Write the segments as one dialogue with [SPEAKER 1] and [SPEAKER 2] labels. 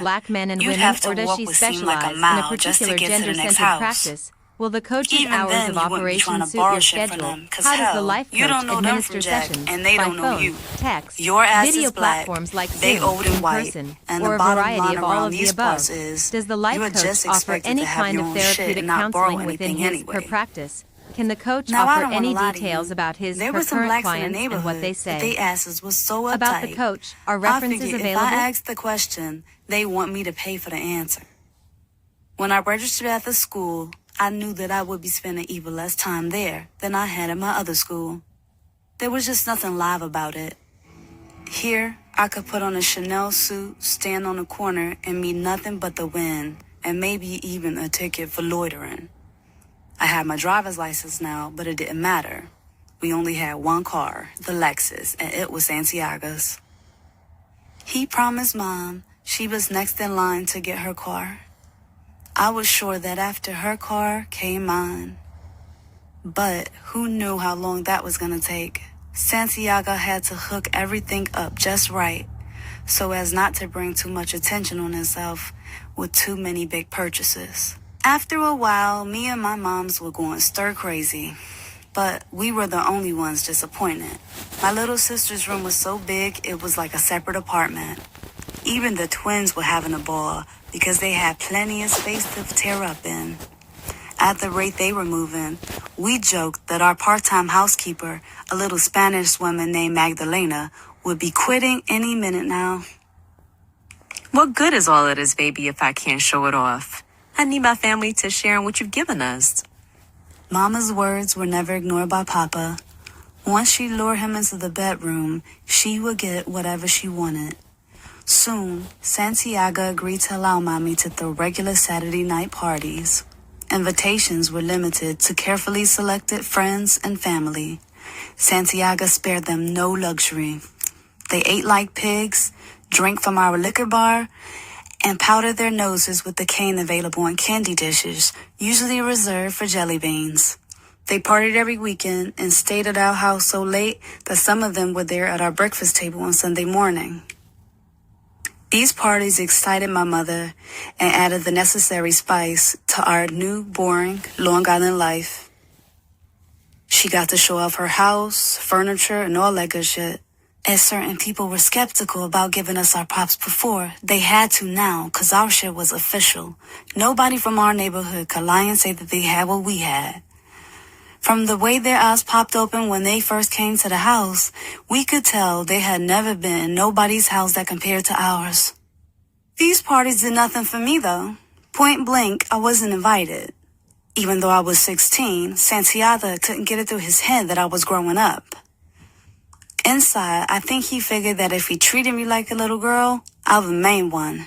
[SPEAKER 1] black men and
[SPEAKER 2] You'd
[SPEAKER 1] women,
[SPEAKER 2] have to
[SPEAKER 1] or does
[SPEAKER 2] walk
[SPEAKER 1] she
[SPEAKER 2] what seemed like
[SPEAKER 1] specialize
[SPEAKER 2] a
[SPEAKER 1] in a
[SPEAKER 2] mile just to
[SPEAKER 1] particular
[SPEAKER 2] get to the next
[SPEAKER 1] gender-centered
[SPEAKER 2] house.
[SPEAKER 1] practice? Will the coach's
[SPEAKER 2] Even
[SPEAKER 1] hours
[SPEAKER 2] then,
[SPEAKER 1] of
[SPEAKER 2] you wouldn't be trying
[SPEAKER 1] operation
[SPEAKER 2] to
[SPEAKER 1] suit
[SPEAKER 2] borrow
[SPEAKER 1] your
[SPEAKER 2] shit from
[SPEAKER 1] schedule?
[SPEAKER 2] them, 'cause
[SPEAKER 1] How does the
[SPEAKER 2] hell,
[SPEAKER 1] life
[SPEAKER 2] you
[SPEAKER 1] coach
[SPEAKER 2] don't know them
[SPEAKER 1] administer
[SPEAKER 2] from Jack,
[SPEAKER 1] sessions
[SPEAKER 2] and they
[SPEAKER 1] by
[SPEAKER 2] don't know
[SPEAKER 1] phone,
[SPEAKER 2] you.
[SPEAKER 1] text,
[SPEAKER 2] Your ass
[SPEAKER 1] video
[SPEAKER 2] is black,
[SPEAKER 1] platforms like
[SPEAKER 2] they
[SPEAKER 1] Zoom,
[SPEAKER 2] old and
[SPEAKER 1] in
[SPEAKER 2] white,
[SPEAKER 1] person,
[SPEAKER 2] and
[SPEAKER 1] or
[SPEAKER 2] the
[SPEAKER 1] a
[SPEAKER 2] bottom
[SPEAKER 1] variety
[SPEAKER 2] line
[SPEAKER 1] of all
[SPEAKER 2] around
[SPEAKER 1] of the
[SPEAKER 2] these
[SPEAKER 1] above?
[SPEAKER 2] parts is
[SPEAKER 1] Does the
[SPEAKER 2] you
[SPEAKER 1] life
[SPEAKER 2] are
[SPEAKER 1] coach
[SPEAKER 2] just
[SPEAKER 1] offer
[SPEAKER 2] expected
[SPEAKER 1] any
[SPEAKER 2] to have
[SPEAKER 1] kind
[SPEAKER 2] your
[SPEAKER 1] of
[SPEAKER 2] own shit
[SPEAKER 1] therapeutic
[SPEAKER 2] and not borrow
[SPEAKER 1] counseling within
[SPEAKER 2] anything
[SPEAKER 1] his per
[SPEAKER 2] anyway.
[SPEAKER 1] practice? Can the coach
[SPEAKER 2] Now, I
[SPEAKER 1] offer
[SPEAKER 2] don't want to
[SPEAKER 1] any
[SPEAKER 2] lie to
[SPEAKER 1] details
[SPEAKER 2] you.
[SPEAKER 1] about his
[SPEAKER 2] There
[SPEAKER 1] her
[SPEAKER 2] were some
[SPEAKER 1] current
[SPEAKER 2] blacks in the
[SPEAKER 1] clients and what they
[SPEAKER 2] neighborhood, but
[SPEAKER 1] say?
[SPEAKER 2] they asses was so uptight.
[SPEAKER 1] About the coach, are
[SPEAKER 2] I
[SPEAKER 1] references
[SPEAKER 2] figured if
[SPEAKER 1] available?
[SPEAKER 2] I asked the question, they want me to pay for the answer. When I registered at the school, I knew that I would be spending even less time there than I had at my other school. There was just nothing live about it. Here, I could put on a Chanel suit, stand on a corner, and meet nothing but the wind, and maybe even a ticket for loitering. I had my driver's license now, but it didn't matter. We only had one car, the Lexus, and it was Santiago's. He promised Mom she was next in line to get her car. I was sure that after her car came mine. But who knew how long that was gonna take? Santiago had to hook everything up just right, so as not to bring too much attention on himself with too many big purchases. After a while, me and my moms were going stir crazy, but we were the only ones disappointed. My little sister's room was so big it was like a separate apartment. Even the twins were having a ball because they had plenty of space to tear up in. At the rate they were moving, we joked that our part-time housekeeper, a little Spanish woman named Magdalena, would be quitting any minute now.
[SPEAKER 3] What good is all of this, baby, if I can't show it off? I need my family to share in what you've given us.
[SPEAKER 2] Mama's words were never ignored by Papa. Once she lured him into the bedroom, she would get whatever she wanted. Soon, Santiago agreed to allow Mommy to throw regular Saturday night parties. Invitations were limited to carefully selected friends and family. Santiago spared them no luxury. They ate like pigs, drank from our liquor bar, and powdered their noses with the cane available in candy dishes, usually reserved for jelly beans. They partied every weekend and stayed at our house so late that some of them were there at our breakfast table on Sunday morning. These parties excited my mother and added the necessary spice to our new, boring Long Island life. She got to show off her house, furniture, and all that good shit. As certain people were skeptical about giving us our props before, they had to now, 'cause our shit was official. Nobody from our neighborhood could lie and say that they had what we had. From the way their eyes popped open when they first came to the house, we could tell they had never been in nobody's house that compared to ours. These parties did nothing for me, though. Point blank, I wasn't invited. Even though I was 16, Santiago couldn't get it through his head that I was growing up. Inside, I think he figured that if he treated me like a little girl, I would remain one.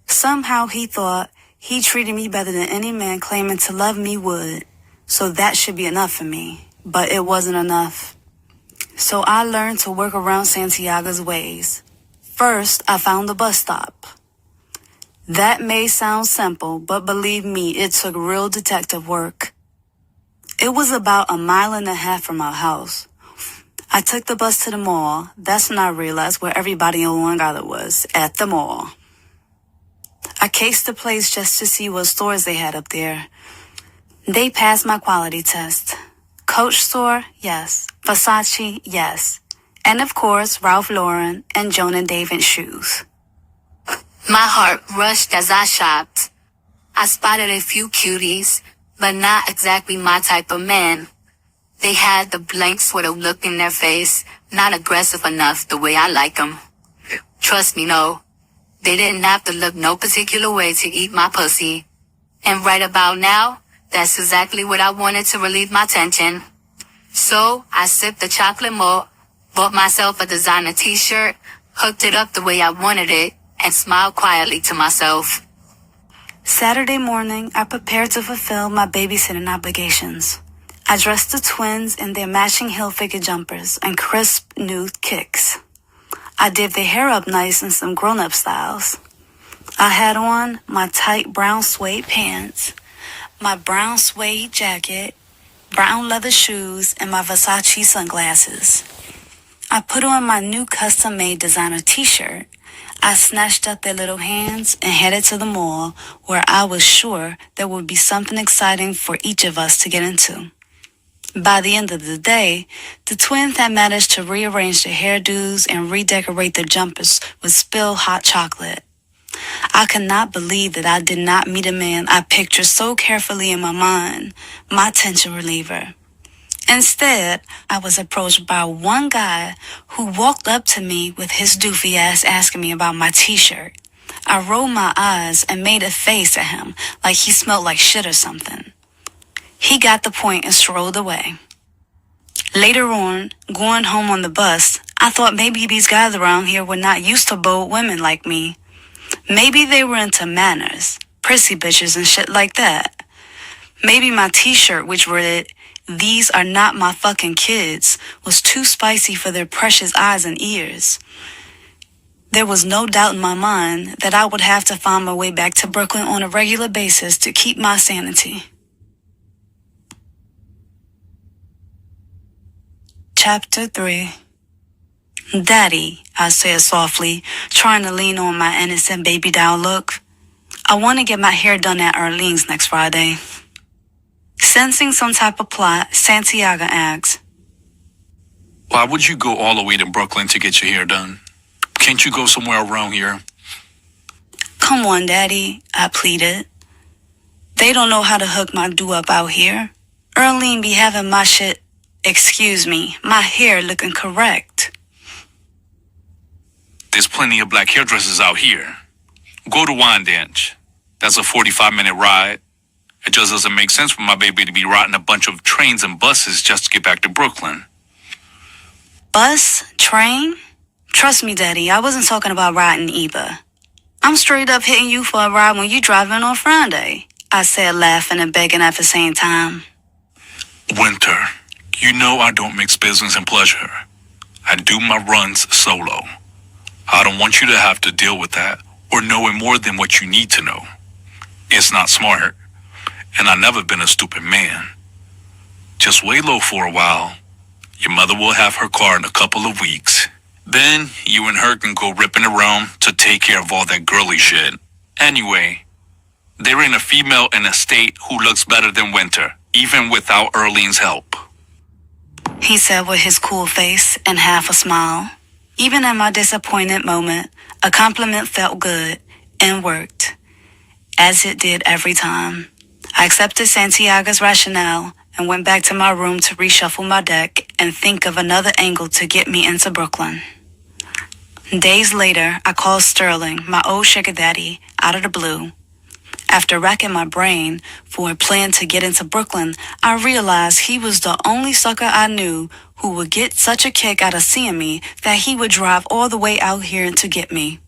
[SPEAKER 2] Somehow he thought he treated me better than any man claiming to love me would. So that should be enough for me. But it wasn't enough. So I learned to work around Santiago's ways. First, I found the bus stop. That may sound simple, but believe me, it took real detective work. It was about 1.5 miles from our house. I took the bus to the mall. That's when I realized where everybody in Long Island was, at the mall. I cased the place just to see what stores they had up there. They passed my quality test. Coach store, yes. Versace, yes. And of course, Ralph Lauren and Joan and David shoes. My heart rushed as I shopped. I spotted a few cuties, but not exactly my type of man. They had the blank sort of look in their face, not aggressive enough the way I like 'em. Trust me, no. They didn't have to look no particular way to eat my pussy. And right about now, that's exactly what I wanted to relieve my tension. So, I sipped the chocolate malt, bought myself a designer t-shirt, hooked it up the way I wanted it, and smiled quietly to myself. Saturday morning, I prepared to fulfill my babysitting obligations. I dressed the twins in their matching Hilfiger jumpers and crisp new kicks. I did their hair up nice in some grown-up styles. I had on my tight brown suede pants, my brown suede jacket, brown leather shoes, and my Versace sunglasses. I put on my new custom-made designer t-shirt. I snatched up their little hands and headed to the mall, where I was sure there would be something exciting for each of us to get into. By the end of the day, the twins had managed to rearrange their hairdos and redecorate their jumpers with spilled hot chocolate. I could not believe that I did not meet a man I pictured so carefully in my mind, my tension reliever. Instead, I was approached by one guy who walked up to me with his doofy ass asking me about my t-shirt. I rolled my eyes and made a face at him like he smelled like shit or something. He got the point and strolled away. Later on, going home on the bus, I thought maybe these guys around here were not used to bold women like me. Maybe they were into manners, prissy bitches and shit like that. Maybe my t-shirt, which read, "These are not my fucking kids," was too spicy for their precious eyes and ears. There was no doubt in my mind that I would have to find my way back to Brooklyn on a regular basis to keep my sanity. Chapter 3. "Daddy," I said softly, trying to lean on my innocent baby doll look. "I want to get my hair done at Arlene's next Friday." Sensing some type of plot, Santiago asked,
[SPEAKER 4] Why would you go all the way to Brooklyn to get your hair done? Can't you go somewhere around here?
[SPEAKER 2] "Come on, Daddy," I pleaded. "They don't know how to hook my do-up out here. Arlene be having my shit, my hair looking correct."
[SPEAKER 4] There's plenty of black hairdressers out here. Go to Wyandanch. That's a 45-minute ride. It just doesn't make sense for my baby to be riding a bunch of trains and buses just to get back to Brooklyn.
[SPEAKER 2] Bus? Train? Trust me, Daddy, I wasn't talking about riding either. I'm straight up hitting you for a ride when you driving on Friday, I said, laughing and begging at the same time.
[SPEAKER 4] Winter, you know I don't mix business and pleasure. I do my runs solo. I don't want you to have to deal with that or knowing more than what you need to know. It's not smart, and I've never been a stupid man. Just lay low for a while. Your mother will have her car in a couple of weeks. Then you and her can go ripping around to take care of all that girly shit. Anyway, there ain't a female in the state who looks better than Winter, even without Arlene's help.
[SPEAKER 2] He said with his cool face and half a smile. Even in my disappointed moment, a compliment felt good and worked, as it did every time. I accepted Santiago's rationale and went back to my room to reshuffle my deck and think of another angle to get me into Brooklyn. Days later, I called Sterling, my old sugar daddy, out of the blue. After racking my brain for a plan to get into Brooklyn, I realized he was the only sucker I knew who would get such a kick out of seeing me that he would drive all the way out here to get me.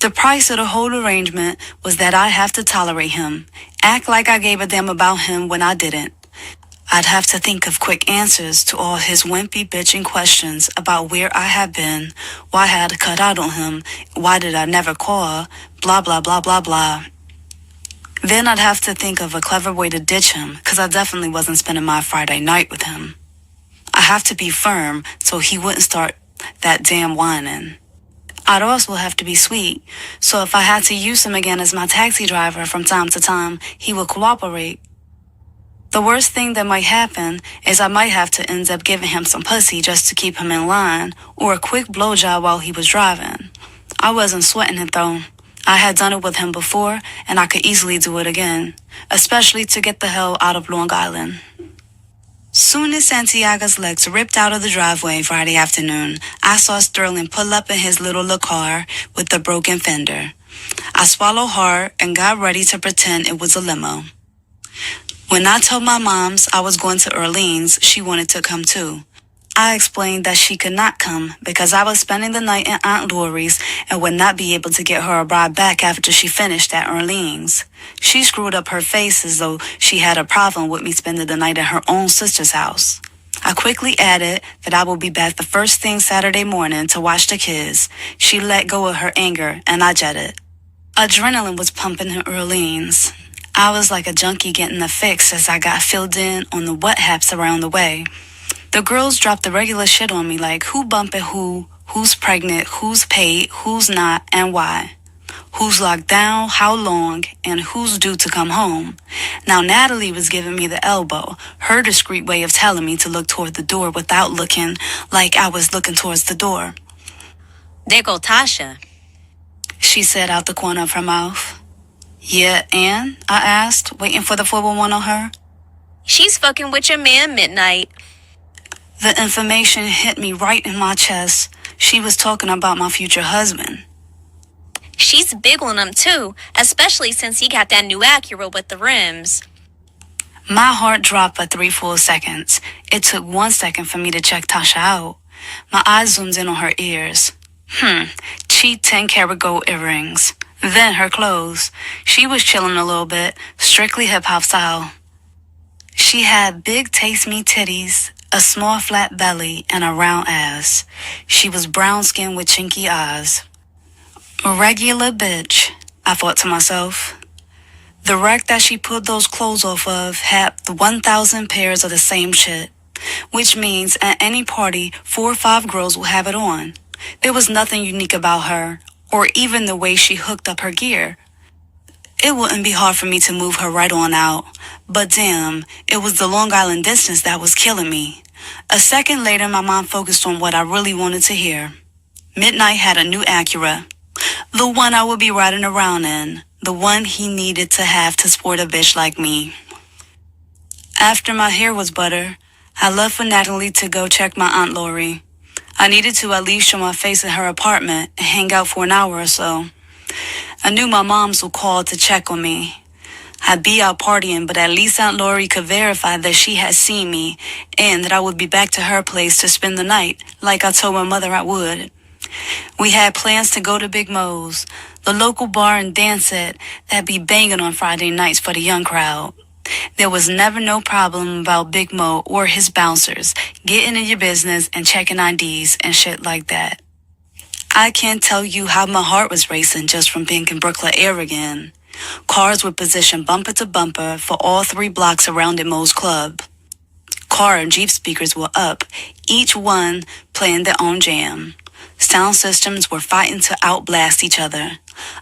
[SPEAKER 2] The price of the whole arrangement was that I'd have to tolerate him, act like I gave a damn about him when I didn't. I'd have to think of quick answers to all his wimpy bitching questions about where I had been, why I had cut out on him, why did I never call, blah, blah, blah, blah, blah. Then I'd have to think of a clever way to ditch him, because I definitely wasn't spending my Friday night with him. I have to be firm so he wouldn't start that damn whining. I'd also have to be sweet, so if I had to use him again as my taxi driver from time to time, he would cooperate. The worst thing that might happen is I might have to end up giving him some pussy just to keep him in line, or a quick blowjob while he was driving. I wasn't sweating it though. I had done it with him before, and I could easily do it again, especially to get the hell out of Long Island. Soon as Santiago's legs ripped out of the driveway Friday afternoon, I saw Sterling pull up in his little car with the broken fender. I swallowed hard and got ready to pretend it was a limo. When I told my moms I was going to Arlene's, she wanted to come too. I explained that she could not come because I was spending the night in Aunt Lori's and would not be able to get her a ride back after she finished at Arlene's. She screwed up her face as though she had a problem with me spending the night at her own sister's house. I quickly added that I would be back the first thing Saturday morning to watch the kids. She let go of her anger and I jetted. Adrenaline was pumping in Arlene's. I was like a junkie getting a fix as I got filled in on the what haps around the way. The girls dropped the regular shit on me like who bumping who, who's pregnant, who's paid, who's not, and why. Who's locked down, how long, and who's due to come home. Now Natalie was giving me the elbow, her discreet way of telling me to look toward the door without looking like I was looking towards the door.
[SPEAKER 3] There go Tasha.
[SPEAKER 2] She said out the corner of her mouth. Yeah, and? I asked, waiting for the 411 on her.
[SPEAKER 3] She's fucking with your man Midnight.
[SPEAKER 2] The information hit me right in my chest. She was talking about my future husband.
[SPEAKER 3] She's big on him too, especially since he got that new Acura with the rims.
[SPEAKER 2] My heart dropped for 3 full seconds. It took 1 second for me to check Tasha out. My eyes zoomed in on her ears. Cheap 10-karat gold earrings. Then her clothes. She was chilling a little bit, strictly hip-hop style. She had big taste-me titties, a small flat belly, and a round ass. She was brown-skinned with chinky eyes. A regular bitch, I thought to myself. The rack that she pulled those clothes off of had 1,000 pairs of the same shit, which means at any party, 4 or 5 girls will have it on. There was nothing unique about her, or even the way she hooked up her gear. It wouldn't be hard for me to move her right on out, but damn, it was the Long Island distance that was killing me. A second later, my mind focused on what I really wanted to hear. Midnight had a new Acura. The one I would be riding around in. The one he needed to have to sport a bitch like me. After my hair was butter, I left for Natalie to go check my Aunt Lori. I needed to at least show my face in her apartment and hang out for an hour or so. I knew my moms would call to check on me. I'd be out partying, but at least Aunt Lori could verify that she had seen me and that I would be back to her place to spend the night, like I told my mother I would. We had plans to go to Big Mo's, the local bar and dance set that be banging on Friday nights for the young crowd. There was never no problem about Big Mo or his bouncers getting in your business and checking IDs and shit like that. I can't tell you how my heart was racing just from being in Brooklyn Air again. Cars were positioned bumper to bumper for all 3 blocks around at Mo's Club. Car and Jeep speakers were up, each one playing their own jam. Sound systems were fighting to outblast each other.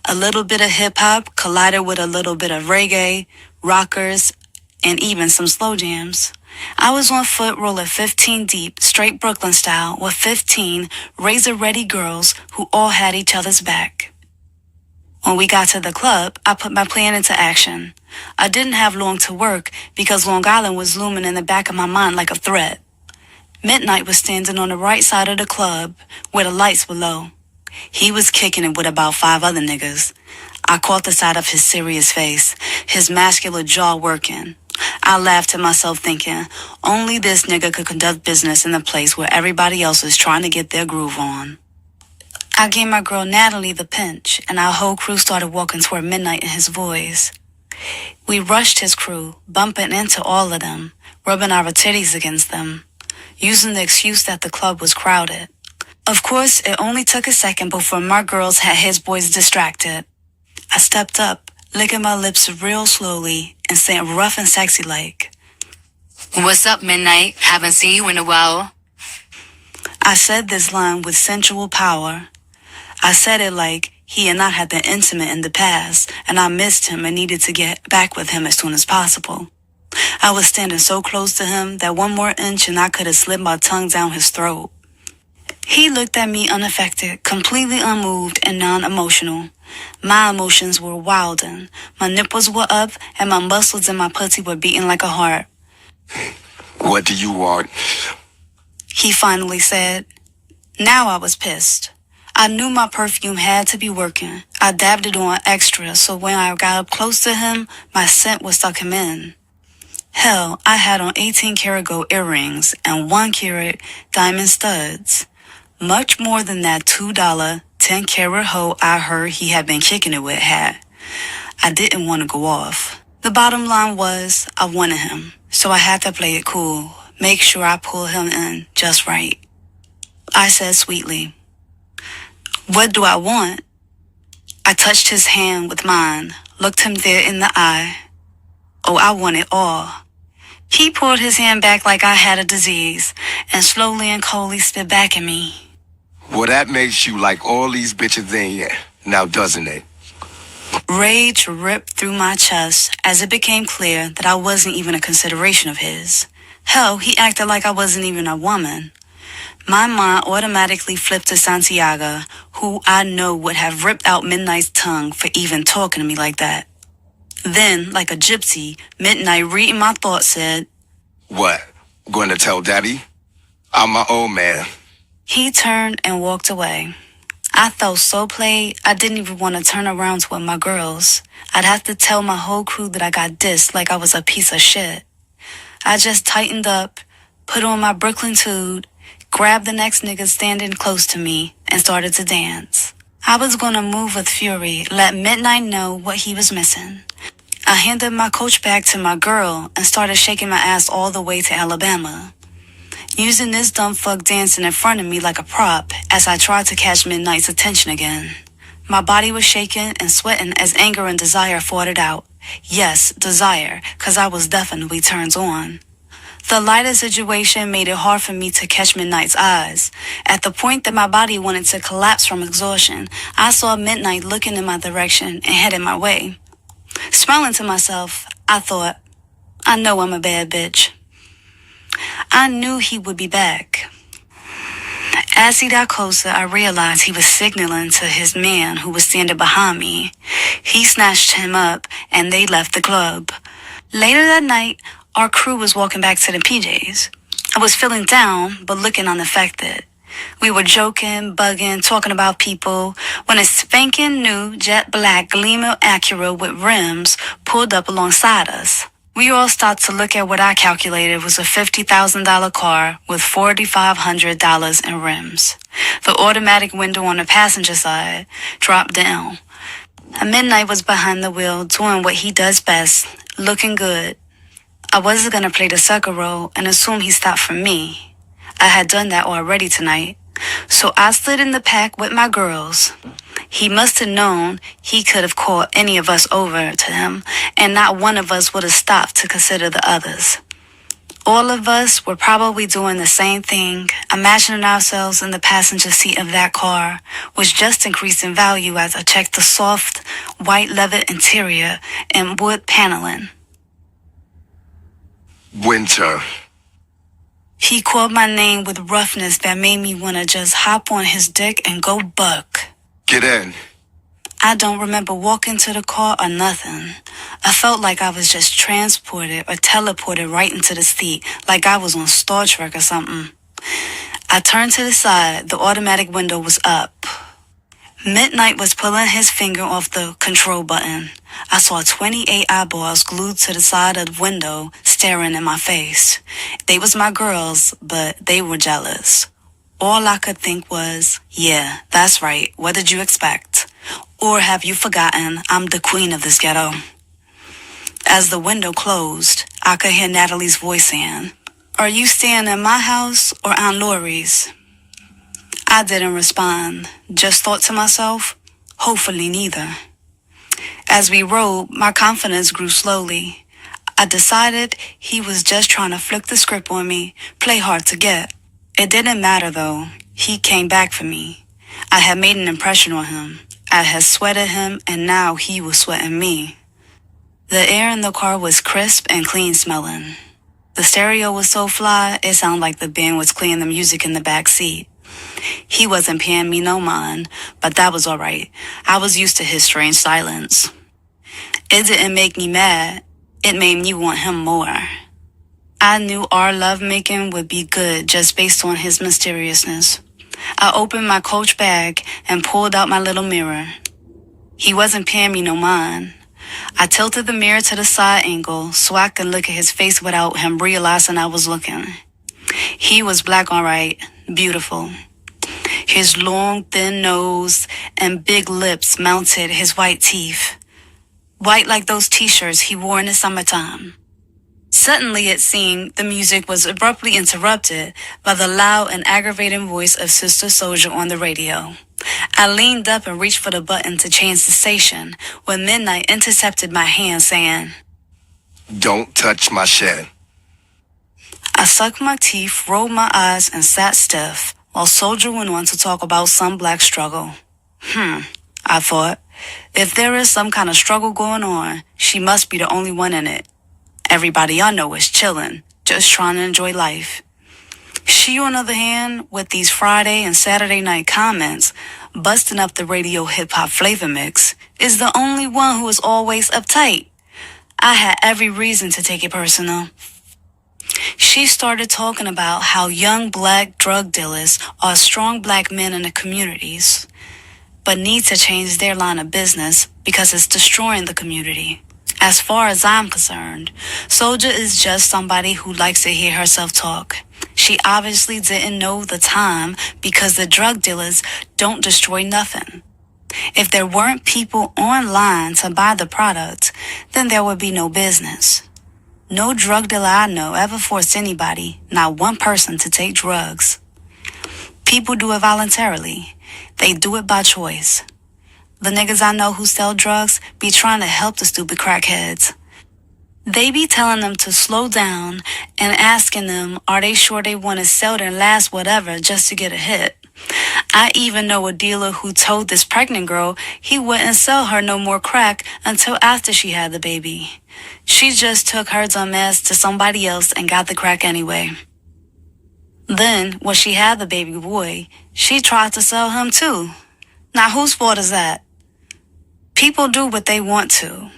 [SPEAKER 2] A little bit of hip-hop collided with a little bit of reggae, rockers, and even some slow jams. I was on foot rolling 15 deep, straight Brooklyn style, with 15 razor-ready girls who all had each other's back. When we got to the club, I put my plan into action. I didn't have long to work because Long Island was looming in the back of my mind like a threat. Midnight was standing on the right side of the club, where the lights were low. He was kicking it with about 5 other niggas. I caught the side of his serious face, his muscular jaw working. I laughed to myself thinking, only this nigga could conduct business in a place where everybody else is trying to get their groove on. I gave my girl Natalie the pinch, and our whole crew started walking toward Midnight in his voice. We rushed his crew, bumping into all of them, rubbing our titties against them, using the excuse that the club was crowded. Of course, it only took a second before my girls had his boys distracted. I stepped up, licking my lips real slowly and saying rough and sexy like, "What's up, Midnight? Haven't seen you in a while." I said this line with sensual power. I said it like he and I had been intimate in the past, and I missed him and needed to get back with him as soon as possible. I was standing so close to him that 1 more inch and I could have slid my tongue down his throat. He looked at me unaffected, completely unmoved and non-emotional. My emotions were wilding. My nipples were up and my muscles in my pussy were beating like a heart.
[SPEAKER 5] "What do you want?"
[SPEAKER 2] He finally said. Now I was pissed. I knew my perfume had to be working. I dabbed it on extra, so when I got up close to him, my scent would suck him in. Hell, I had on 18-karat gold earrings and 1-carat diamond studs. Much more than that $2 10-karat hoe I heard he had been kicking it with had. I didn't want to go off. The bottom line was I wanted him, so I had to play it cool, make sure I pull him in just right. I said sweetly, "What do I want?" I touched his hand with mine, looked him there in the eye. Oh, I want it all. He pulled his hand back like I had a disease, and slowly and coldly spit back at me.
[SPEAKER 5] Well, that makes you like all these bitches in here, now doesn't it?
[SPEAKER 2] Rage ripped through my chest as it became clear that I wasn't even a consideration of his. Hell, he acted like I wasn't even a woman. My mind automatically flipped to Santiago, who I know would have ripped out Midnight's tongue for even talking to me like that. Then, like a gypsy, Midnight, reading my thoughts, said,
[SPEAKER 5] What? Going to tell Daddy? I'm my old man.
[SPEAKER 2] He turned and walked away. I felt so played, I didn't even want to turn around with my girls. I'd have to tell my whole crew that I got dissed like I was a piece of shit. I just tightened up, put on my Brooklyn Tude, grabbed the next nigga standing close to me, and started to dance. I was gonna move with fury, let Midnight know what he was missing. I handed my coach bag to my girl and started shaking my ass all the way to Alabama, using this dumb fuck dancing in front of me like a prop as I tried to catch Midnight's attention again. My body was shaking and sweating as anger and desire fought it out. Yes, desire, 'cause I was definitely turned on. The lighter situation made it hard for me to catch Midnight's eyes. At the point that my body wanted to collapse from exhaustion, I saw Midnight looking in my direction and heading my way. Smiling to myself, I thought, I know I'm a bad bitch. I knew he would be back. As he got closer, I realized he was signaling to his man who was standing behind me. He snatched him up and they left the club. Later that night, our crew was walking back to the PJs. I was feeling down, but looking unaffected. We were joking, bugging, talking about people, when a spanking new jet black gleaming Acura with rims pulled up alongside us. We all stopped to look at what I calculated was a $50,000 car with $4,500 in rims. The automatic window on the passenger side dropped down. Midnight was behind the wheel doing what he does best, looking good. I wasn't going to play the sucker role and assume he stopped for me. I had done that already tonight. So I stood in the pack with my girls. He must have known he could have called any of us over to him, and not one of us would have stopped to consider the others. All of us were probably doing the same thing, imagining ourselves in the passenger seat of that car, which just increased in value as I checked the soft, white leather interior and wood paneling.
[SPEAKER 5] Winter.
[SPEAKER 2] He called my name with roughness that made me want to just hop on his dick and go buck.
[SPEAKER 5] Get in.
[SPEAKER 2] I don't remember walking to the car or nothing. I felt like I was just transported or teleported right into the seat, like I was on Star Trek or something. I turned to the side. The automatic window was up. Midnight was pulling his finger off the control button. I saw 28 eyeballs glued to the side of the window, staring in my face. They was my girls, but they were jealous. All I could think was, yeah, that's right. What did you expect? Or have you forgotten I'm the queen of this ghetto? As the window closed, I could hear Natalie's voice saying, Are you staying in my house or Aunt Laurie's? I didn't respond, just thought to myself, hopefully neither. As we rode, my confidence grew slowly. I decided he was just trying to flick the script on me, play hard to get. It didn't matter though. He came back for me. I had made an impression on him. I had sweated him and now he was sweating me. The air in the car was crisp and clean smelling. The stereo was so fly, it sounded like the band was playing the music in the back seat. He wasn't paying me no mind, but that was alright. I was used to his strange silence. It didn't make me mad. It made me want him more. I knew our lovemaking would be good just based on his mysteriousness. I opened my Coach bag and pulled out my little mirror. He wasn't paying me no mind. I tilted the mirror to the side angle so I could look at his face without him realizing I was looking. He was black alright, beautiful. His long, thin nose and big lips mounted his white teeth. White like those t-shirts he wore in the summertime. Suddenly, it seemed, the music was abruptly interrupted by the loud and aggravating voice of Sister Soldier on the radio. I leaned up and reached for the button to change the station when Midnight intercepted my hand saying,
[SPEAKER 5] Don't touch my shit.
[SPEAKER 2] I sucked my teeth, rolled my eyes, and sat stiff, while Soldier went on to talk about some black struggle. I thought, if there is some kind of struggle going on, she must be the only one in it. Everybody I know is chillin', just trying to enjoy life. She, on the other hand, with these Friday and Saturday night comments, busting up the radio hip-hop flavor mix, is the only one who is always uptight. I had every reason to take it personal. She started talking about how young black drug dealers are strong black men in the communities, but need to change their line of business because it's destroying the community. As far as I'm concerned, Soldier is just somebody who likes to hear herself talk. She obviously didn't know the time because the drug dealers don't destroy nothing. If there weren't people online to buy the product, then there would be no business. No drug dealer I know ever forced anybody, not one person, to take drugs. People do it voluntarily. They do it by choice. The niggas I know who sell drugs be trying to help the stupid crackheads. They be telling them to slow down and asking them, are they sure they want to sell their last whatever just to get a hit? I even know a dealer who told this pregnant girl he wouldn't sell her no more crack until after she had the baby. She just took her dumb ass to somebody else and got the crack anyway. Then, when she had the baby boy, she tried to sell him too. Now whose fault is that? People do what they want to.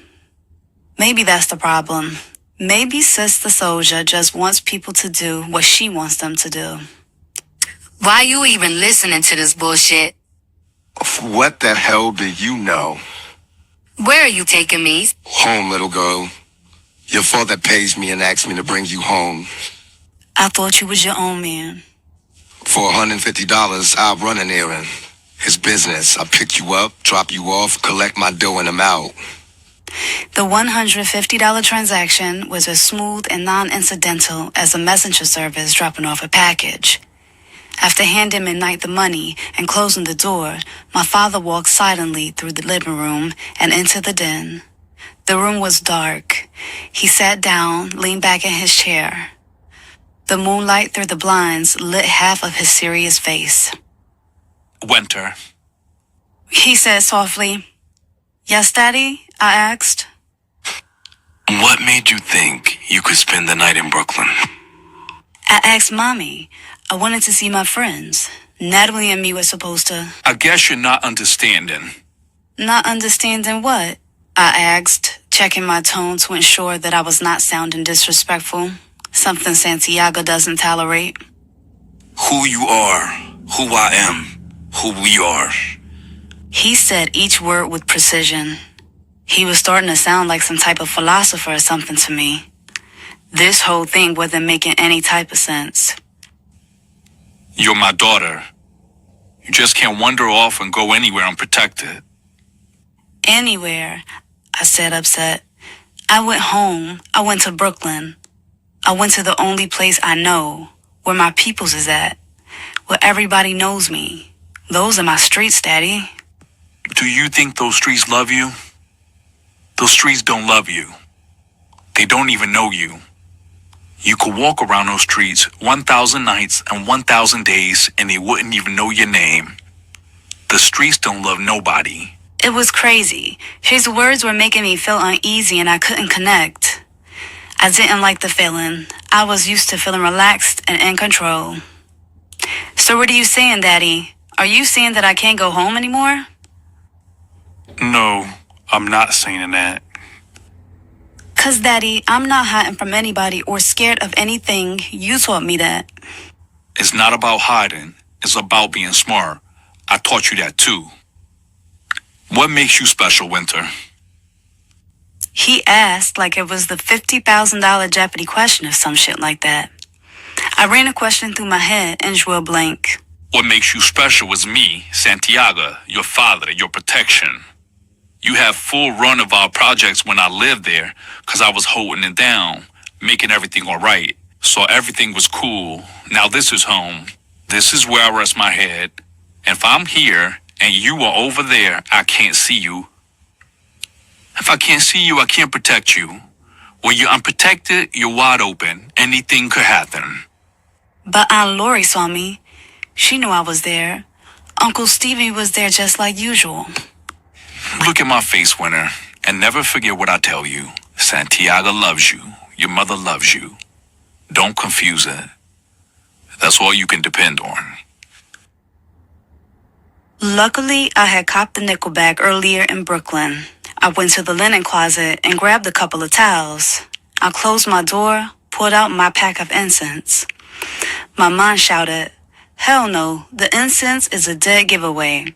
[SPEAKER 2] Maybe that's the problem. Maybe Sister Soldier just wants people to do what she wants them to do.
[SPEAKER 6] Why you even listening to this bullshit?
[SPEAKER 5] What the hell do you know?
[SPEAKER 6] Where are you taking me?
[SPEAKER 5] Home, little girl. Your father pays me and asks me to bring you home.
[SPEAKER 2] I thought you was your own man.
[SPEAKER 5] For $150, I'll run an errand. His business. I pick you up, drop you off, collect my dough, and I'm out.
[SPEAKER 2] The $150 transaction was as smooth and non-incidental as a messenger service dropping off a package. After handing Midnight the money and closing the door, my father walked silently through the living room and into the den. The room was dark. He sat down, leaned back in his chair. The moonlight through the blinds lit half of his serious face.
[SPEAKER 4] Winter.
[SPEAKER 2] He said softly, "Yes, Daddy?" I asked.
[SPEAKER 4] What made you think you could spend the night in Brooklyn?
[SPEAKER 2] I asked Mommy. I wanted to see my friends. Natalie and me were supposed to.
[SPEAKER 4] I guess you're not understanding.
[SPEAKER 2] Not understanding what? I asked, checking my tone to ensure that I was not sounding disrespectful. Something Santiago doesn't tolerate.
[SPEAKER 4] Who you are, who I am, who we are.
[SPEAKER 2] He said each word with precision. He was starting to sound like some type of philosopher or something to me. This whole thing wasn't making any type of sense.
[SPEAKER 4] You're my daughter. You just can't wander off and go anywhere unprotected.
[SPEAKER 2] Anywhere, I said, upset. I went home. I went to Brooklyn. I went to the only place I know, where my peoples is at, where everybody knows me. Those are my streets, Daddy.
[SPEAKER 4] Do you think those streets love you? Those streets don't love you. They don't even know you. You could walk around those streets 1,000 nights and 1,000 days and they wouldn't even know your name. The streets don't love nobody.
[SPEAKER 2] It was crazy. His words were making me feel uneasy and I couldn't connect. I didn't like the feeling. I was used to feeling relaxed and in control. So what are you saying, Daddy? Are you saying that I can't go home anymore?
[SPEAKER 4] No, I'm not saying that.
[SPEAKER 2] 'Cause, Daddy, I'm not hiding from anybody or scared of anything. You taught me that.
[SPEAKER 4] It's not about hiding. It's about being smart. I taught you that too. What makes you special, Winter?
[SPEAKER 2] He asked like it was the $50,000 Jeopardy question or some shit like that. I ran a question through my head and drew a blank.
[SPEAKER 4] What makes you special is me, Santiago, your father, your protection. You have full run of our projects when I lived there, 'cause I was holding it down, making everything all right. So everything was cool. Now this is home. This is where I rest my head. If I'm here and you are over there, I can't see you. If I can't see you, I can't protect you. When you're unprotected, you're wide open. Anything could happen.
[SPEAKER 2] But Aunt Lori saw me. She knew I was there. Uncle Stevie was there just like usual.
[SPEAKER 4] Look at my face, Winter, and never forget what I tell you. Santiago loves you. Your mother loves you. Don't confuse it. That's all you can depend on.
[SPEAKER 2] Luckily, I had copped the nickel bag earlier in Brooklyn. I went to the linen closet and grabbed a couple of towels. I closed my door, pulled out my pack of incense. My mom shouted, "Hell no, the incense is a dead giveaway."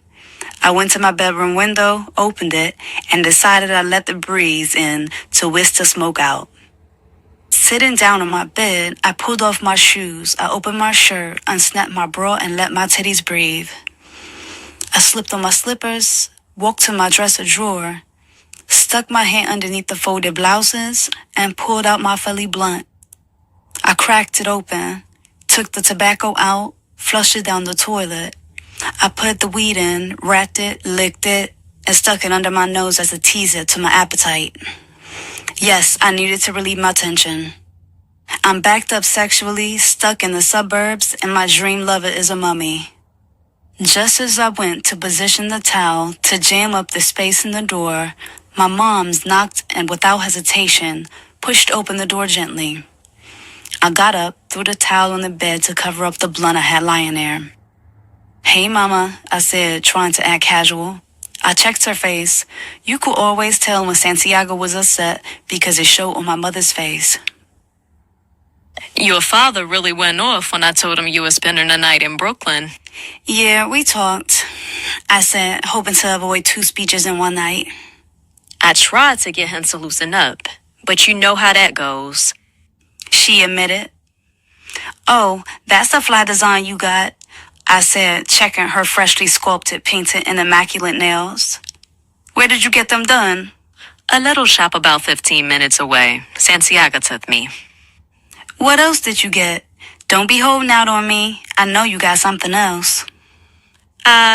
[SPEAKER 2] I went to my bedroom window, opened it, and decided I'd let the breeze in to whisk the smoke out. Sitting down on my bed, I pulled off my shoes. I opened my shirt, unsnapped my bra, and let my titties breathe. I slipped on my slippers, walked to my dresser drawer, stuck my hand underneath the folded blouses, and pulled out my Philly blunt. I cracked it open, took the tobacco out, flushed it down the toilet. I put the weed in, wrapped it, licked it, and stuck it under my nose as a teaser to my appetite. Yes, I needed to relieve my tension. I'm backed up sexually, stuck in the suburbs, and my dream lover is a mummy. Just as I went to position the towel to jam up the space in the door, my mom's knocked and without hesitation pushed open the door gently. I got up, threw the towel on the bed to cover up the blunt I had lying there. "Hey, Mama," I said, trying to act casual. I checked her face. You could always tell when Santiago was upset because it showed on my mother's face.
[SPEAKER 3] Your father really went off when I told him you were spending the night in Brooklyn.
[SPEAKER 2] "Yeah, we talked," I said, hoping to avoid 2 speeches in one night.
[SPEAKER 3] I tried to get him to loosen up, but you know how that goes.
[SPEAKER 2] She admitted. "Oh, that's a fly design you got," I said, checking her freshly sculpted, painted, and immaculate nails. "Where did you get them done?"
[SPEAKER 3] A little shop about 15 minutes away. Santiago took me.
[SPEAKER 2] "What else did you get? Don't be holding out on me. I know you got something else."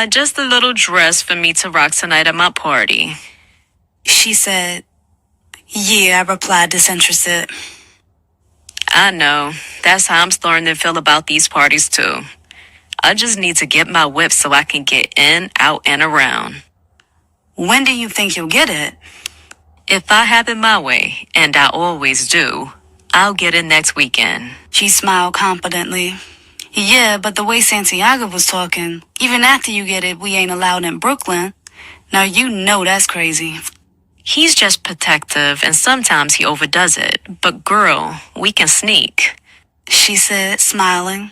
[SPEAKER 3] Just a little dress for me to rock tonight at my party.
[SPEAKER 2] She said. "Yeah," I replied, disinterested.
[SPEAKER 3] I know. That's how I'm starting to feel about these parties, too. I just need to get my whip so I can get in, out, and around.
[SPEAKER 2] "When do you think you'll get it?"
[SPEAKER 3] If I have it my way, and I always do, I'll get it next weekend.
[SPEAKER 2] She smiled confidently. "Yeah, but the way Santiago was talking, even after you get it, we ain't allowed in Brooklyn. Now you know that's crazy."
[SPEAKER 3] He's just protective, and sometimes he overdoes it. But girl, we can sneak.
[SPEAKER 2] She said, smiling.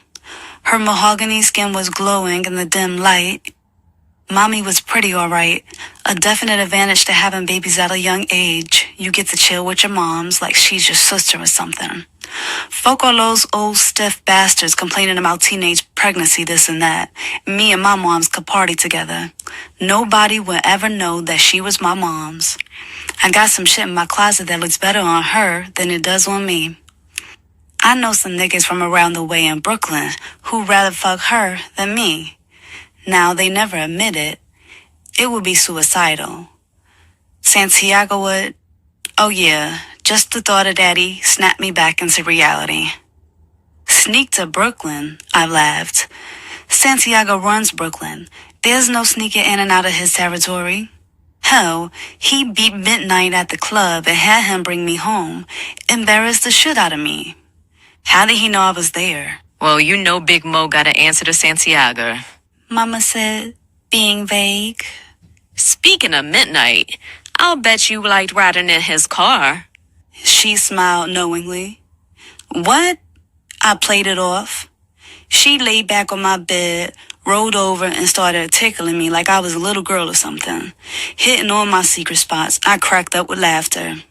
[SPEAKER 2] Her mahogany skin was glowing in the dim light. Mommy was pretty, all right. A definite advantage to having babies at a young age. You get to chill with your moms like she's your sister or something. Fuck all those old stiff bastards complaining about teenage pregnancy, this and that. Me and my moms could party together. Nobody would ever know that she was my mom's. I got some shit in my closet that looks better on her than it does on me. I know some niggas from around the way in Brooklyn who'd rather fuck her than me. Now, they never admit it. It would be suicidal. Santiago would. Oh yeah, just the thought of daddy snapped me back into reality. Sneak to Brooklyn, I laughed. Santiago runs Brooklyn. There's no sneaking in and out of his territory. Hell, he beat midnight at the club and had him bring me home. Embarrassed the shit out of me. How did he know I was there?
[SPEAKER 3] Well, you know Big Mo got an answer to Santiago.
[SPEAKER 2] Mama said, being vague.
[SPEAKER 3] Speaking of midnight, I'll bet you liked riding in his car.
[SPEAKER 2] She smiled knowingly. What? I played it off. She laid back on my bed, rolled over, and started tickling me like I was a little girl or something. Hitting on my secret spots, I cracked up with laughter.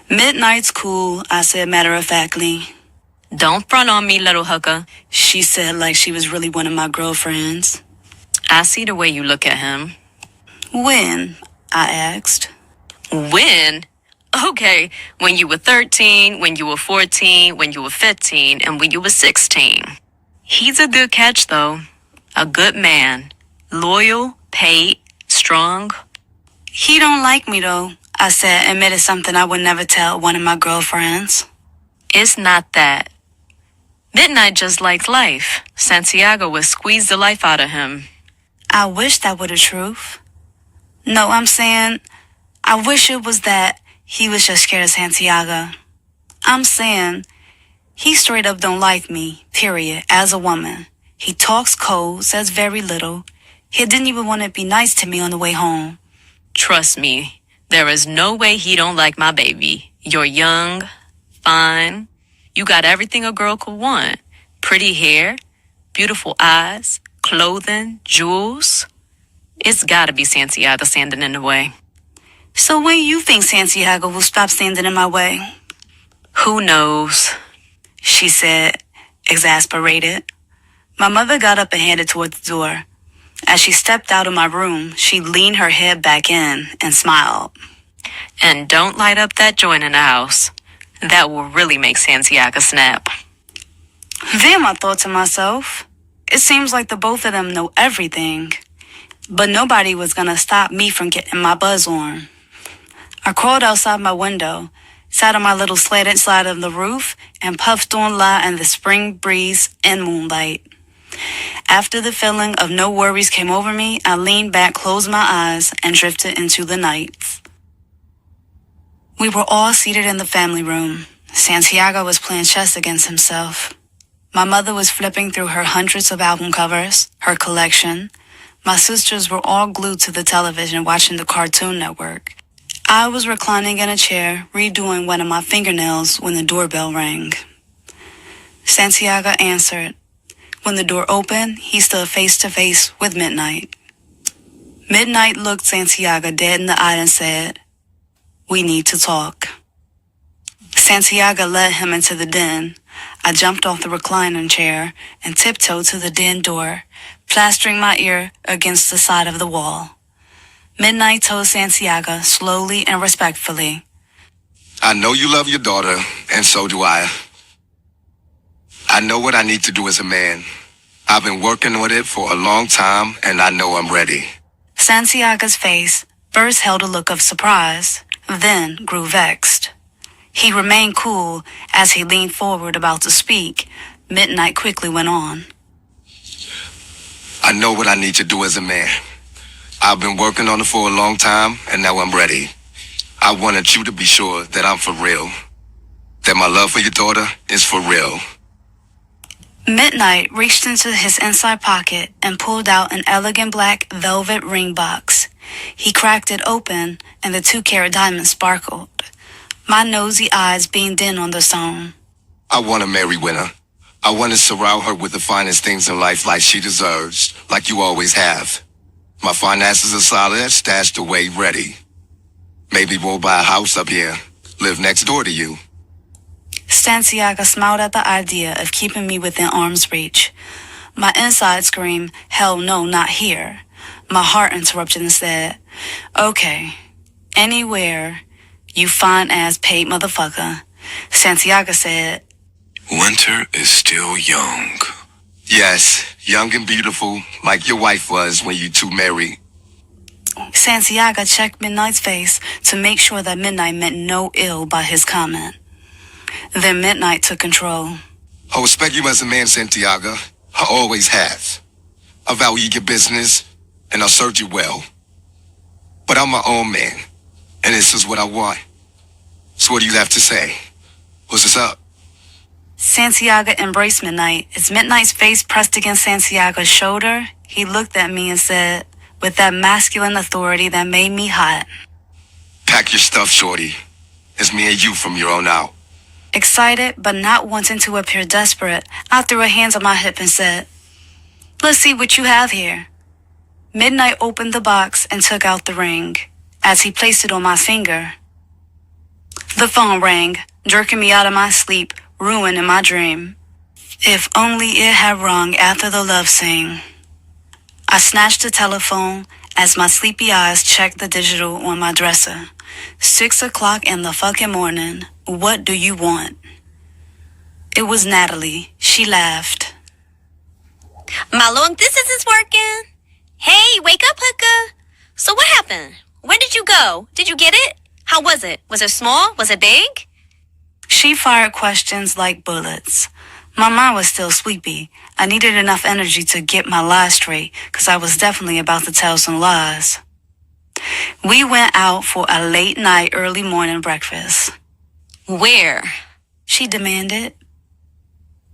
[SPEAKER 2] "Midnight's cool," I said matter-of-factly.
[SPEAKER 3] Don't front on me, little hooker.
[SPEAKER 2] She said like she was really one of my girlfriends.
[SPEAKER 3] I see the way you look at him.
[SPEAKER 2] "When?" I asked.
[SPEAKER 3] When? Okay, when you were 13, when you were 14, when you were 15, and when you were 16. He's a good catch, though. A good man. Loyal, paid, strong.
[SPEAKER 2] "He don't like me, though," I said, admitted something I would never tell one of my girlfriends.
[SPEAKER 3] It's not that. Midnight just likes life. Santiago would squeeze the life out of him.
[SPEAKER 2] I wish that were the truth. No, I'm saying, I wish it was that he was just scared of Santiago. I'm saying, he straight up don't like me, period, as a woman. He talks cold, says very little. He didn't even want to be nice to me on the way home.
[SPEAKER 3] Trust me, there is no way he don't like my baby. You're young, fine. You got everything a girl could want. Pretty hair, beautiful eyes, clothing, jewels. It's gotta be Santiago standing in the way.
[SPEAKER 2] So when you think Santiago will stop standing in my way?
[SPEAKER 3] Who knows?
[SPEAKER 2] She said, exasperated. My mother got up and headed toward the door. As she stepped out of my room, she leaned her head back in and smiled.
[SPEAKER 3] And don't light up that joint in the house. That will really make Santiago snap.
[SPEAKER 2] Then I thought to myself, it seems like the both of them know everything. But nobody was gonna stop me from getting my buzz on. I crawled outside my window, sat on my little slanted side of the roof, and puffed on lie in the spring breeze and moonlight. After the feeling of no worries came over me, I leaned back, closed my eyes, and drifted into the night. We were all seated in the family room. Santiago was playing chess against himself. My mother was flipping through her hundreds of album covers, her collection. My sisters were all glued to the television watching the Cartoon Network. I was reclining in a chair, redoing one of my fingernails when the doorbell rang. Santiago answered. When the door opened, he stood face to face with Midnight. Midnight looked Santiago dead in the eye and said, "We need to talk." Santiago led him into the den. I jumped off the recliner chair and tiptoed to the den door, plastering my ear against the side of the wall. Midnight told Santiago slowly and respectfully,
[SPEAKER 5] I know you love your daughter, and so do I. I know what I need to do as a man. I've been working on it for a long time, and I know I'm ready.
[SPEAKER 2] Santiago's face first held a look of surprise, then grew vexed. He remained cool as he leaned forward about to speak. Midnight quickly went on.
[SPEAKER 5] I know what I need to do as a man. I've been working on it for a long time, and now I'm ready. I wanted you to be sure that I'm for real. That my love for your daughter is for real.
[SPEAKER 2] Midnight reached into his inside pocket and pulled out an elegant black velvet ring box. He cracked it open, and the 2-carat diamond sparkled. My nosy eyes beamed in on the stone.
[SPEAKER 5] I want to marry Winter. I want to surround her with the finest things in life like she deserves, like you always have. My finances are solid, stashed away, ready. Maybe we'll buy a house up here, live next door to you.
[SPEAKER 2] Santiago smiled at the idea of keeping me within arm's reach. My inside screamed, "Hell no, not here." My heart interrupted and said, "Okay, anywhere, you fine-ass paid motherfucker." Santiago said,
[SPEAKER 4] Winter is still young.
[SPEAKER 5] Yes, young and beautiful, like your wife was when you two married.
[SPEAKER 2] Santiago checked Midnight's face to make sure that Midnight meant no ill by his comment. Then Midnight took control.
[SPEAKER 5] I respect you as a man, Santiago. I always have. I value your business, and I'll serve you well. But I'm my own man, and this is what I want. So what do you have to say? What's this up?
[SPEAKER 2] Santiago embraced Midnight. As Midnight's face pressed against Santiago's shoulder, he looked at me and said, with that masculine authority that made me hot,
[SPEAKER 5] Pack your stuff, shorty. It's me and you from here on out.
[SPEAKER 2] Excited, but not wanting to appear desperate, I threw her hands on my hip and said, "Let's see what you have here." Midnight opened the box and took out the ring. As he placed it on my finger, the phone rang, jerking me out of my sleep, ruining my dream. If only it had rung after the love scene. I snatched the telephone as my sleepy eyes checked the digital on my dresser. 6 o'clock in the fucking morning. What do you want? It was Natalie. She laughed.
[SPEAKER 7] My long distance is working. Hey, wake up, hooker. So what happened? Where did you go? Did you get it? How was it? Was it small? Was it big?
[SPEAKER 2] She fired questions like bullets. My mind was still sleepy. I needed enough energy to get my lies straight, 'cause I was definitely about to tell some lies. We went out for a late night, early morning breakfast.
[SPEAKER 3] Where?
[SPEAKER 2] She demanded.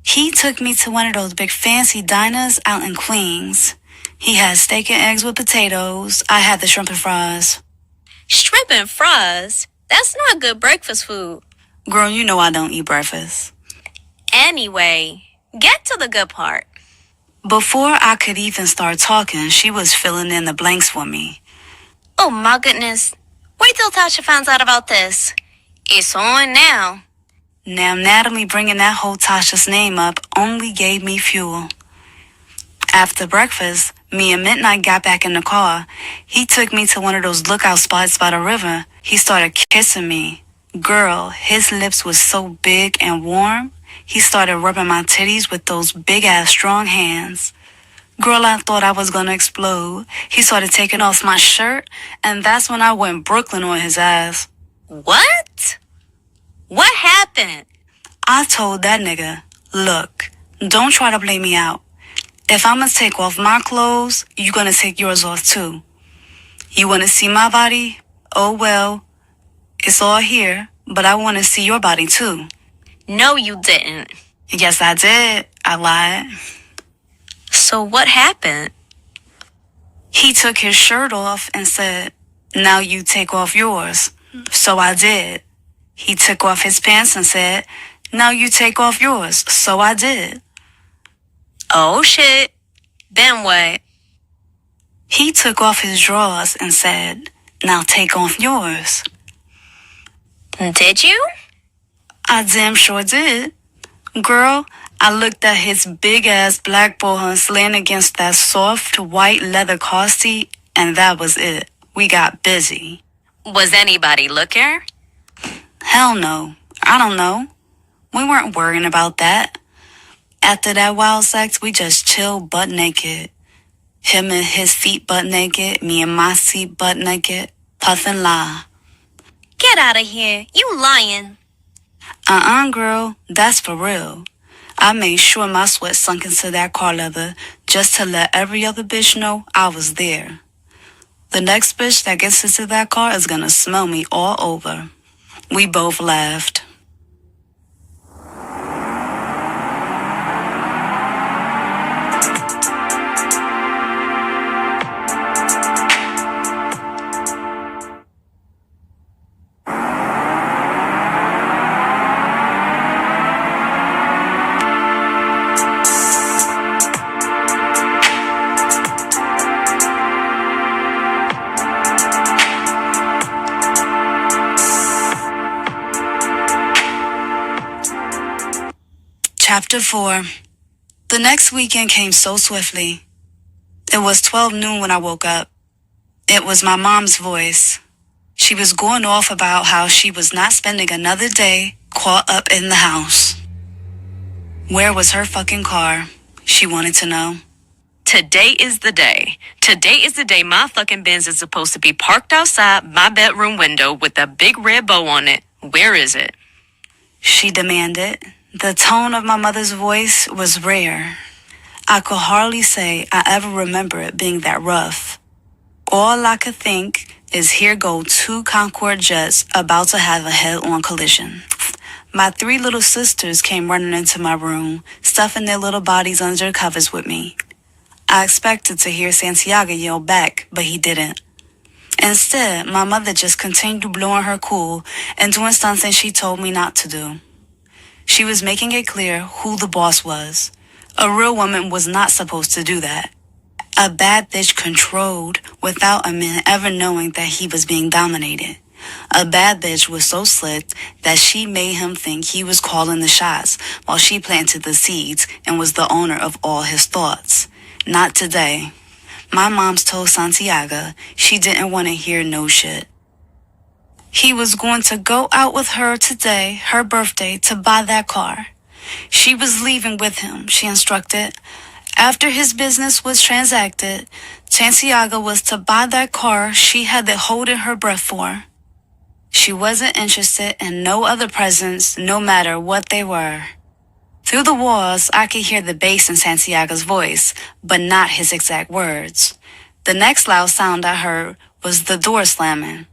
[SPEAKER 2] He took me to one of those big fancy diners out in Queens. He had steak and eggs with potatoes. I had the shrimp and fries.
[SPEAKER 7] Shrimp and fries? That's not good breakfast food.
[SPEAKER 2] Girl, you know I don't eat breakfast.
[SPEAKER 7] Anyway, get to the good part.
[SPEAKER 2] Before I could even start talking, she was filling in the blanks for me.
[SPEAKER 7] Oh my goodness. Wait till Tasha finds out about this. It's on now.
[SPEAKER 2] Now, Natalie bringing that whole Tasha's name up only gave me fuel. After breakfast, me and Midnight got back in the car. He took me to one of those lookout spots by the river. He started kissing me. Girl, his lips was so big and warm. He started rubbing my titties with those big-ass strong hands. Girl, I thought I was gonna explode. He started taking off my shirt, and that's when I went Brooklyn on his ass.
[SPEAKER 7] What? What happened?
[SPEAKER 2] I told that nigga, look, don't try to play me out. If I'm gonna take off my clothes, you gonna take yours off too. You wanna see my body? Oh well, it's all here, but I wanna see your body too.
[SPEAKER 7] No, you didn't.
[SPEAKER 2] Yes, I did. I lied.
[SPEAKER 7] So what happened?
[SPEAKER 2] He took his shirt off and said, now you take off yours. So I did. He took off his pants and said, now you take off yours. So I did.
[SPEAKER 7] Oh shit. Then what?
[SPEAKER 2] He took off his drawers and said, now take off yours.
[SPEAKER 7] Did you?
[SPEAKER 2] I damn sure did. Girl, I looked at his big-ass black bullhorn slaying against that soft white leather car seat, and that was it. We got busy.
[SPEAKER 3] Was anybody looking?
[SPEAKER 2] Hell no. I don't know. We weren't worrying about that. After that wild sex, we just chilled butt naked. Him and his feet butt naked, me and my seat butt naked, puff and lie.
[SPEAKER 7] Get out of here. You lying.
[SPEAKER 2] Girl, that's for real. I made sure my sweat sunk into that car leather just to let every other bitch know I was there. The next bitch that gets into that car is gonna smell me all over. We both laughed. Chapter 4. The next weekend came so swiftly. It was 12 noon when I woke up. It was my mom's voice. She was going off about how she was not spending another day caught up in the house. Where was her fucking car? She wanted to know.
[SPEAKER 3] Today is the day. Today is the day my fucking Benz is supposed to be parked outside my bedroom window with a big red bow on it. Where is it?
[SPEAKER 2] She demanded. The tone of my mother's voice was rare. I could hardly say I ever remember it being that rough. All I could think is here go two Concorde jets about to have a head-on collision. My 3 little sisters came running into my room, stuffing their little bodies under the covers with me. I expected to hear Santiago yell back, but he didn't. Instead, my mother just continued blowing her cool and doing something she told me not to do. She was making it clear who the boss was. A real woman was not supposed to do that. A bad bitch controlled without a man ever knowing that he was being dominated. A bad bitch was so slick that she made him think he was calling the shots while she planted the seeds and was the owner of all his thoughts. Not today. My mom's told Santiago she didn't want to hear no shit. He was going to go out with her today, her birthday, to buy that car. She was leaving with him, she instructed. After his business was transacted, Santiago was to buy that car she had been holding her breath for. She wasn't interested in no other presents, no matter what they were. Through the walls, I could hear the bass in Santiago's voice, but not his exact words. The next loud sound I heard was the door slamming.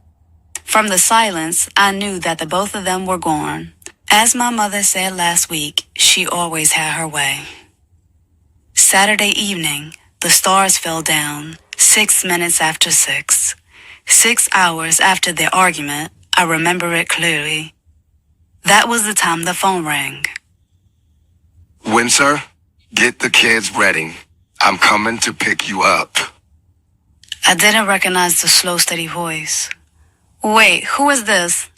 [SPEAKER 2] From the silence, I knew that the both of them were gone. As my mother said last week, she always had her way. Saturday evening, the stars fell down, 6 minutes after 6. 6 hours after their argument, I remember it clearly. That was the time the phone rang.
[SPEAKER 5] Winter, get the kids ready. I'm coming to pick you up.
[SPEAKER 2] I didn't recognize the slow, steady voice. Wait, who is this?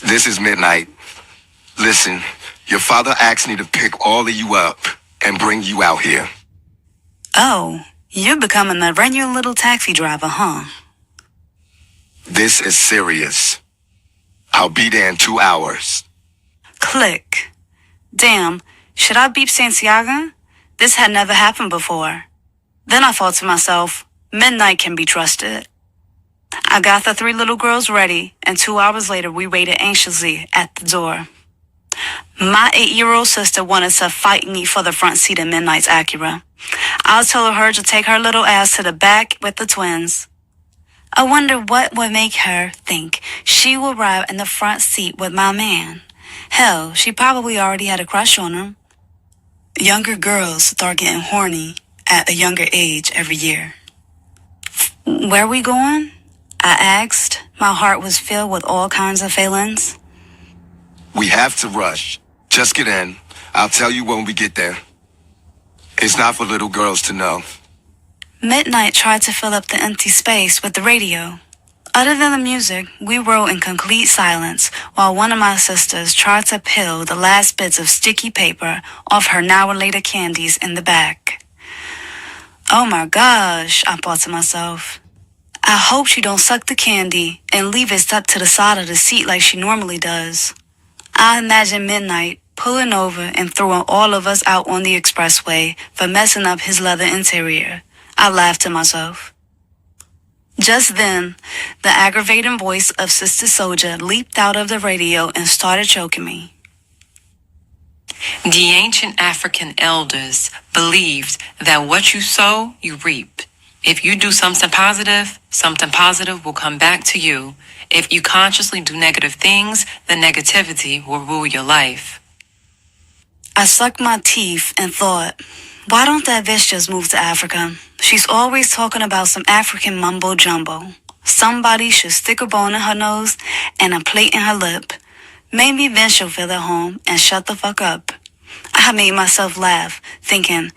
[SPEAKER 5] This is Midnight. Listen, your father asked me to pick all of you up and bring you out here.
[SPEAKER 2] Oh, you're becoming a regular little taxi driver, huh?
[SPEAKER 5] This is serious. I'll be there in 2 hours.
[SPEAKER 2] Click. Damn, should I beep Santiago? This had never happened before. Then I thought to myself, Midnight can be trusted. I got the 3 little girls ready, and 2 hours later we waited anxiously at the door. My 8-year-old sister wanted to fight me for the front seat in Midnight's Acura. I told her to take her little ass to the back with the twins. I wonder what would make her think she would ride in the front seat with my man. Hell, she probably already had a crush on him. Younger girls start getting horny at a younger age every year. Where we going? I asked. My heart was filled with all kinds of feelings.
[SPEAKER 5] We have to rush. Just get in. I'll tell you when we get there. It's not for little girls to know.
[SPEAKER 2] Midnight tried to fill up the empty space with the radio. Other than the music, we rode in complete silence while one of my sisters tried to peel the last bits of sticky paper off her now-related candies in the back. Oh my gosh, I thought to myself. I hope she don't suck the candy and leave it stuck to the side of the seat like she normally does. I imagine Midnight pulling over and throwing all of us out on the expressway for messing up his leather interior. I laughed to myself. Just then, the aggravating voice of Sister Soldier leaped out of the radio and started choking me.
[SPEAKER 8] The ancient African elders believed that what you sow, you reap. If you do something positive will come back to you. If you consciously do negative things, the negativity will rule your life.
[SPEAKER 2] I sucked my teeth and thought, why don't that bitch just move to Africa? She's always talking about some African mumbo jumbo. Somebody should stick a bone in her nose and a plate in her lip. Maybe then she'll feel at home and shut the fuck up. I made myself laugh, thinking,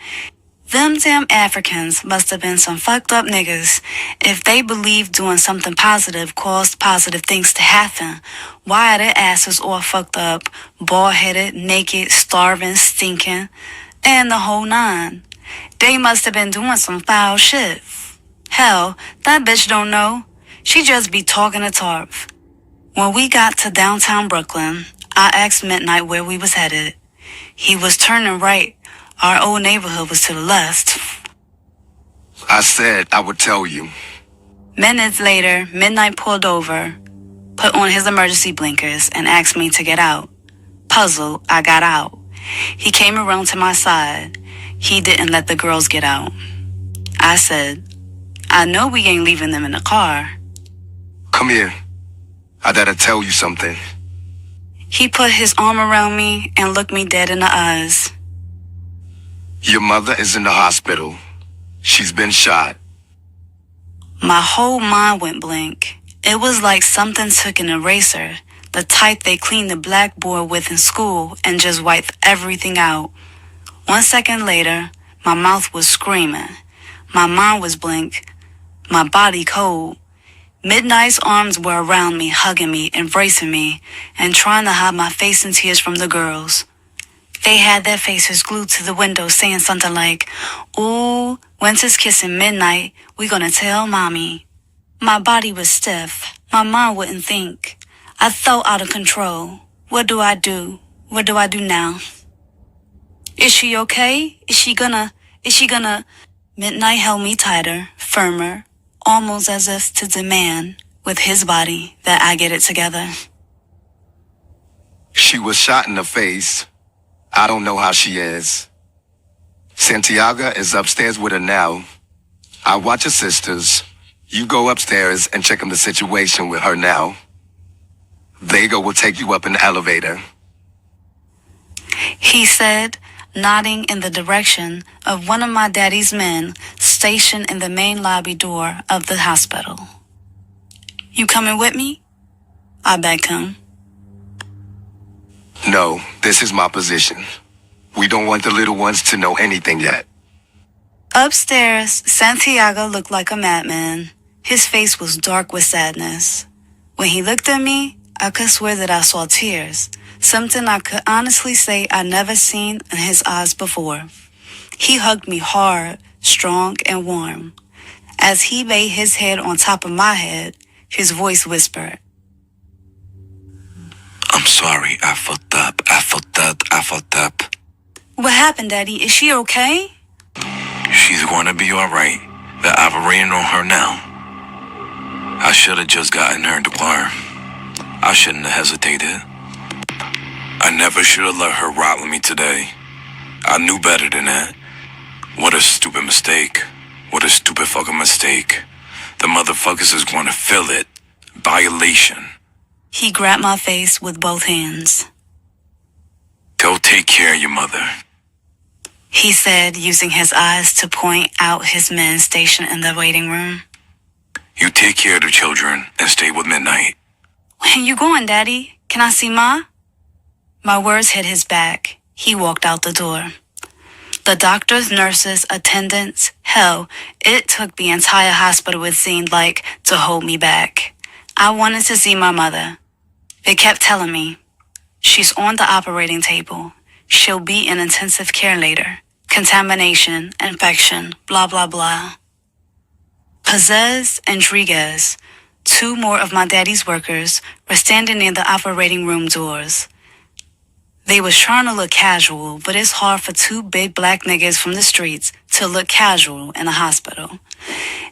[SPEAKER 2] them damn Africans must have been some fucked up niggas. If they believed doing something positive caused positive things to happen, why are their asses all fucked up, bald-headed, naked, starving, stinking, and the whole nine? They must have been doing some foul shit. Hell, that bitch don't know. She just be talking a tarp. When we got to downtown Brooklyn, I asked Midnight where we was headed. He was turning right. Our old neighborhood was to the left.
[SPEAKER 5] I said I would tell you.
[SPEAKER 2] Minutes later, Midnight pulled over, put on his emergency blinkers, and asked me to get out. Puzzled, I got out. He came around to my side. He didn't let the girls get out. I said, I know we ain't leaving them in the car.
[SPEAKER 5] Come here. I gotta tell you something.
[SPEAKER 2] He put his arm around me and looked me dead in the eyes.
[SPEAKER 5] Your mother is in the hospital. She's been shot.
[SPEAKER 2] My whole mind went blank. It was like something took an eraser, the type they clean the blackboard with in school and just wipe everything out. 1 second later, my mouth was screaming. My mind was blank. My body cold. Midnight's arms were around me, hugging me, embracing me, and trying to hide my face in tears from the girls. They had their faces glued to the window saying something like, ooh, Winter's kissing Midnight. We gonna tell mommy. My body was stiff. My mind wouldn't think. I felt out of control. What do I do? What do I do now? Is she okay? Is she gonna? Midnight held me tighter, firmer, almost as if to demand with his body that I get it together.
[SPEAKER 5] She was shot in the face. I don't know how she is. Santiago is upstairs with her now. I watch her sisters. You go upstairs and check on the situation with her now. Vega will take you up in the elevator.
[SPEAKER 2] He said, nodding in the direction of one of my daddy's men stationed in the main lobby door of the hospital. You coming with me? I begged him.
[SPEAKER 5] No, this is my position. We don't want the little ones to know anything yet.
[SPEAKER 2] Upstairs, Santiago looked like a madman. His face was dark with sadness. When he looked at me, I could swear that I saw tears, something I could honestly say I never seen in his eyes before. He hugged me hard, strong, and warm. As he laid his head on top of my head, his voice whispered,
[SPEAKER 4] I'm sorry, I fucked up. I fucked up.
[SPEAKER 2] What happened, Daddy? Is she okay?
[SPEAKER 4] She's going to be alright. They're operating on her now. I should have just gotten her to Clark. I shouldn't have hesitated. I never should have let her rot with me today. I knew better than that. What a stupid mistake. What a stupid fucking mistake. The motherfuckers is going to feel it. Violation.
[SPEAKER 2] He grabbed my face with both hands.
[SPEAKER 4] Go take care of your mother.
[SPEAKER 2] He said, using his eyes to point out his men stationed in the waiting room.
[SPEAKER 4] You take care of the children and stay with Midnight.
[SPEAKER 2] Where you going, Daddy? Can I see Ma? My words hit his back. He walked out the door. The doctors, nurses, attendants, hell, it took the entire hospital, it seemed like, to hold me back. I wanted to see my mother. They kept telling me, she's on the operating table. She'll be in intensive care later. Contamination, infection, blah, blah, blah. Pazez and Rodriguez, two more of my daddy's workers, were standing near the operating room doors. They was trying to look casual, but it's hard for two big black niggas from the streets to look casual in a hospital.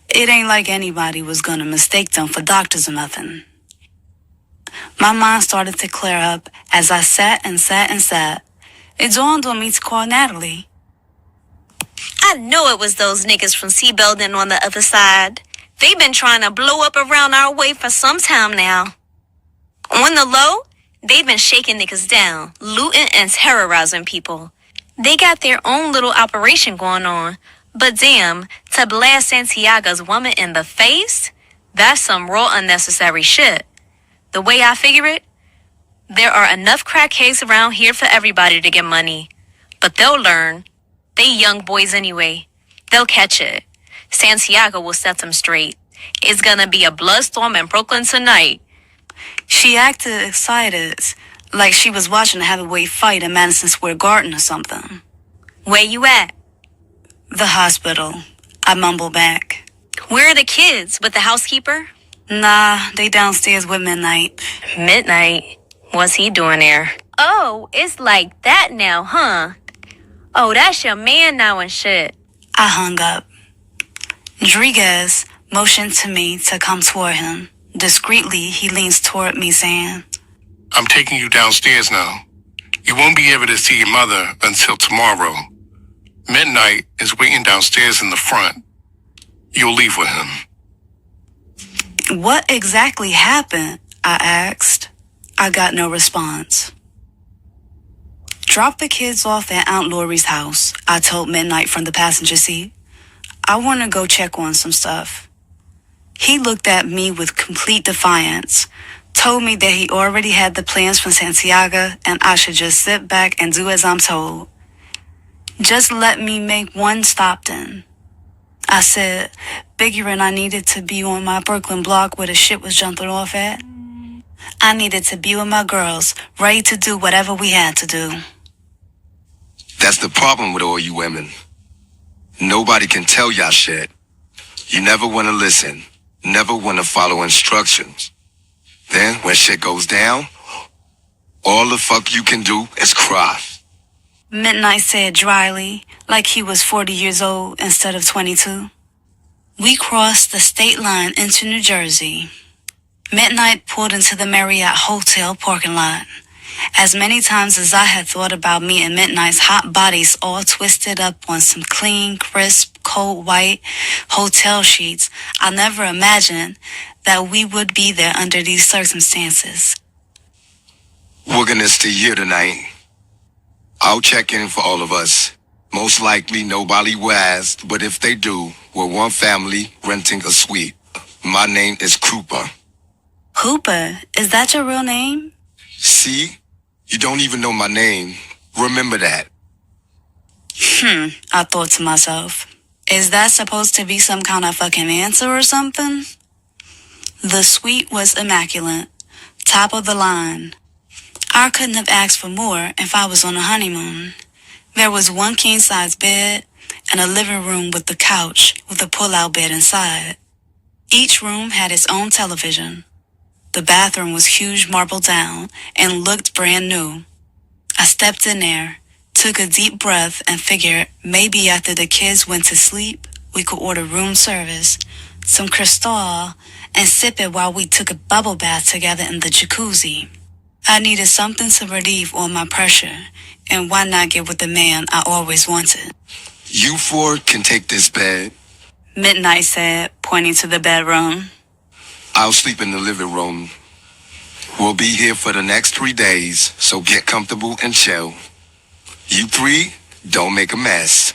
[SPEAKER 2] It ain't like anybody was gonna mistake them for doctors or nothing. My mind started to clear up as I sat and sat and sat. It dawned on me to call Natalie.
[SPEAKER 7] I knew it was those niggas from C Building on the other side. They've been trying to blow up around our way for some time now. On the low, they've been shaking niggas down, looting and terrorizing people. They got their own little operation going on. But damn, to blast Santiago's woman in the face? That's some raw unnecessary shit. The way I figure it, there are enough crackheads around here for everybody to get money. But they'll learn. They young boys anyway. They'll catch it. Santiago will set them straight. It's gonna be a bloodstorm in Brooklyn tonight.
[SPEAKER 2] She acted excited, like she was watching a heavyweight fight in Madison Square Garden or something.
[SPEAKER 7] Where you at?
[SPEAKER 2] The hospital, I mumbled back.
[SPEAKER 7] Where are the kids? With the housekeeper?
[SPEAKER 2] Nah, they downstairs with Midnight.
[SPEAKER 7] Midnight? What's he doing there? Oh, it's like that now, huh? Oh, that's your man now and shit.
[SPEAKER 2] I hung up. Rodriguez motioned to me to come toward him. Discreetly, he leans toward me saying,
[SPEAKER 9] I'm taking you downstairs now. You won't be able to see your mother until tomorrow. Midnight is waiting downstairs in the front. You'll leave with him.
[SPEAKER 2] What exactly happened? I asked. I got no response. Drop the kids off at Aunt Lori's house, I told Midnight from the passenger seat. I want to go check on some stuff. He looked at me with complete defiance, told me that he already had the plans from Santiago and I should just sit back and do as I'm told. Just let me make one stop then. I said, figuring I needed to be on my Brooklyn block where the shit was jumping off at. I needed to be with my girls, ready to do whatever we had to do.
[SPEAKER 5] That's the problem with all you women. Nobody can tell y'all shit. You never want to listen, never want to follow instructions. Then, when shit goes down, all the fuck you can do is cry.
[SPEAKER 2] Midnight said dryly, like he was 40 years old instead of 22. We crossed the state line into New Jersey. Midnight pulled into the Marriott Hotel parking lot. As many times as I had thought about me and Midnight's hot bodies all twisted up on some clean, crisp, cold white hotel sheets, I never imagined that we would be there under these circumstances.
[SPEAKER 5] We're gonna stay here tonight. I'll check in for all of us. Most likely nobody will ask, but if they do, we're one family renting a suite. My name is Cooper.
[SPEAKER 2] Hooper, is that your real name?
[SPEAKER 5] See? You don't even know my name. Remember that.
[SPEAKER 2] I thought to myself, is that supposed to be some kind of fucking answer or something? The suite was immaculate, top of the line. I couldn't have asked for more if I was on a honeymoon. There was one king-size bed and a living room with a couch with a pull-out bed inside. Each room had its own television. The bathroom was huge marble down and looked brand new. I stepped in there, took a deep breath, and figured maybe after the kids went to sleep, we could order room service, some Cristal, and sip it while we took a bubble bath together in the jacuzzi. I needed something to relieve all my pressure, and why not get with the man I always wanted?
[SPEAKER 5] You four can take this bed.
[SPEAKER 2] Midnight said, pointing to the bedroom.
[SPEAKER 5] I'll sleep in the living room. We'll be here for the next 3 days, so get comfortable and chill. You three, don't make a mess.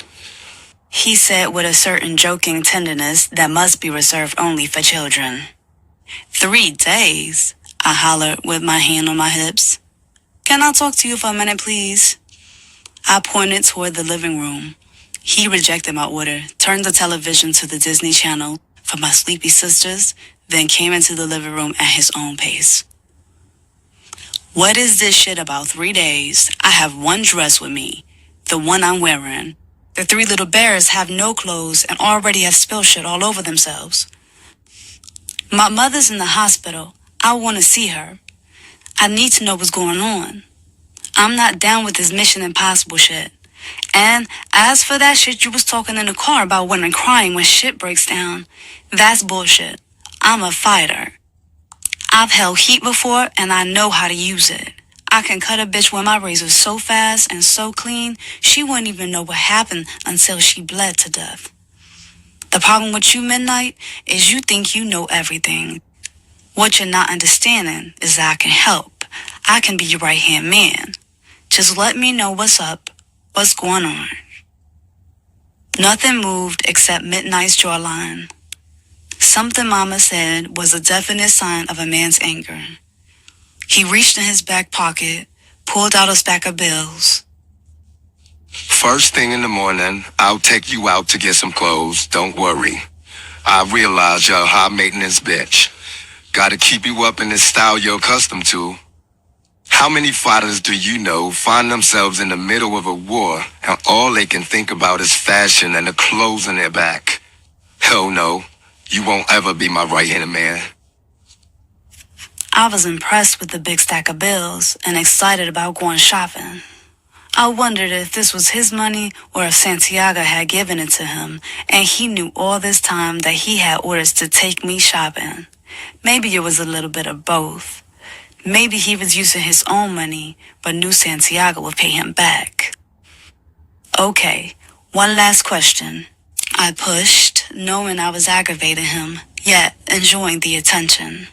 [SPEAKER 2] He said with a certain joking tenderness that must be reserved only for children. 3 days, I hollered with my hand on my hips. Can I talk to you for a minute, please? I pointed toward the living room. He rejected my order, turned the television to the Disney Channel for my sleepy sisters, then came into the living room at his own pace. What is this shit about 3 days? I have one dress with me, the one I'm wearing. The 3 little bears have no clothes and already have spilled shit all over themselves. My mother's in the hospital. I want to see her. I need to know what's going on. I'm not down with this Mission Impossible shit. And as for that shit you was talking in the car about women crying when shit breaks down, that's bullshit. I'm a fighter. I've held heat before and I know how to use it. I can cut a bitch with my razor so fast and so clean, she wouldn't even know what happened until she bled to death. The problem with you, Midnight, is you think you know everything. What you're not understanding is that I can help. I can be your right-hand man. Just let me know what's up, what's going on. Nothing moved except Midnight's jawline. Something Mama said was a definite sign of a man's anger. He reached in his back pocket, pulled out a stack of bills.
[SPEAKER 5] First thing in the morning, I'll take you out to get some clothes. Don't worry. I realize you're a high-maintenance bitch. Gotta keep you up in the style you're accustomed to. How many fighters do you know find themselves in the middle of a war and all they can think about is fashion and the clothes on their back? Hell no. You won't ever be my right-hand man.
[SPEAKER 2] I was impressed with the big stack of bills and excited about going shopping. I wondered if this was his money or if Santiago had given it to him and he knew all this time that he had orders to take me shopping. Maybe it was a little bit of both. Maybe he was using his own money but knew Santiago would pay him back. Okay, one last question. I pushed, knowing I was aggravating him, yet enjoying the attention.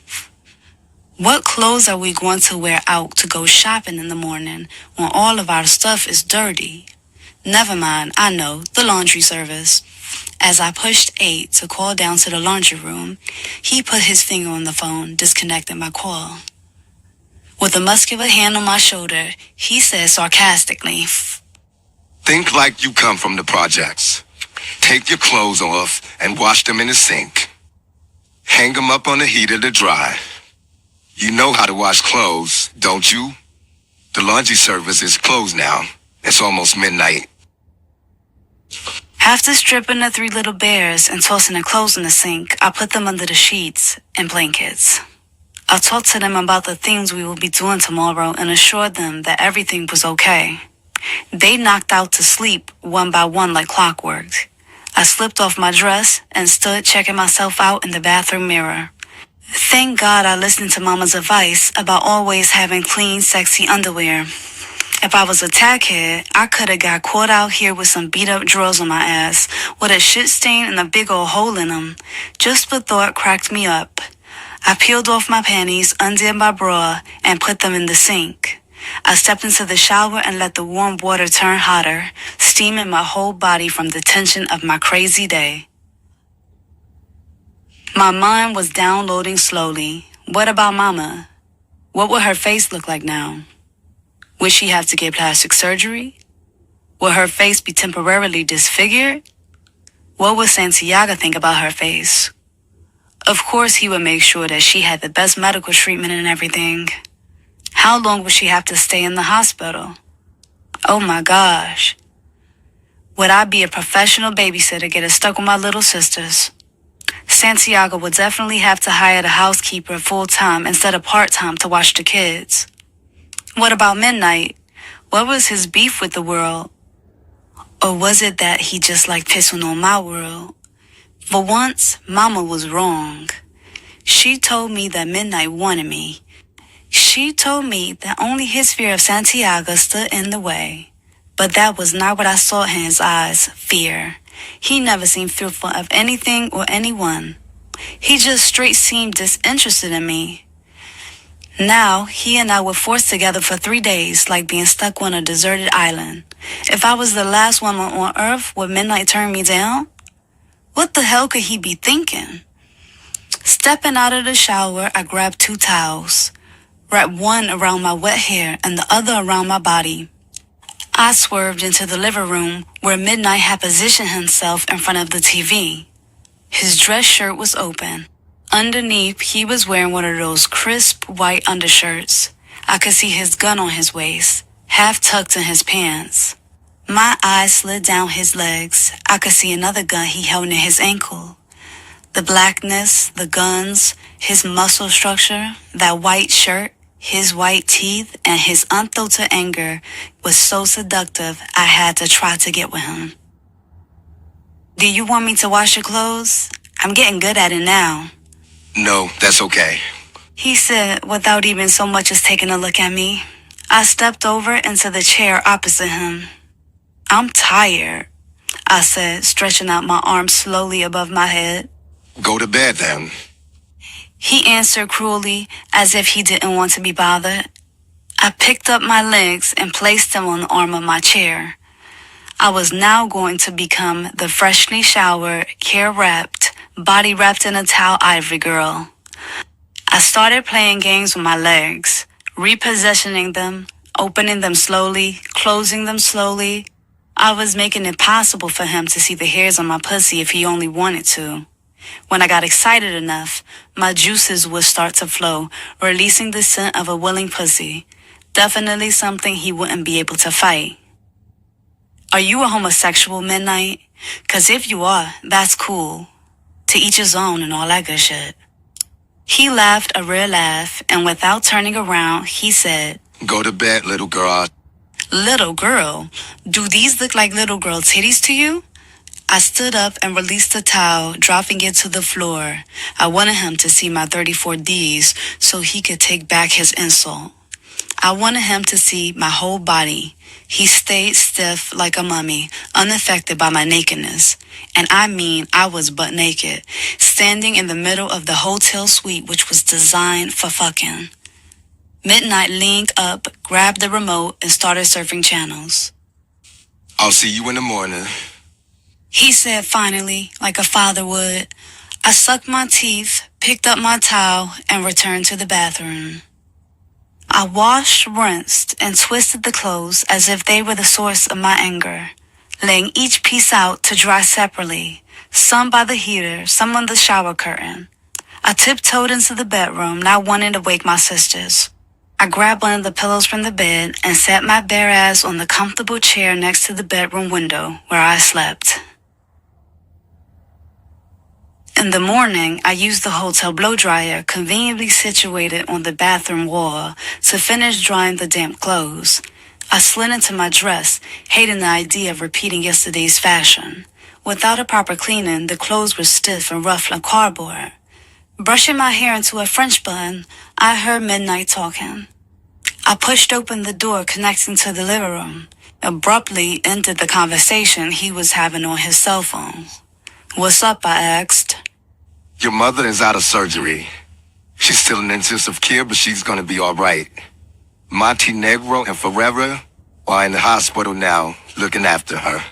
[SPEAKER 2] What clothes are we going to wear out to go shopping in the morning when all of our stuff is dirty? Never mind, I know, the laundry service. As I pushed 8 to call down to the laundry room, he put his finger on the phone, disconnecting my call. With a muscular hand on my shoulder, he said sarcastically,
[SPEAKER 5] Think like you come from the projects. Take your clothes off and wash them in the sink. Hang them up on the heater to dry. You know how to wash clothes, don't you? The laundry service is closed now. It's almost midnight.
[SPEAKER 2] After stripping the 3 little bears and tossing the clothes in the sink, I put them under the sheets and blankets. I talked to them about the things we will be doing tomorrow and assured them that everything was okay. They knocked out to sleep one by one like clockwork. I slipped off my dress and stood checking myself out in the bathroom mirror. Thank God I listened to Mama's advice about always having clean, sexy underwear. If I was a tackhead, I could have got caught out here with some beat-up drawers on my ass, with a shit stain and a big old hole in them. Just the thought cracked me up. I peeled off my panties, undid my bra, and put them in the sink. I stepped into the shower and let the warm water turn hotter, steaming my whole body from the tension of my crazy day. My mind was downloading slowly. What about Mama? What would her face look like now? Would she have to get plastic surgery? Would her face be temporarily disfigured? What would Santiago think about her face? Of course he would make sure that she had the best medical treatment and everything. How long would she have to stay in the hospital? Oh my gosh. Would I be a professional babysitter getting stuck with my little sisters? Santiago would definitely have to hire the housekeeper full-time instead of part-time to watch the kids. What about Midnight? What was his beef with the world? Or was it that he just liked pissing on my world? For once, Mama was wrong. She told me that Midnight wanted me. She told me that only his fear of Santiago stood in the way. But that was not what I saw in his eyes, fear. He never seemed fearful of anything or anyone. He just straight seemed disinterested in me. Now, he and I were forced together for 3 days, like being stuck on a deserted island. If I was the last woman on Earth, would Midnight turn me down? What the hell could he be thinking? Stepping out of the shower, I grabbed 2 towels, wrapped one around my wet hair and the other around my body. I swerved into the living room where Midnight had positioned himself in front of the TV. His dress shirt was open. Underneath, he was wearing one of those crisp white undershirts. I could see his gun on his waist, half tucked in his pants. My eyes slid down his legs. I could see another gun he held near his ankle. The blackness, the guns, his muscle structure, that white shirt, his white teeth, and his unfiltered anger was so seductive I had to try to get with him. Do you want me to wash your clothes? I'm getting good at it now.
[SPEAKER 5] No, that's okay.
[SPEAKER 2] He said without even so much as taking a look at me. I stepped over into the chair opposite him. I'm tired, I said, stretching out my arms slowly above my head.
[SPEAKER 5] Go to bed then.
[SPEAKER 2] He answered cruelly, as if he didn't want to be bothered. I picked up my legs and placed them on the arm of my chair. I was now going to become the freshly showered, care-wrapped, body-wrapped in a towel ivory girl. I started playing games with my legs, repositioning them, opening them slowly, closing them slowly. I was making it possible for him to see the hairs on my pussy if he only wanted to. When I got excited enough, my juices would start to flow, releasing the scent of a willing pussy. Definitely something he wouldn't be able to fight. Are you a homosexual, Midnight? 'Cause if you are, that's cool. To each his own and all that good shit. He laughed a real laugh, and without turning around, he said,
[SPEAKER 5] Go to bed, little girl.
[SPEAKER 2] Little girl? Do these look like little girl titties to you? I stood up and released the towel, dropping it to the floor. I wanted him to see my 34Ds so he could take back his insult. I wanted him to see my whole body. He stayed stiff like a mummy, unaffected by my nakedness. And I mean, I was butt naked, standing in the middle of the hotel suite which was designed for fucking. Midnight leaned up, grabbed the remote, and started surfing channels.
[SPEAKER 5] I'll see you in the morning.
[SPEAKER 2] He said finally, like a father would. I sucked my teeth, picked up my towel, and returned to the bathroom. I washed, rinsed, and twisted the clothes as if they were the source of my anger, laying each piece out to dry separately, some by the heater, some on the shower curtain. I tiptoed into the bedroom, not wanting to wake my sisters. I grabbed one of the pillows from the bed and sat my bare ass on the comfortable chair next to the bedroom window where I slept. In the morning, I used the hotel blow dryer conveniently situated on the bathroom wall to finish drying the damp clothes. I slid into my dress, hating the idea of repeating yesterday's fashion. Without a proper cleaning, the clothes were stiff and rough like cardboard. Brushing my hair into a French bun, I heard Midnight talking. I pushed open the door connecting to the living room, abruptly ended the conversation he was having on his cell phone. "What's up?" I asked.
[SPEAKER 5] Your mother is out of surgery. She's still in intensive care, but she's gonna be alright. Monte Negro and Ferreira are in the hospital now, looking after her.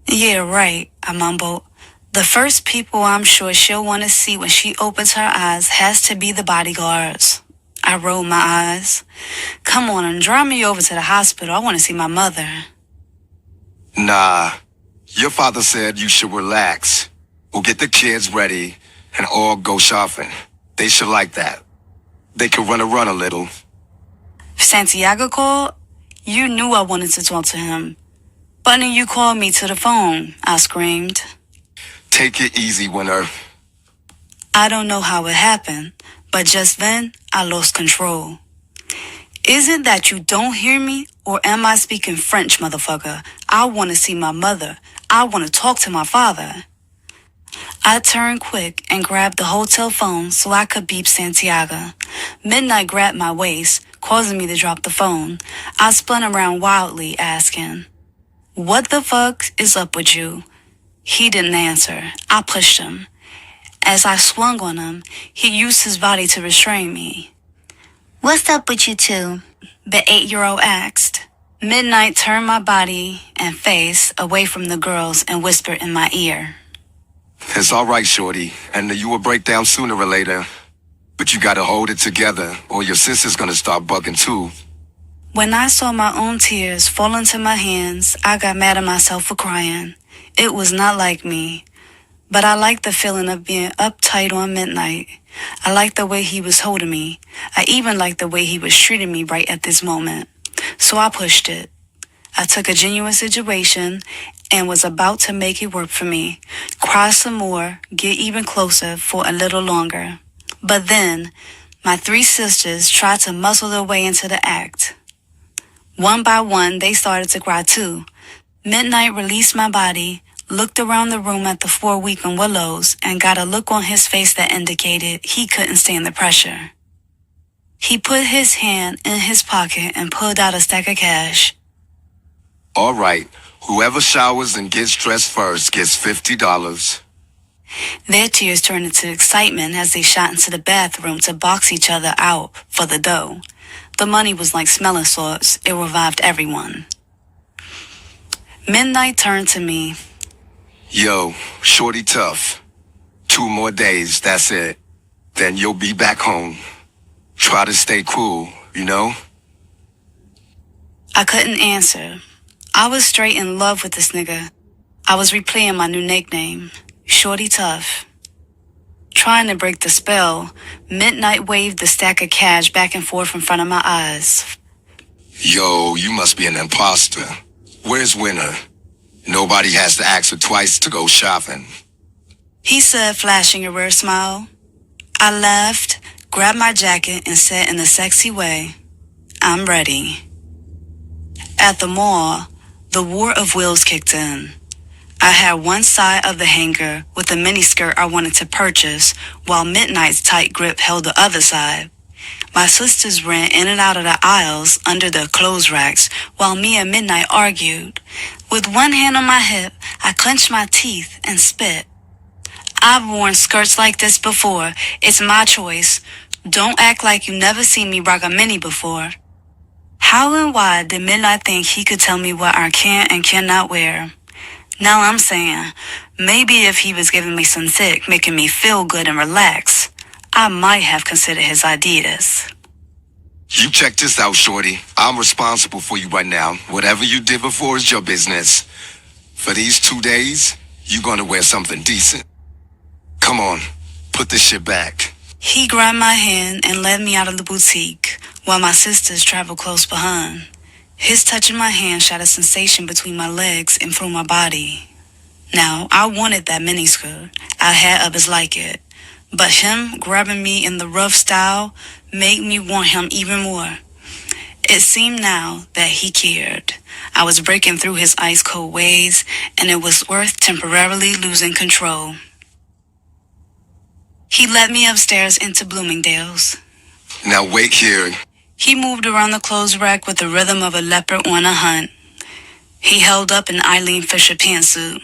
[SPEAKER 2] "Yeah, right," I mumbled. "The first people I'm sure she'll want to see when she opens her eyes has to be the bodyguards." I rolled my eyes. "Come on and drive me over to the hospital. I want to see my mother."
[SPEAKER 5] Nah, your father said you should relax. We'll get the kids ready and all go shopping. They should like that. They could run a little.
[SPEAKER 2] Santiago called? You knew I wanted to talk to him. "Why didn't you call me to the phone?" I screamed.
[SPEAKER 5] Take it easy, Winter.
[SPEAKER 2] I don't know how it happened, but just then I lost control. "Is it that you don't hear me, or am I speaking French, motherfucker? I want to see my mother. I want to talk to my father." I turned quick and grabbed the hotel phone so I could beep Santiago. Midnight grabbed my waist, causing me to drop the phone. I spun around wildly, asking, "What the fuck is up with you?" He didn't answer. I pushed him. As I swung on him, he used his body to restrain me.
[SPEAKER 7] What's up with you two?
[SPEAKER 2] The 8-year-old asked. Midnight turned my body and face away from the girls and whispered in my ear.
[SPEAKER 5] It's alright, shorty. And you will break down sooner or later. But you gotta hold it together, or your sister's gonna start bugging too.
[SPEAKER 2] When I saw my own tears fall into my hands, I got mad at myself for crying. It was not like me. But I liked the feeling of being uptight on Midnight. I liked the way he was holding me. I even liked the way he was treating me right at this moment. So I pushed it. I took a genuine situation and was about to make it work for me. Cry some more, get even closer for a little longer. But then, my 3 sisters tried to muscle their way into the act. One by one, they started to cry too. Midnight released my body, looked around the room at the 4 weeping willows, and got a look on his face that indicated he couldn't stand the pressure. He put his hand in his pocket and pulled out a stack of cash.
[SPEAKER 5] Alright, whoever showers and gets dressed first gets $50.
[SPEAKER 2] Their tears turned into excitement as they shot into the bathroom to box each other out for the dough. The money was like smelling salts. It revived everyone. Midnight turned to me.
[SPEAKER 5] Yo, shorty tough. 2 more days, that's it. Then you'll be back home. Try to stay cool, you know?
[SPEAKER 2] I couldn't answer. I was straight in love with this nigga. I was replaying my new nickname, Shorty Tough. Trying to break the spell, Midnight waved the stack of cash back and forth in front of my eyes.
[SPEAKER 5] Yo, you must be an imposter. Where's Winter? Nobody has to ask her twice to go shopping.
[SPEAKER 2] He said, flashing a rare smile. I laughed, grabbed my jacket, and said in a sexy way, "I'm ready." At the mall, the war of wills kicked in. I had one side of the hanger with the miniskirt I wanted to purchase, while Midnight's tight grip held the other side. My sisters ran in and out of the aisles under the clothes racks, while me and Midnight argued. With one hand on my hip, I clenched my teeth and spit. "I've worn skirts like this before. It's my choice. Don't act like you never seen me rock a mini before." How and why did Midnight think he could tell me what I can and cannot wear? Now I'm saying, maybe if he was giving me some thick, making me feel good and relax, I might have considered his ideas.
[SPEAKER 5] You check this out, shorty. I'm responsible for you right now. Whatever you did before is your business. For these 2 days, you're gonna wear something decent. Come on, put this shit back.
[SPEAKER 2] He grabbed my hand and led me out of the boutique, while my sisters traveled close behind. His touching my hand shot a sensation between my legs and through my body. Now, I wanted that miniskirt. I had others like it. But him grabbing me in the rough style made me want him even more. It seemed now that he cared. I was breaking through his ice-cold ways, and it was worth temporarily losing control. He led me upstairs into Bloomingdale's.
[SPEAKER 5] Now wait here.
[SPEAKER 2] He moved around the clothes rack with the rhythm of a leopard on a hunt. He held up an Eileen Fisher pantsuit.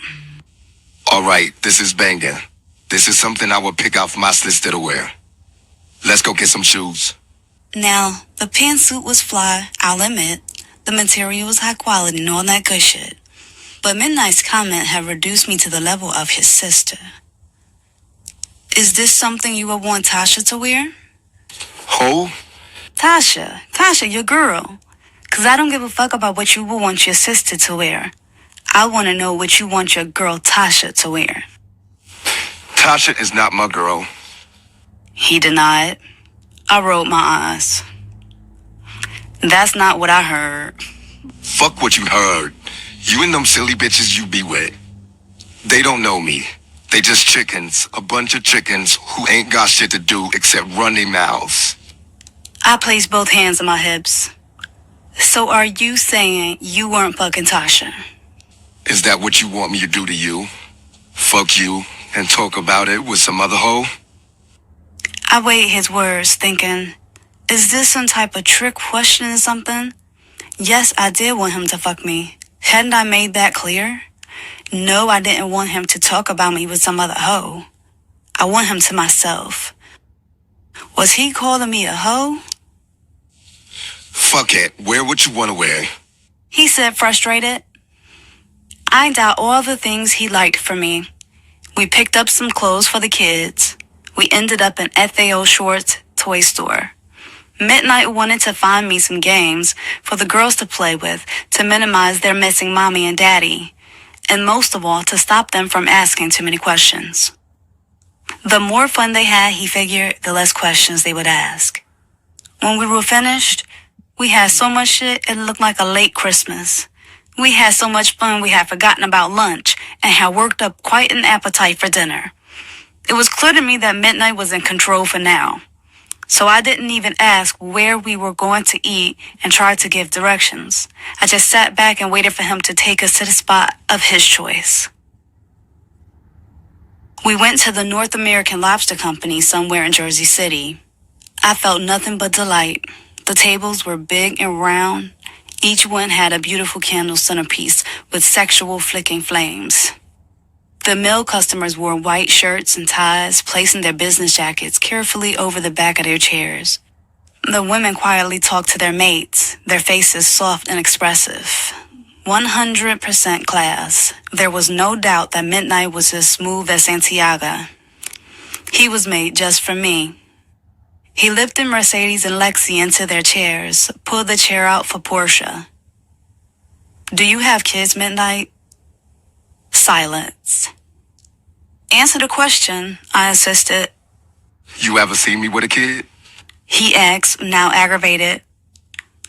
[SPEAKER 5] All right, this is banging. This is something I would pick out for my sister to wear. Let's go get some shoes.
[SPEAKER 2] Now, the pantsuit was fly, I'll admit. The material was high quality and all that good shit. But Midnight's comment had reduced me to the level of his sister. Is this something you would want Tasha to wear?
[SPEAKER 5] Who?
[SPEAKER 2] Tasha, your girl. 'Cause I don't give a fuck about what you would want your sister to wear. I want to know what you want your girl Tasha to wear.
[SPEAKER 5] Tasha is not my girl.
[SPEAKER 2] He denied. I rolled my eyes. That's not what I heard.
[SPEAKER 5] Fuck what you heard. You and them silly bitches you be with. They don't know me. They just chickens. A bunch of chickens who ain't got shit to do except run their mouths.
[SPEAKER 2] I placed both hands on my hips. So are you saying you weren't fucking Tasha?
[SPEAKER 5] Is that what you want me to do to you? Fuck you and talk about it with some other hoe?
[SPEAKER 2] I weighed his words, thinking, is this some type of trick question or something? Yes, I did want him to fuck me. Hadn't I made that clear? No, I didn't want him to talk about me with some other hoe. I want him to myself. Was he calling me a hoe?
[SPEAKER 5] Fuck it. Wear what you want to wear.
[SPEAKER 2] He said, frustrated. I doubt all the things he liked from me. We picked up some clothes for the kids. We ended up in FAO Shorts toy store. Midnight wanted to find me some games for the girls to play with to minimize their missing mommy and daddy, and most of all, to stop them from asking too many questions. The more fun they had, he figured, the less questions they would ask. When we were finished, we had so much shit it looked like a late Christmas. We had so much fun we had forgotten about lunch and had worked up quite an appetite for dinner. It was clear to me that Midnight was in control for now. So I didn't even ask where we were going to eat and tried to give directions. I just sat back and waited for him to take us to the spot of his choice. We went to the North American Lobster Company somewhere in Jersey City. I felt nothing but delight. The tables were big and round. Each one had a beautiful candle centerpiece with sexual flicking flames. The male customers wore white shirts and ties, placing their business jackets carefully over the back of their chairs. The women quietly talked to their mates, their faces soft and expressive. 100% class. There was no doubt that Midnight was as smooth as Santiago. He was made just for me. He lifted Mercedes and Lexi into their chairs, pulled the chair out for Portia. Do you have kids, Midnight? Silence. Answer the question, I insisted.
[SPEAKER 5] You ever seen me with a kid?
[SPEAKER 2] He asked, now aggravated.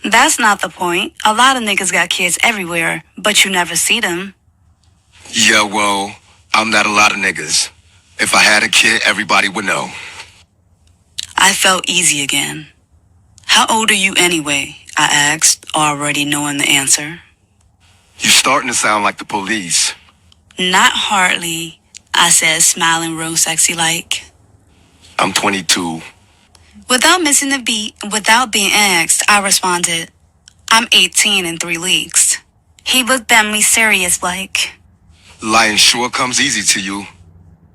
[SPEAKER 2] That's not the point. A lot of niggas got kids everywhere, but you never see them.
[SPEAKER 5] Yeah, well, I'm not a lot of niggas. If I had a kid, everybody would know.
[SPEAKER 2] I felt easy again. How old are you anyway? I asked, already knowing the answer.
[SPEAKER 5] You starting to sound like the police.
[SPEAKER 2] Not hardly, I said, smiling real sexy-like.
[SPEAKER 5] I'm 22.
[SPEAKER 2] Without missing a beat, without being asked, I responded, I'm 18 in 3 weeks. He looked at me serious-like.
[SPEAKER 5] Lying sure comes easy to you.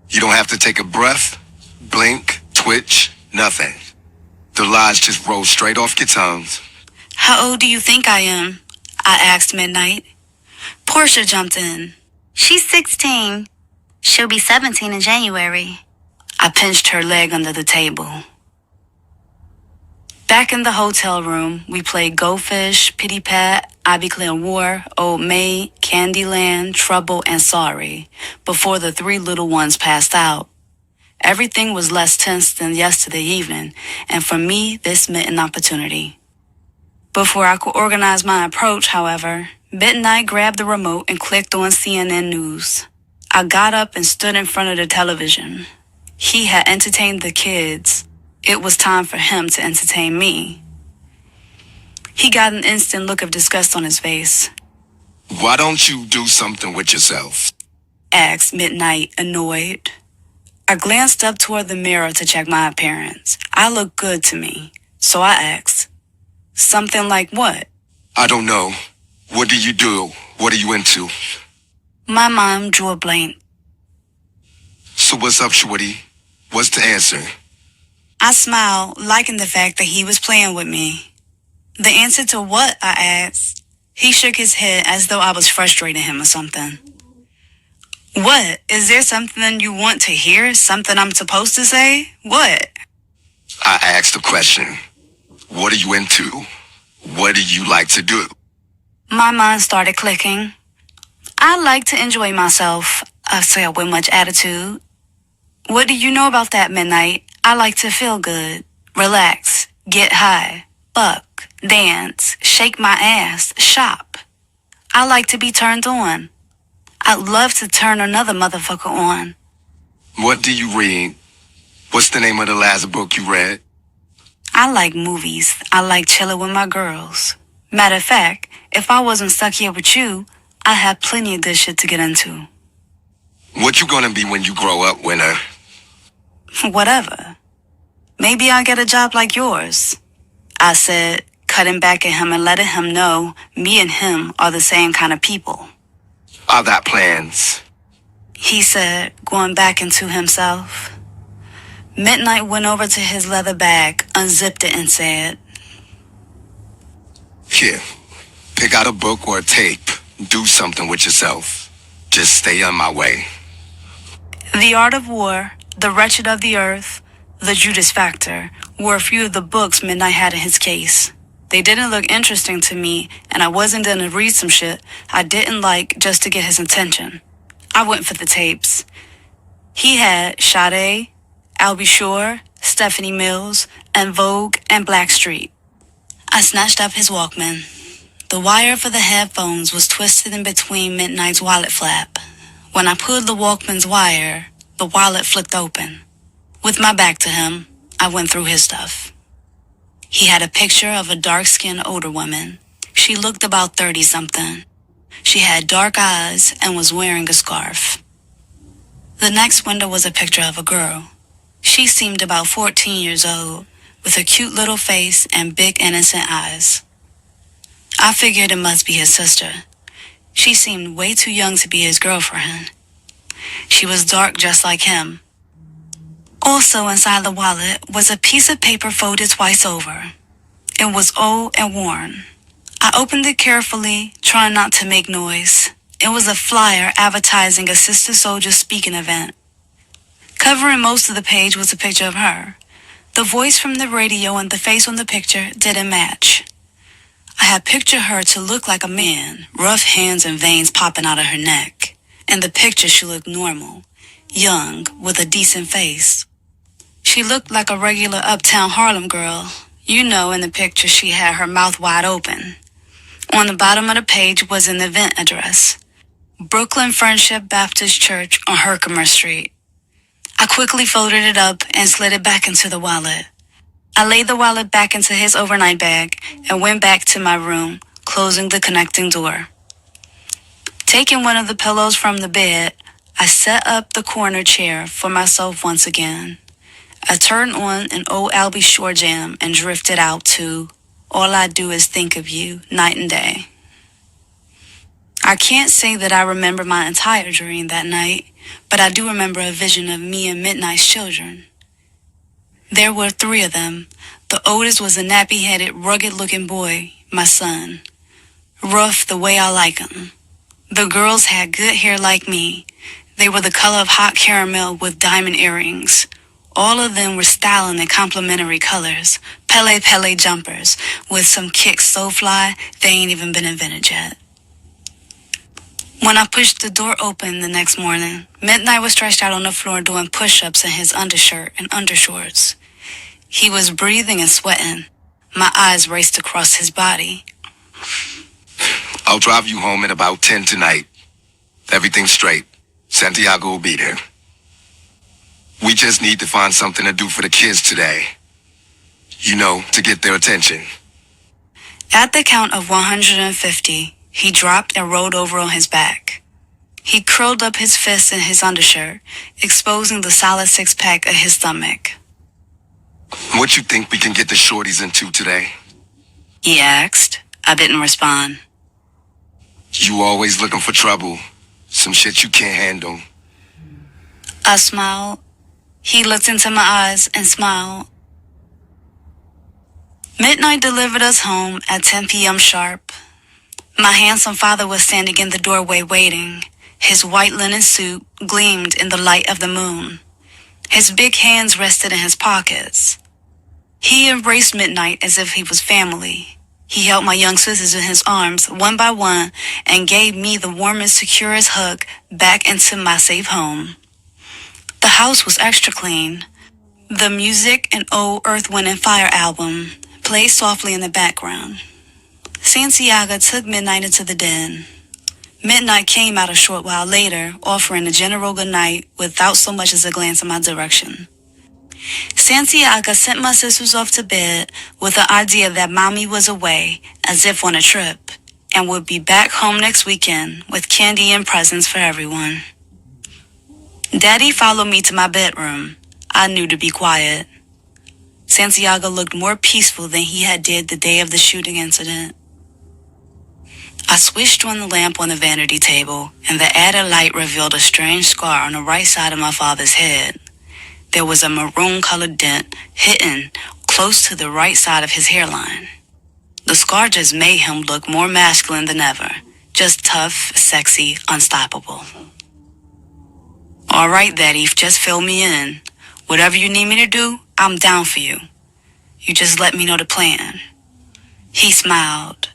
[SPEAKER 5] You don't have to take a breath, blink, twitch, nothing. The lies just roll straight off your tongues.
[SPEAKER 2] How old do you think I am? I asked Midnight. Portia jumped in.
[SPEAKER 7] She's 16. She'll be 17 in January.
[SPEAKER 2] I pinched her leg under the table. Back in the hotel room, we played Go Fish, Pity Pat, I Declare War, Old Maid, Candyland, Trouble, and Sorry, before the 3 little ones passed out. Everything was less tense than yesterday evening, and for me, this meant an opportunity. Before I could organize my approach, however, Midnight grabbed the remote and clicked on CNN News. I got up and stood in front of the television. He had entertained the kids. It was time for him to entertain me. He got an instant look of disgust on his face.
[SPEAKER 5] Why don't you do something with yourself?
[SPEAKER 2] Asked Midnight, annoyed. I glanced up toward the mirror to check my appearance. I looked good to me, so I asked, something like what?
[SPEAKER 5] I don't know. What do you do? What are you into?
[SPEAKER 2] My mom drew a blank.
[SPEAKER 5] So what's up, shorty? What's the answer?
[SPEAKER 2] I smiled, liking the fact that he was playing with me. The answer to what? I asked. He shook his head as though I was frustrating him or something. What? Is there something you want to hear? Something I'm supposed to say? What?
[SPEAKER 5] I asked the question. What are you into? What do you like to do?
[SPEAKER 2] My mind started clicking. I like to enjoy myself, I said with much attitude. What do you know about that, Midnight? I like to feel good, relax, get high, fuck, dance, shake my ass, shop. I like to be turned on. I'd love to turn another motherfucker on.
[SPEAKER 5] What do you read? What's the name of the last book you read?
[SPEAKER 2] I like movies. I like chilling with my girls. Matter of fact, if I wasn't stuck here with you, I have plenty of good shit to get into.
[SPEAKER 5] What you gonna be when you grow up, Winter?
[SPEAKER 2] Whatever. Maybe I'll get a job like yours, I said, cutting back at him and letting him know me and him are the same kind of people.
[SPEAKER 5] I got plans.
[SPEAKER 2] He said, going back into himself. Midnight went over to his leather bag, unzipped it, and said,
[SPEAKER 5] Here, pick out a book or a tape. Do something with yourself. Just stay on my way.
[SPEAKER 2] The Art of War, The Wretched of the Earth, The Judas Factor were a few of the books Midnight had in his case. They didn't look interesting to me, and I wasn't gonna read some shit I didn't like just to get his attention. I went for the tapes. He had Sade, I'll Be Sure, Stephanie Mills, and Vogue and Blackstreet. I snatched up his Walkman. The wire for the headphones was twisted in between Midnight's wallet flap. When I pulled the Walkman's wire, the wallet flicked open. With my back to him, I went through his stuff. He had a picture of a dark-skinned older woman. She looked about 30-something. She had dark eyes and was wearing a scarf. The next window was a picture of a girl. She seemed about 14 years old, with a cute little face and big innocent eyes. I figured it must be his sister. She seemed way too young to be his girlfriend. She was dark just like him. Also inside the wallet was a piece of paper folded twice over. It was old and worn. I opened it carefully, trying not to make noise. It was a flyer advertising a Sister Soldier speaking event. Covering most of the page was a picture of her. The voice from the radio and the face on the picture didn't match. I had pictured her to look like a man, rough hands and veins popping out of her neck. In the picture, she looked normal, young, with a decent face. She looked like a regular uptown Harlem girl. You know, in the picture, she had her mouth wide open. On the bottom of the page was an event address. Brooklyn Friendship Baptist Church on Herkimer Street. I quickly folded it up and slid it back into the wallet. I laid the wallet back into his overnight bag and went back to my room, closing the connecting door. Taking one of the pillows from the bed, I set up the corner chair for myself once again. I turned on an old I'll Be Sure jam and drifted out to All I Do Is Think of You, Night and Day. I can't say that I remember my entire dream that night, but I do remember a vision of me and Midnight's children. There were 3 of them. The oldest was a nappy-headed, rugged-looking boy, my son. Rough the way I like 'em. The girls had good hair like me. They were the color of hot caramel with diamond earrings. All of them were styling in complementary colors, Pele jumpers, with some kicks so fly they ain't even been invented yet. When I pushed the door open the next morning, Midnight was stretched out on the floor doing push-ups in his undershirt and undershorts. He was breathing and sweating. My eyes raced across his body.
[SPEAKER 5] I'll drive you home at about 10 tonight. Everything's straight. Santiago will be there. We just need to find something to do for the kids today. You know, to get their attention.
[SPEAKER 2] At the count of 150, he dropped and rolled over on his back. He curled up his fists in his undershirt, exposing the solid six-pack of his stomach.
[SPEAKER 5] What you think we can get the shorties into today?
[SPEAKER 2] He asked. I didn't respond.
[SPEAKER 5] You always looking for trouble. Some shit you can't handle.
[SPEAKER 2] I smiled. He looked into my eyes and smiled. Midnight delivered us home at 10 p.m. sharp. My handsome father was standing in the doorway waiting. His white linen suit gleamed in the light of the moon. His big hands rested in his pockets. He embraced Midnight as if he was family. He held my young sisters in his arms one by one and gave me the warmest, securest hug back into my safe home. The house was extra clean. The music and old Earth, Wind, and Fire album played softly in the background. Santiago took Midnight into the den. Midnight came out a short while later, offering a general good night without so much as a glance in my direction. Santiago sent my sisters off to bed with the idea that Mommy was away, as if on a trip, and would be back home next weekend with candy and presents for everyone. Daddy followed me to my bedroom. I knew to be quiet. Santiago looked more peaceful than he had did the day of the shooting incident. I switched on the lamp on the vanity table, and the added light revealed a strange scar on the right side of my father's head. There was a maroon-colored dent hidden close to the right side of his hairline. The scar just made him look more masculine than ever, just tough, sexy, unstoppable. All right, Daddy, just fill me in. Whatever you need me to do, I'm down for you. You just let me know the plan. He smiled.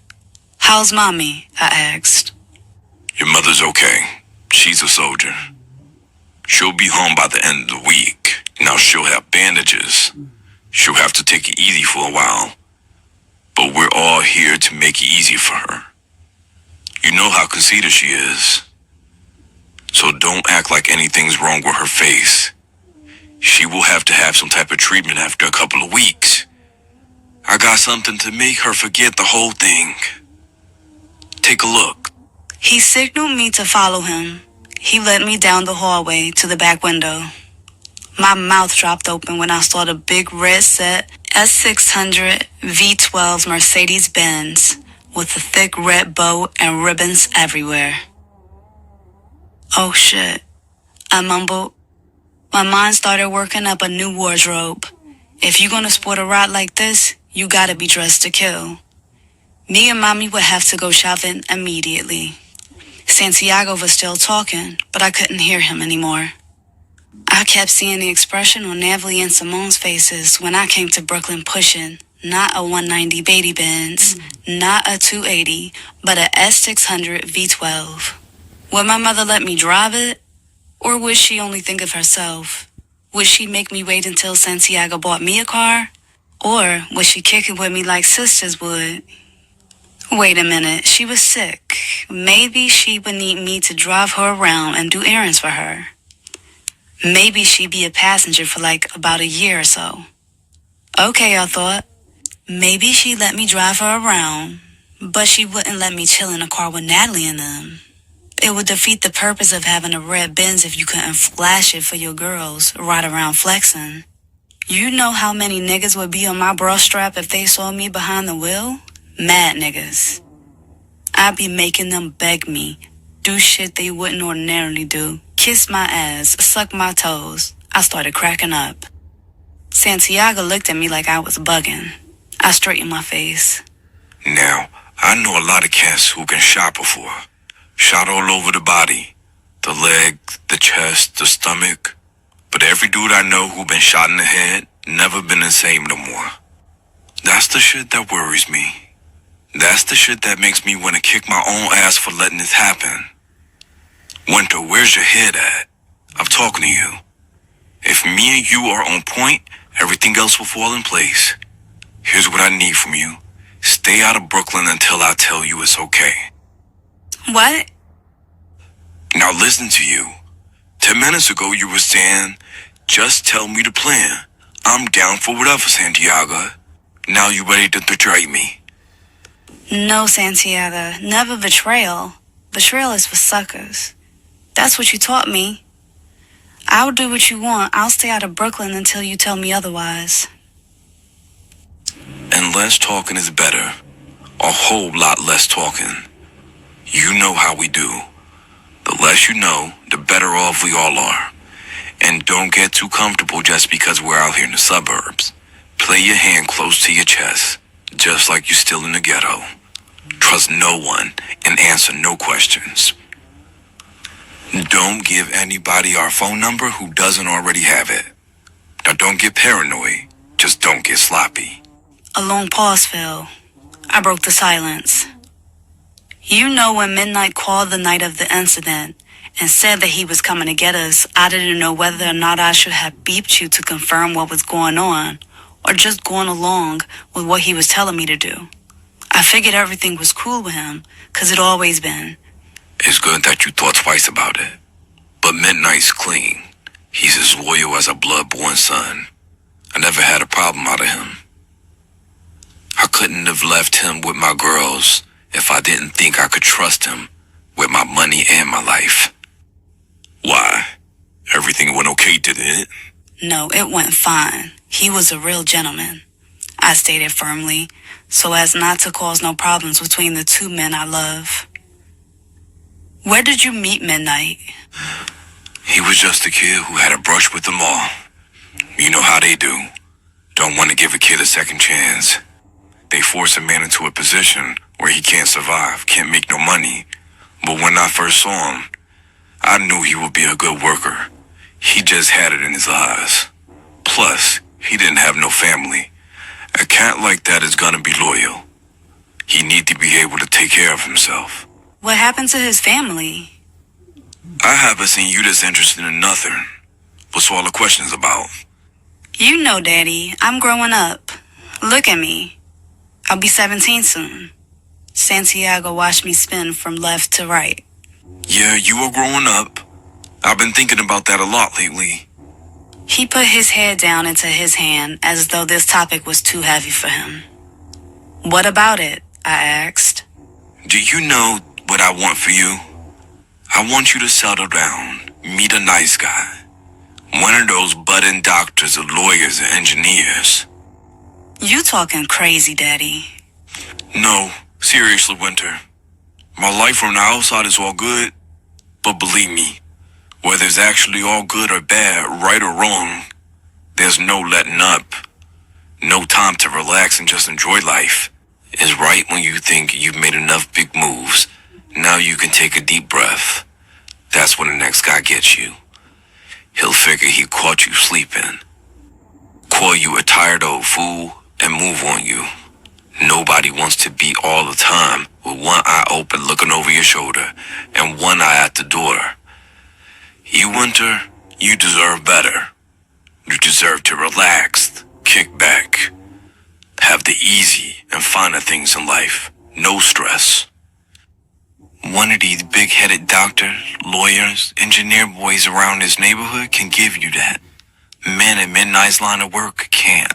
[SPEAKER 2] How's Mommy? I asked.
[SPEAKER 4] Your mother's okay. She's a soldier. She'll be home by the end of the week. Now she'll have bandages. She'll have to take it easy for a while. But we're all here to make it easy for her. You know how conceited she is. So don't act like anything's wrong with her face. She will have to have some type of treatment after a couple of weeks. I got something to make her forget the whole thing. Take a look.
[SPEAKER 2] He signaled me to follow him. He led me down the hallway to the back window. My mouth dropped open when I saw the big red set S600 V12 Mercedes-Benz with a thick red bow and ribbons everywhere. Oh shit, I mumbled. My mind started working up a new wardrobe. If you're gonna sport a ride like this, you gotta be dressed to kill. Me and Mommy would have to go shopping immediately. Santiago was still talking, but I couldn't hear him anymore. I kept seeing the expression on Natalie and Simone's faces when I came to Brooklyn pushing not a 190 Beatty Benz, not a 280, but a S600 V12. Would my mother let me drive it? Or would she only think of herself? Would she make me wait until Santiago bought me a car? Or would she kick it with me like sisters would? Wait a minute, she was sick. Maybe she would need me to drive her around and do errands for her. Maybe she'd be a passenger for like about a year or so. Okay, I thought. Maybe she'd let me drive her around, but she wouldn't let me chill in a car with Natalie in them. It would defeat the purpose of having a red Benz if you couldn't flash it for your girls, ride around flexing. You know how many niggas would be on my bra strap if they saw me behind the wheel? Mad niggas. I'd be making them beg me, do shit they wouldn't ordinarily do, kiss my ass, suck my toes. I started cracking up. Santiago looked at me like I was bugging. I straightened my face.
[SPEAKER 4] Now, I know a lot of cats who can shot before. Shot all over the body. The leg, the chest, the stomach. But every dude I know who been shot in the head, never been the same no more. That's the shit that worries me. That's the shit that makes me want to kick my own ass for letting this happen. Winter, where's your head at? I'm talking to you. If me and you are on point, everything else will fall in place. Here's what I need from you. Stay out of Brooklyn until I tell you it's okay.
[SPEAKER 2] What?
[SPEAKER 4] Now listen to you. 10 minutes ago you were saying, just tell me the plan. I'm down for whatever, Santiago. Now you ready to betray me?
[SPEAKER 2] No, Santiago, never betrayal. Betrayal is for suckers. That's what you taught me. I'll do what you want. I'll stay out of Brooklyn until you tell me otherwise.
[SPEAKER 4] And less talking is better. A whole lot less talking. You know how we do. The less you know, the better off we all are. And don't get too comfortable just because we're out here in the suburbs. Play your hand close to your chest, just like you're still in the ghetto. Trust no one and answer no questions. Don't give anybody our phone number who doesn't already have it. Now don't get paranoid, just don't get sloppy.
[SPEAKER 2] A long pause fell. I broke the silence. You know, when Midnight called the night of the incident and said that he was coming to get us, I didn't know whether or not I should have beeped you to confirm what was going on, or just going along with what he was telling me to do. I figured everything was cool with him, 'cause it always been.
[SPEAKER 4] It's good that you thought twice about it. But Midnight's clean. He's as loyal as a blood-born son. I never had a problem out of him. I couldn't have left him with my girls if I didn't think I could trust him with my money and my life. Why? Everything went okay, didn't it?
[SPEAKER 2] No, it went fine. He was a real gentleman, I stated firmly, so as not to cause no problems between the two men I love. Where did you meet Midnight?
[SPEAKER 4] He was just a kid who had a brush with them all. You know how they do. Don't want to give a kid a second chance. They force a man into a position where he can't survive, can't make no money. But when I first saw him, I knew he would be a good worker. He just had it in his eyes. Plus, he didn't have no family. A cat like that is gonna be loyal. He need to be able to take care of himself.
[SPEAKER 2] What happened to his family?
[SPEAKER 4] I haven't seen you this interested in nothing. What's all the questions about?
[SPEAKER 2] You know, Daddy, I'm growing up. Look at me. I'll be 17 soon. Santiago watched me spin from left to right.
[SPEAKER 4] Yeah, you are growing up. I've been thinking about that a lot lately.
[SPEAKER 2] He put his head down into his hand as though this topic was too heavy for him. What about it? I asked.
[SPEAKER 4] Do you know what I want for you? I want you to settle down, meet a nice guy. One of those budding doctors or lawyers or engineers.
[SPEAKER 2] You talking crazy, Daddy.
[SPEAKER 4] No, seriously, Winter. My life from the outside is all good, but believe me, whether it's actually all good or bad, right or wrong, there's no letting up. No time to relax and just enjoy life. It's right when you think you've made enough big moves. Now you can take a deep breath. That's when the next guy gets you. He'll figure he caught you sleeping, call you a tired old fool, and move on you. Nobody wants to be all the time with one eye open looking over your shoulder and one eye at the door. You, Winter, you deserve better. You deserve to relax, kick back, have the easy and finer things in life. No stress. One of these big-headed doctors, lawyers, engineer boys around this neighborhood can give you that. Men in Midnight's line of work can't.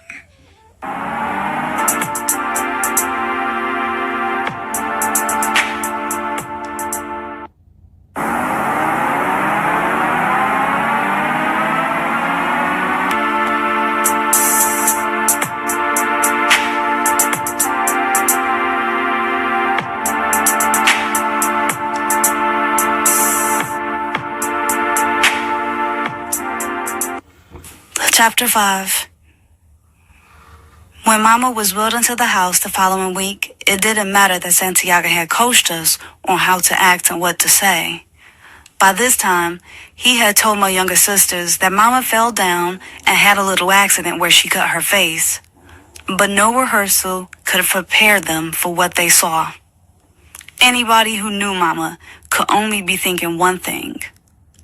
[SPEAKER 2] Chapter 5. When Mama was wheeled into the house the following week, it didn't matter that Santiago had coached us on how to act and what to say. By this time, he had told my younger sisters that Mama fell down and had a little accident where she cut her face. But no rehearsal could have prepared them for what they saw. Anybody who knew Mama could only be thinking one thing.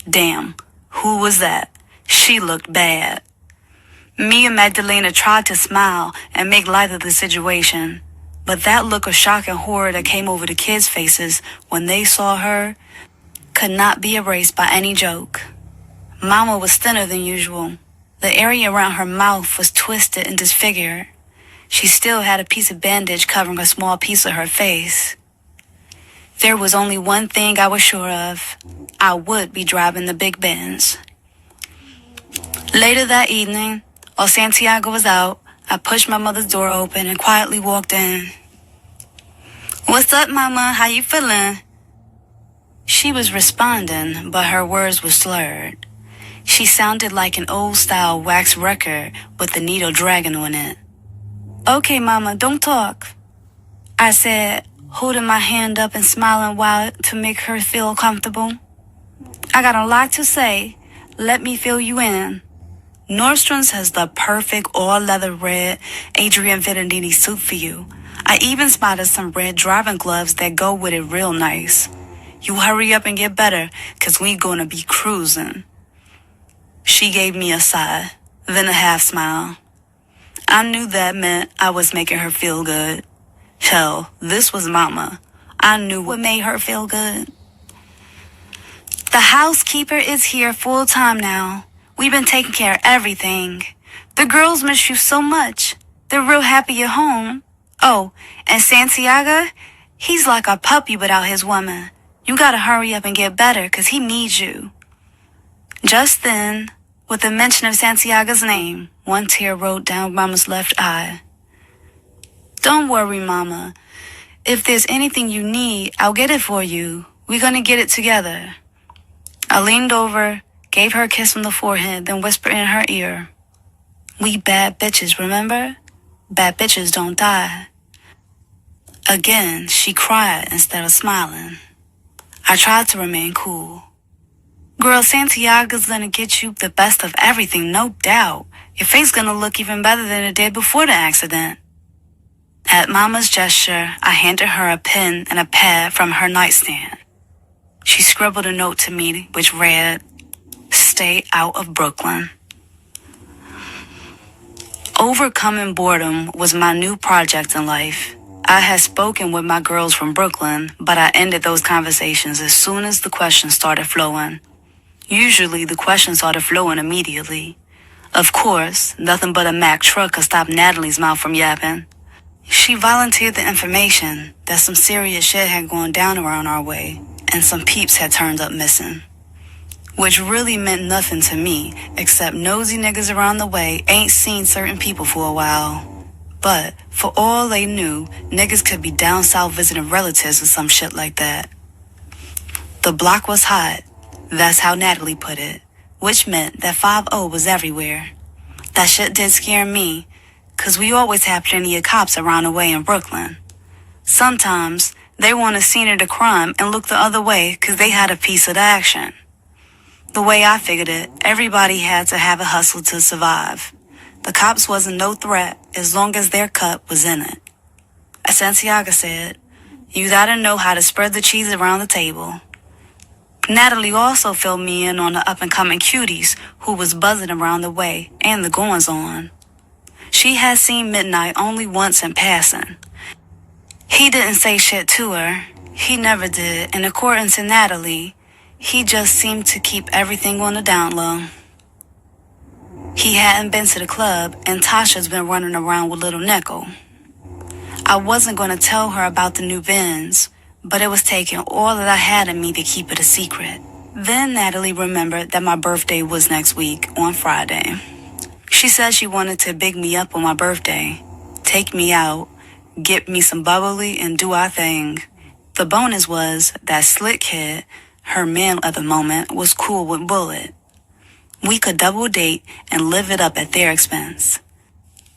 [SPEAKER 2] Damn, who was that? She looked bad. Me and Magdalena tried to smile and make light of the situation, but that look of shock and horror that came over the kids' faces when they saw her could not be erased by any joke. Mama was thinner than usual. The area around her mouth was twisted and disfigured. She still had a piece of bandage covering a small piece of her face. There was only one thing I was sure of. I would be driving the big Benz. Later that evening, while Santiago was out, I pushed my mother's door open and quietly walked in. "What's up, Mama? How you feeling?" She was responding, but her words were slurred. She sounded like an old-style wax record with the needle dragging on it. "Okay, Mama, don't talk," I said, holding my hand up and smiling wide to make her feel comfortable. "I got a lot to say. Let me fill you in. Nordstrom's has the perfect all-leather red Adrian Venditti suit for you. I even spotted some red driving gloves that go with it real nice. You hurry up and get better, 'cause we gonna be cruising." She gave me a sigh, then a half smile. I knew that meant I was making her feel good. Hell, this was Mama. I knew what made her feel good. "The housekeeper is here full time now. We've been taking care of everything. The girls miss you so much. They're real happy you're home. Oh, and Santiago, he's like a puppy without his woman. You gotta hurry up and get better, 'cause he needs you." Just then, with the mention of Santiago's name, one tear rolled down Mama's left eye. "Don't worry, Mama. If there's anything you need, I'll get it for you. We're gonna get it together." I leaned over, gave her a kiss on the forehead, then whispered in her ear, "We bad bitches, remember? Bad bitches don't die." Again, she cried instead of smiling. I tried to remain cool. "Girl, Santiago's gonna get you the best of everything, no doubt. Your face gonna look even better than it did before the accident." At Mama's gesture, I handed her a pen and a pad from her nightstand. She scribbled a note to me which read, "Stay out of Brooklyn." Overcoming boredom was my new project in life. I had spoken with my girls from Brooklyn, but I ended those conversations as soon as the questions started flowing. Usually, the questions started flowing immediately. Of course, nothing but a Mack truck could stop Natalie's mouth from yapping. She volunteered the information that some serious shit had gone down around our way, and some peeps had turned up missing. Which really meant nothing to me, except nosy niggas around the way ain't seen certain people for a while. But, for all they knew, niggas could be down south visiting relatives or some shit like that. The block was hot. That's how Natalie put it, which meant that 5-0 was everywhere. That shit did scare me, 'cause we always had plenty of cops around the way in Brooklyn. Sometimes, they want a scene of the crime and look the other way 'cause they had a piece of the action. The way I figured it, everybody had to have a hustle to survive. The cops wasn't no threat as long as their cut was in it. As Santiago said, you gotta know how to spread the cheese around the table. Natalie also filled me in on the up-and-coming cuties who was buzzing around the way and the goings-on. She had seen Midnight only once in passing. He didn't say shit to her. He never did, and according to Natalie, he just seemed to keep everything on the down low. He hadn't been to the club, and Tasha's been running around with Little Nickel. I wasn't going to tell her about the new Benz, but it was taking all that I had in me to keep it a secret. Then Natalie remembered that my birthday was next week, on Friday. She said she wanted to big me up on my birthday, take me out, get me some bubbly, and do our thing. The bonus was that Slick Kid, her man at the moment, was cool with Bullet. We could double date and live it up at their expense.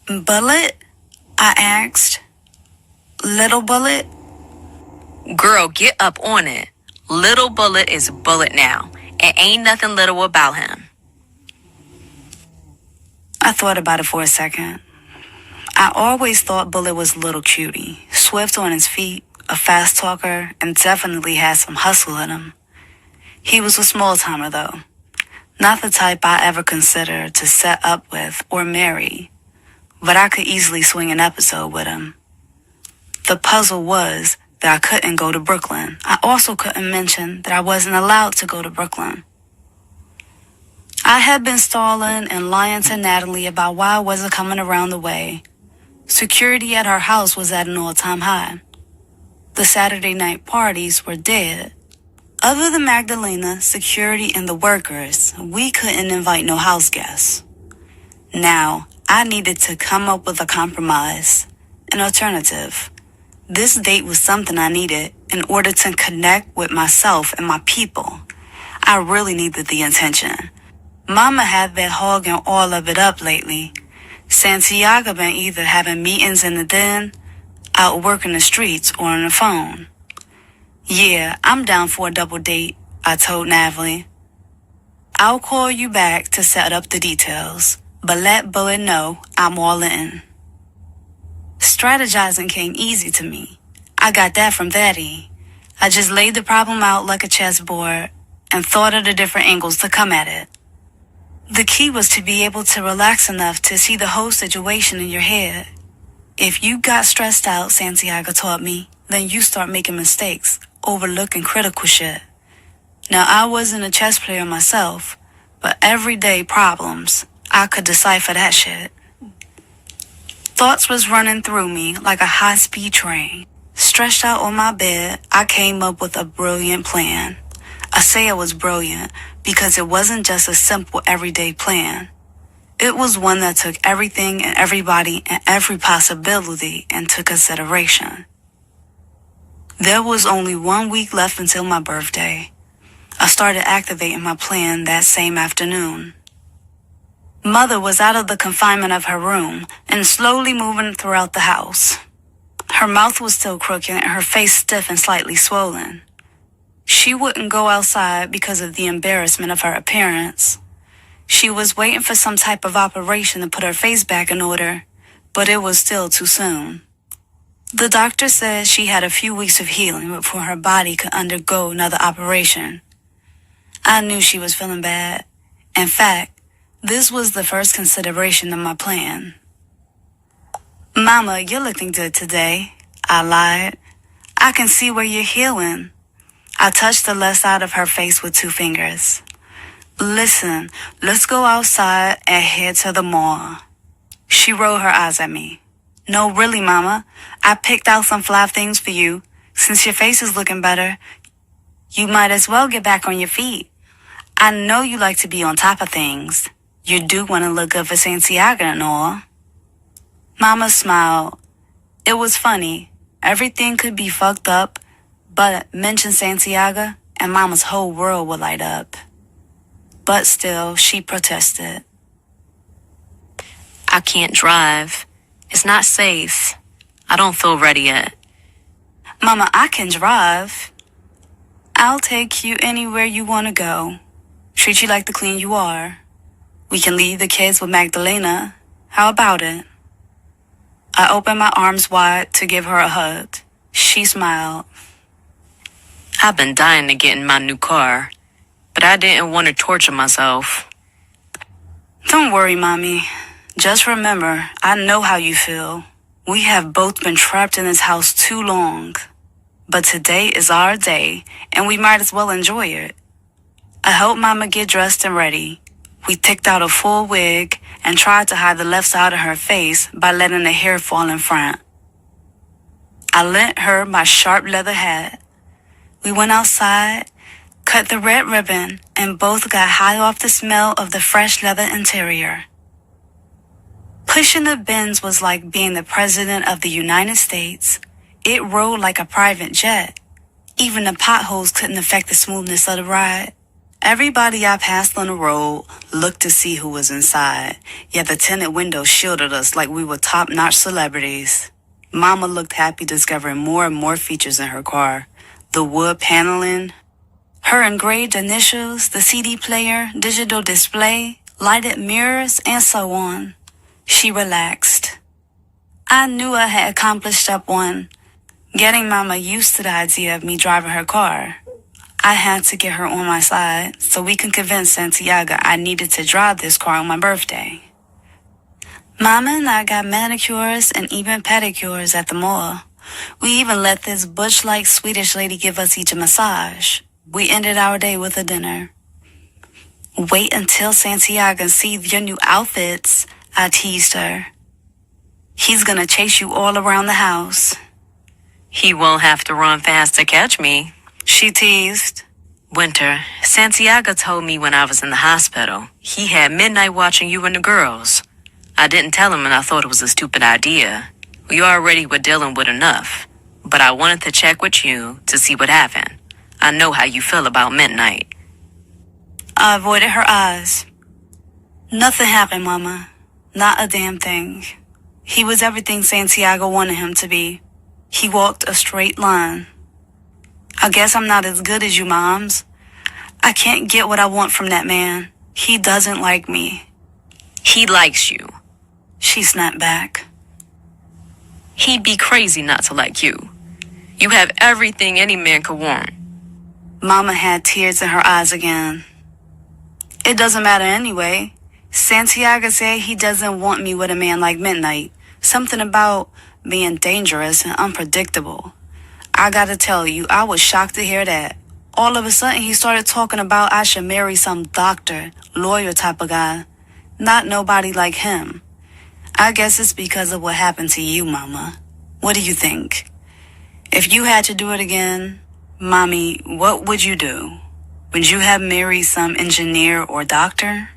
[SPEAKER 2] "Bullet?" I asked. "Little Bullet?"
[SPEAKER 3] Girl, get up on it. Little Bullet is Bullet now. And ain't nothing little about him.
[SPEAKER 2] I thought about it for a second. I always thought Bullet was a little cutie, swift on his feet, a fast talker, and definitely had some hustle in him. He was a small-timer, though. Not the type I ever considered to set up with or marry, but I could easily swing an episode with him. The puzzle was that I couldn't go to Brooklyn. I also couldn't mention that I wasn't allowed to go to Brooklyn. I had been stalling and lying to Natalie about why I wasn't coming around the way. Security at her house was at an all-time high. The Saturday night parties were dead. Other than Magdalena, security, and the workers, we couldn't invite no house guests. Now, I needed to come up with a compromise, an alternative. This date was something I needed in order to connect with myself and my people. I really needed the attention. Mama had been hogging all of it up lately. Santiago been either having meetings in the den, out working the streets, or on the phone. Yeah, I'm down for a double date, I told Natalie. I'll call you back to set up the details, but let Bullet know I'm all in. Strategizing came easy to me. I got that from Daddy. I just laid the problem out like a chessboard and thought of the different angles to come at it. The key was to be able to relax enough to see the whole situation in your head. If you got stressed out, Santiago taught me, then you start making mistakes, overlooking critical shit. Now, I wasn't a chess player myself, but everyday problems, I could decipher that shit. Thoughts was running through me like a high-speed train. Stretched out on my bed, I came up with a brilliant plan. I say it was brilliant because it wasn't just a simple everyday plan. It was one that took everything and everybody and every possibility into consideration. There was only 1 week left until my birthday. I started activating my plan that same afternoon. Mother was out of the confinement of her room and slowly moving throughout the house. Her mouth was still crooked and her face stiff and slightly swollen. She wouldn't go outside because of the embarrassment of her appearance. She was waiting for some type of operation to put her face back in order, but it was still too soon. The doctor said she had a few weeks of healing before her body could undergo another operation. I knew she was feeling bad. In fact, this was the first consideration of my plan. Mama, you're looking good today, I lied. I can see where you're healing. I touched the left side of her face with 2 fingers. Listen, let's go outside and head to the mall. She rolled her eyes at me. No, really, Mama. I picked out some fly things for you. Since your face is looking better, you might as well get back on your feet. I know you like to be on top of things. You do want to look good for Santiago and all. Mama smiled. It was funny. Everything could be fucked up, but mention Santiago and Mama's whole world would light up. But still, she protested.
[SPEAKER 3] I can't drive. It's not safe. I don't feel ready yet.
[SPEAKER 2] Mama, I can drive. I'll take you anywhere you want to go. Treat you like the queen you are. We can leave the kids with Magdalena. How about it? I opened my arms wide to give her a hug. She smiled.
[SPEAKER 3] I've been dying to get in my new car, but I didn't want to torture myself.
[SPEAKER 2] Don't worry, Mommy. Just remember, I know how you feel. We have both been trapped in this house too long. But today is our day, and we might as well enjoy it. I helped Mama get dressed and ready. We picked out a full wig and tried to hide the left side of her face by letting the hair fall in front. I lent her my sharp leather hat. We went outside, cut the red ribbon, and both got high off the smell of the fresh leather interior. Pushing the Benz was like being the President of the United States. It rolled like a private jet. Even the potholes couldn't affect the smoothness of the ride. Everybody I passed on the road looked to see who was inside, yet the tinted windows shielded us like we were top-notch celebrities. Mama looked happy discovering more and more features in her car. The wood paneling, her engraved initials, the CD player, digital display, lighted mirrors, and so on. She relaxed. I knew I had accomplished step 1, getting Mama used to the idea of me driving her car. I had to get her on my side so we could convince Santiago I needed to drive this car on my birthday. Mama and I got manicures and even pedicures at the mall. We even let this bush-like Swedish lady give us each a massage. We ended our day with a dinner. Wait until Santiago sees your new outfits, I teased her. He's gonna chase you all around the house.
[SPEAKER 3] He won't have to run fast to catch me.
[SPEAKER 2] She teased.
[SPEAKER 3] Winter, Santiago told me when I was in the hospital, he had midnight watching you and the girls. I didn't tell him and I thought it was a stupid idea. We already were dealing with enough. But I wanted to check with you to see what happened. I know how you feel about midnight.
[SPEAKER 2] I avoided her eyes. Nothing happened, Mama. Not a damn thing. He was everything Santiago wanted him to be. He walked a straight line. I guess I'm not as good as you, Moms. I can't get what I want from that man. He doesn't like me.
[SPEAKER 3] He likes you.
[SPEAKER 2] She snapped back.
[SPEAKER 3] He'd be crazy not to like you. You have everything any man could want.
[SPEAKER 2] Mama had tears in her eyes again. It doesn't matter anyway. Santiago said he doesn't want me with a man like Midnight. Something about being dangerous and unpredictable. I gotta tell you, I was shocked to hear that. All of a sudden, he started talking about I should marry some doctor, lawyer type of guy. Not nobody like him. I guess it's because of what happened to you, Mama. What do you think? If you had to do it again, Mommy, what would you do? Would you have married some engineer or doctor?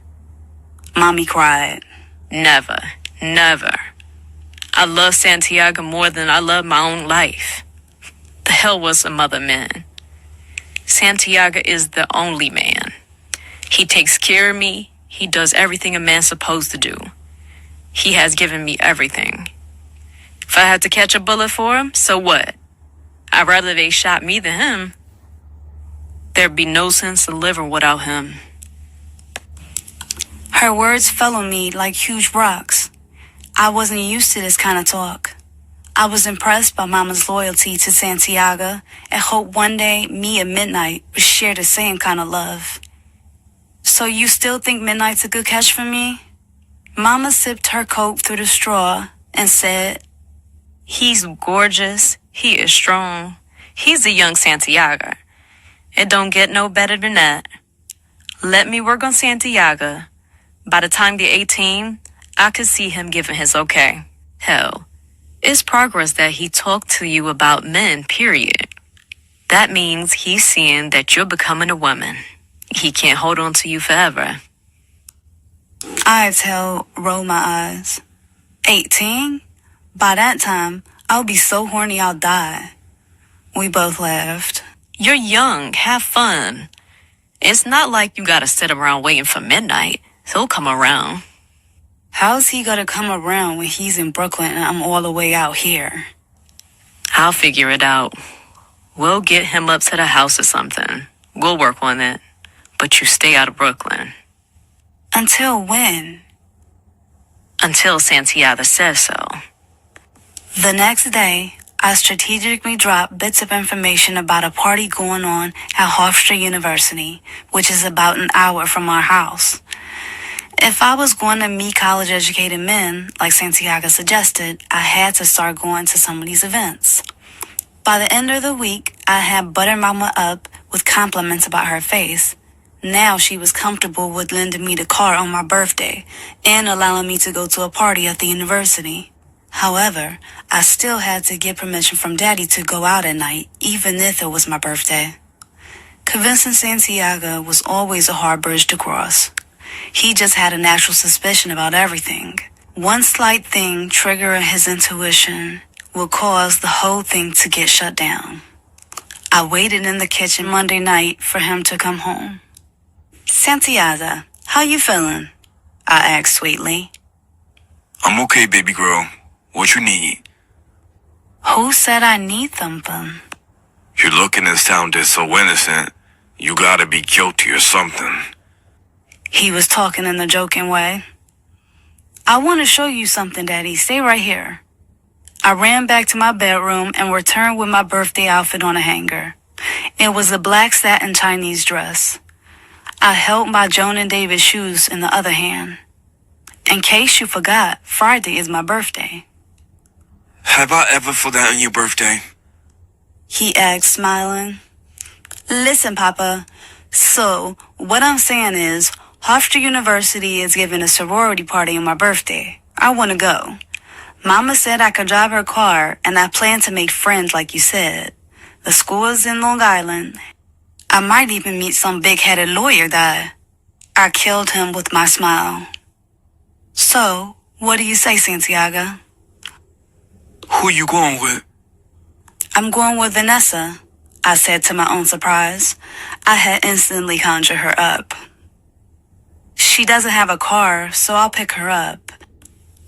[SPEAKER 2] Mommy cried.
[SPEAKER 3] Never, never. I love Santiago more than I love my own life. The hell was some other man. Santiago is the only man. He takes care of me. He does everything a man's supposed to do. He has given me everything. If I had to catch a bullet for him, so what? I'd rather they shot me than him. There'd be no sense in living without him.
[SPEAKER 2] Her words fell on me like huge rocks. I wasn't used to this kind of talk. I was impressed by Mama's loyalty to Santiago and hoped one day me and Midnight would share the same kind of love. So you still think Midnight's a good catch for me? Mama sipped her Coke through the straw and said,
[SPEAKER 3] He's gorgeous. He is strong. He's a young Santiago. It don't get no better than that. Let me work on Santiago. By the time they're 18, I could see him giving his okay. Hell, it's progress that he talked to you about men, period. That means he's seeing that you're becoming a woman. He can't hold on to you forever.
[SPEAKER 2] I exhaled, rolled my eyes. 18? By that time, I'll be so horny I'll die. We both laughed.
[SPEAKER 3] You're young. Have fun. It's not like you gotta sit around waiting for midnight. He'll come around.
[SPEAKER 2] How's he gonna come around when he's in Brooklyn and I'm all the way out here?
[SPEAKER 3] I'll figure it out. We'll get him up to the house or something. We'll work on it. But you stay out of Brooklyn.
[SPEAKER 2] Until when?
[SPEAKER 3] Until Santiago says so.
[SPEAKER 2] The next day, I strategically dropped bits of information about a party going on at Hofstra University, which is about an hour from our house. If I was going to meet college-educated men, like Santiago suggested, I had to start going to some of these events. By the end of the week, I had buttered Mama up with compliments about her face. Now she was comfortable with lending me the car on my birthday and allowing me to go to a party at the university. However, I still had to get permission from Daddy to go out at night, even if it was my birthday. Convincing Santiago was always a hard bridge to cross. He just had a natural suspicion about everything. One slight thing triggering his intuition will cause the whole thing to get shut down. I waited in the kitchen Monday night for him to come home. Santiago, how you feeling? I asked sweetly.
[SPEAKER 4] I'm okay, baby girl. What you need?
[SPEAKER 2] Who said I need something?
[SPEAKER 4] You're looking and sounding so innocent. You gotta be guilty or something.
[SPEAKER 2] He was talking in a joking way. I want to show you something, Daddy. Stay right here. I ran back to my bedroom and returned with my birthday outfit on a hanger. It was a black satin Chinese dress. I held my Joan and David shoes in the other hand. In case you forgot, Friday is my birthday.
[SPEAKER 4] Have I ever forgotten your birthday?
[SPEAKER 2] He asked, smiling. Listen, Papa. So, what I'm saying is, Hofstra University is giving a sorority party on my birthday. I want to go. Mama said I could drive her car, and I plan to make friends like you said. The school is in Long Island. I might even meet some big-headed lawyer guy. I killed him with my smile. So, what do you say, Santiago?
[SPEAKER 5] Who you going with?
[SPEAKER 2] I'm going with Vanessa, I said to my own surprise. I had instantly conjured her up. She doesn't have a car, so I'll pick her up.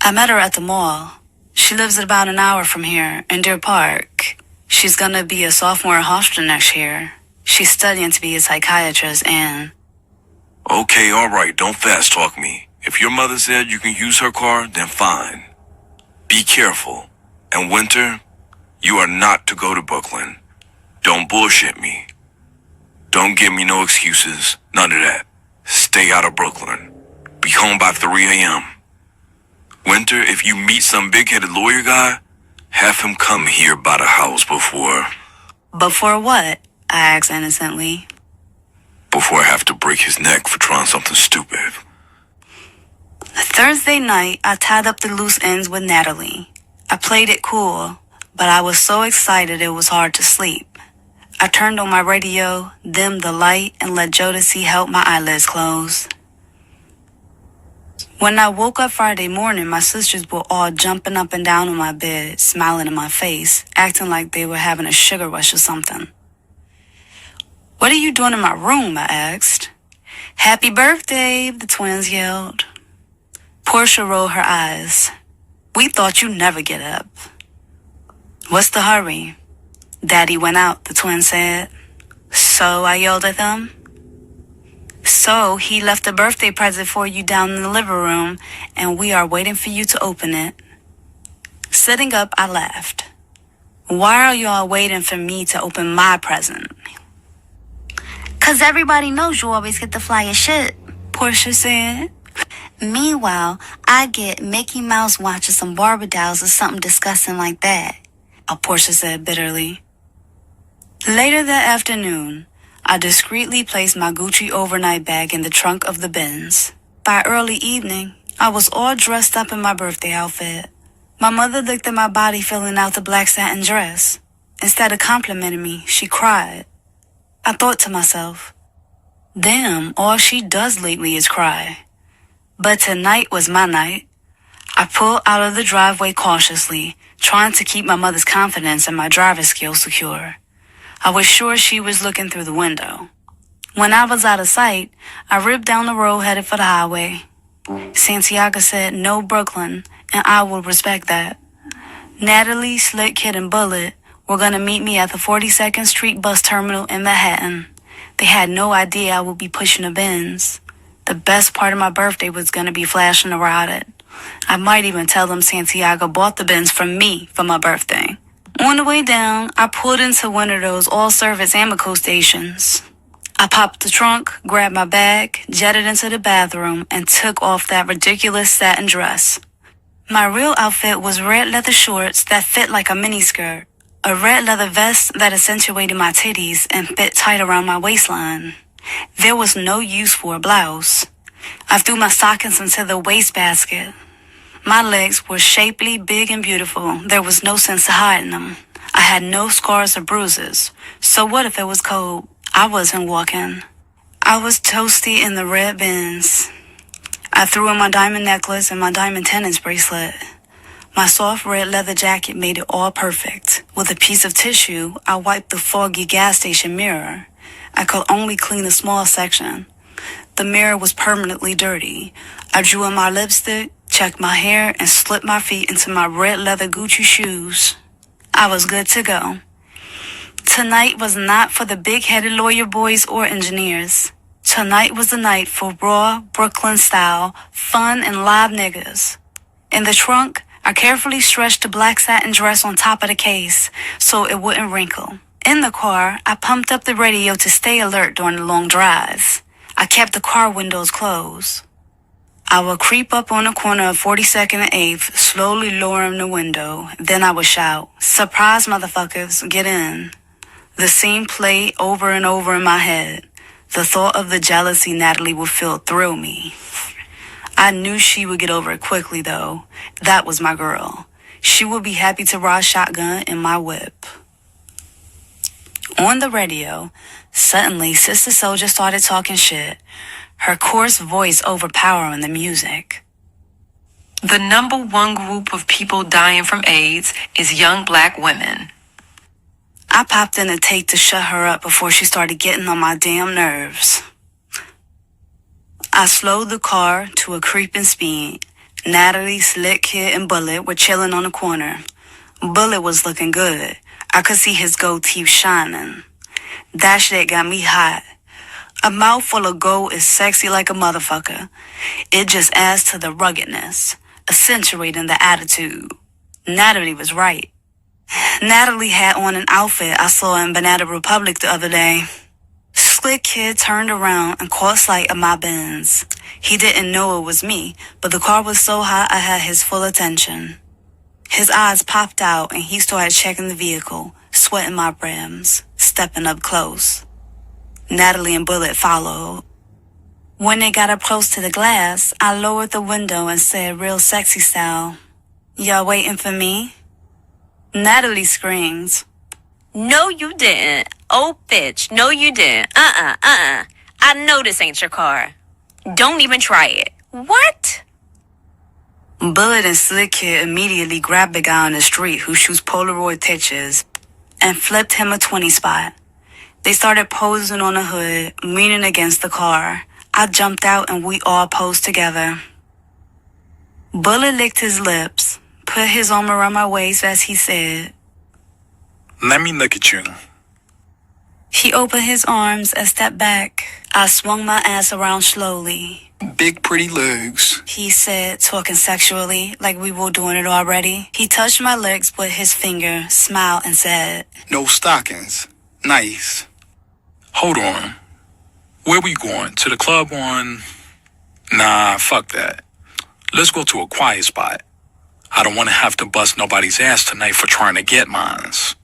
[SPEAKER 2] I met her at the mall. She lives about an hour from here, in Deer Park. She's gonna be a sophomore at Hofstra next year. She's studying to be a psychiatrist and...
[SPEAKER 10] Okay, alright, don't fast talk me. If your mother said you can use her car, then fine. Be careful. And Winter, you are not to go to Brooklyn. Don't bullshit me. Don't give me no excuses. None of that. Stay out of Brooklyn. Be home by 3 a.m. Winter, if you meet some big-headed lawyer guy, have him come here by the house before...
[SPEAKER 2] Before what? I asked innocently.
[SPEAKER 10] Before I have to break his neck for trying something stupid.
[SPEAKER 2] Thursday night, I tied up the loose ends with Natalie. I played it cool, but I was so excited it was hard to sleep. I turned on my radio, dimmed the light, and let Jodeci help my eyelids close. When I woke up Friday morning, my sisters were all jumping up and down on my bed, smiling in my face, acting like they were having a sugar rush or something. What are you doing in my room? I asked. Happy birthday, the twins yelled. Portia rolled her eyes. We thought you'd never get up. What's the hurry? Daddy went out, the twins said. So, I yelled at them. So, he left a birthday present for you down in the living room, and we are waiting for you to open it. Sitting up, I laughed. Why are y'all waiting for me to open my present?
[SPEAKER 7] 'Cause everybody knows you always get the flyest shit,
[SPEAKER 2] Portia said.
[SPEAKER 7] Meanwhile, I get Mickey Mouse watching some Barbie dolls or something disgusting like that.
[SPEAKER 2] Portia said bitterly. Later that afternoon, I discreetly placed my Gucci overnight bag in the trunk of the Benz. By early evening, I was all dressed up in my birthday outfit. My mother looked at my body filling out the black satin dress. Instead of complimenting me, she cried. I thought to myself, damn, all she does lately is cry. But tonight was my night. I pulled out of the driveway cautiously, trying to keep my mother's confidence and my driver's skills secure. I was sure she was looking through the window. When I was out of sight, I ripped down the road headed for the highway. Santiago said no Brooklyn, and I will respect that. Natalie, Slick Kid, and Bullet were going to meet me at the 42nd Street bus terminal in Manhattan. They had no idea I would be pushing a Benz. The best part of my birthday was going to be flashing around it. I might even tell them Santiago bought the Benz from me for my birthday. On the way down, I pulled into one of those all-service Amoco stations. I popped the trunk, grabbed my bag, jetted into the bathroom, and took off that ridiculous satin dress. My real outfit was red leather shorts that fit like a miniskirt, a red leather vest that accentuated my titties and fit tight around my waistline. There was no use for a blouse. I threw my stockings into the wastebasket. My legs were shapely, big, and beautiful. There was no sense of hiding them. I had no scars or bruises. So what if it was cold? I wasn't walking. I was toasty in the red Benz. I threw in my diamond necklace and my diamond tennis bracelet. My soft red leather jacket made it all perfect. With a piece of tissue, I wiped the foggy gas station mirror. I could only clean a small section. The mirror was permanently dirty. I drew in my lipstick, checked my hair, and slipped my feet into my red leather Gucci shoes. I was good to go. Tonight was not for the big-headed lawyer boys or engineers. Tonight was the night for raw, Brooklyn-style, fun and live niggas. In the trunk, I carefully stretched the black satin dress on top of the case so it wouldn't wrinkle. In the car, I pumped up the radio to stay alert during the long drives. I kept the car windows closed. I would creep up on the corner of 42nd and 8th, slowly lowering the window. Then I would shout, "Surprise, motherfuckers, get in." The scene played over and over in my head. The thought of the jealousy Natalie would feel thrilled me. I knew she would get over it quickly, though. That was my girl. She would be happy to ride shotgun in my whip. On the radio, suddenly Sister Soldier started talking shit, her coarse voice overpowering the music.
[SPEAKER 8] The number one group of people dying from AIDS is young black women.
[SPEAKER 2] I popped in a tape to shut her up before she started getting on my damn nerves. I slowed the car to a creeping speed. Natalie, Slick Kid, and Bullet were chilling on the corner. Bullet was looking good. I could see his gold teeth shining. That shit got me hot. A mouthful of gold is sexy like a motherfucker. It just adds to the ruggedness, accentuating the attitude. Natalie was right. Natalie had on an outfit I saw in Banana Republic the other day. Slick Kid turned around and caught sight of my Benz. He didn't know it was me, but the car was so hot I had his full attention. His eyes popped out and he started checking the vehicle, sweating my rims, stepping up close. Natalie and Bullet followed. When they got up close to the glass, I lowered the window and said real sexy style, "Y'all waiting for me?" Natalie screams,
[SPEAKER 7] No, you didn't. Oh, bitch. No, you didn't. I know this ain't your car. Don't even try it. What?
[SPEAKER 2] Bullet and Slick Kid immediately grabbed the guy on the street who shoots Polaroid pictures and flipped him a 20 spot. They started posing on the hood, leaning against the car. I jumped out and we all posed together. Bullet licked his lips, put his arm around my waist as he said,
[SPEAKER 4] Let me look at you.
[SPEAKER 2] He opened his arms and stepped back. I swung my ass around slowly.
[SPEAKER 11] Big pretty legs.
[SPEAKER 2] He said, talking sexually, like we were doing it already. He touched my legs with his finger, smiled, and said,
[SPEAKER 11] No stockings. Nice.
[SPEAKER 4] Hold on. Where we going? To the club on? Nah, fuck that. Let's go to a quiet spot. I don't want to have to bust nobody's ass tonight for trying to get mines.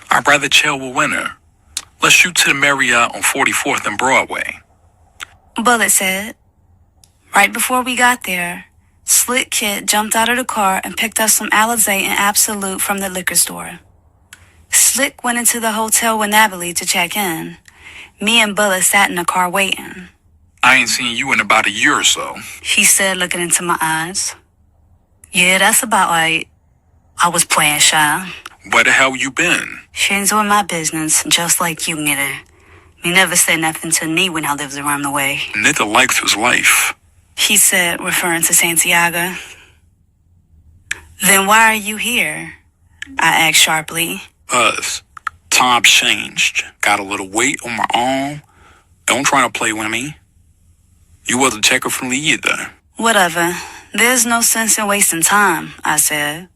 [SPEAKER 4] I'd rather chill with Winter. Let's shoot to the Marriott on 44th and Broadway.
[SPEAKER 2] Bullet said. Right before we got there, Slick Kid jumped out of the car and picked up some Alizé and Absolute from the liquor store. Slick went into the hotel with Natalie to check in. Me and Bullet sat in the car waiting.
[SPEAKER 4] I ain't seen you in about a year or so.
[SPEAKER 2] He said, looking into my eyes. Yeah, that's about right. I was playing shy.
[SPEAKER 4] Where the hell you been?
[SPEAKER 2] She ain't doing my business, just like you, nigga. Me never said nothing to me when I lived around the way.
[SPEAKER 4] Nigga likes his life.
[SPEAKER 2] He said, referring to Santiago. Then why are you here? I asked sharply.
[SPEAKER 4] Times changed. Got a little weight on my arm. Don't try to play with me. You wasn't checker friendly either.
[SPEAKER 2] Whatever. There's no sense in wasting time, I said.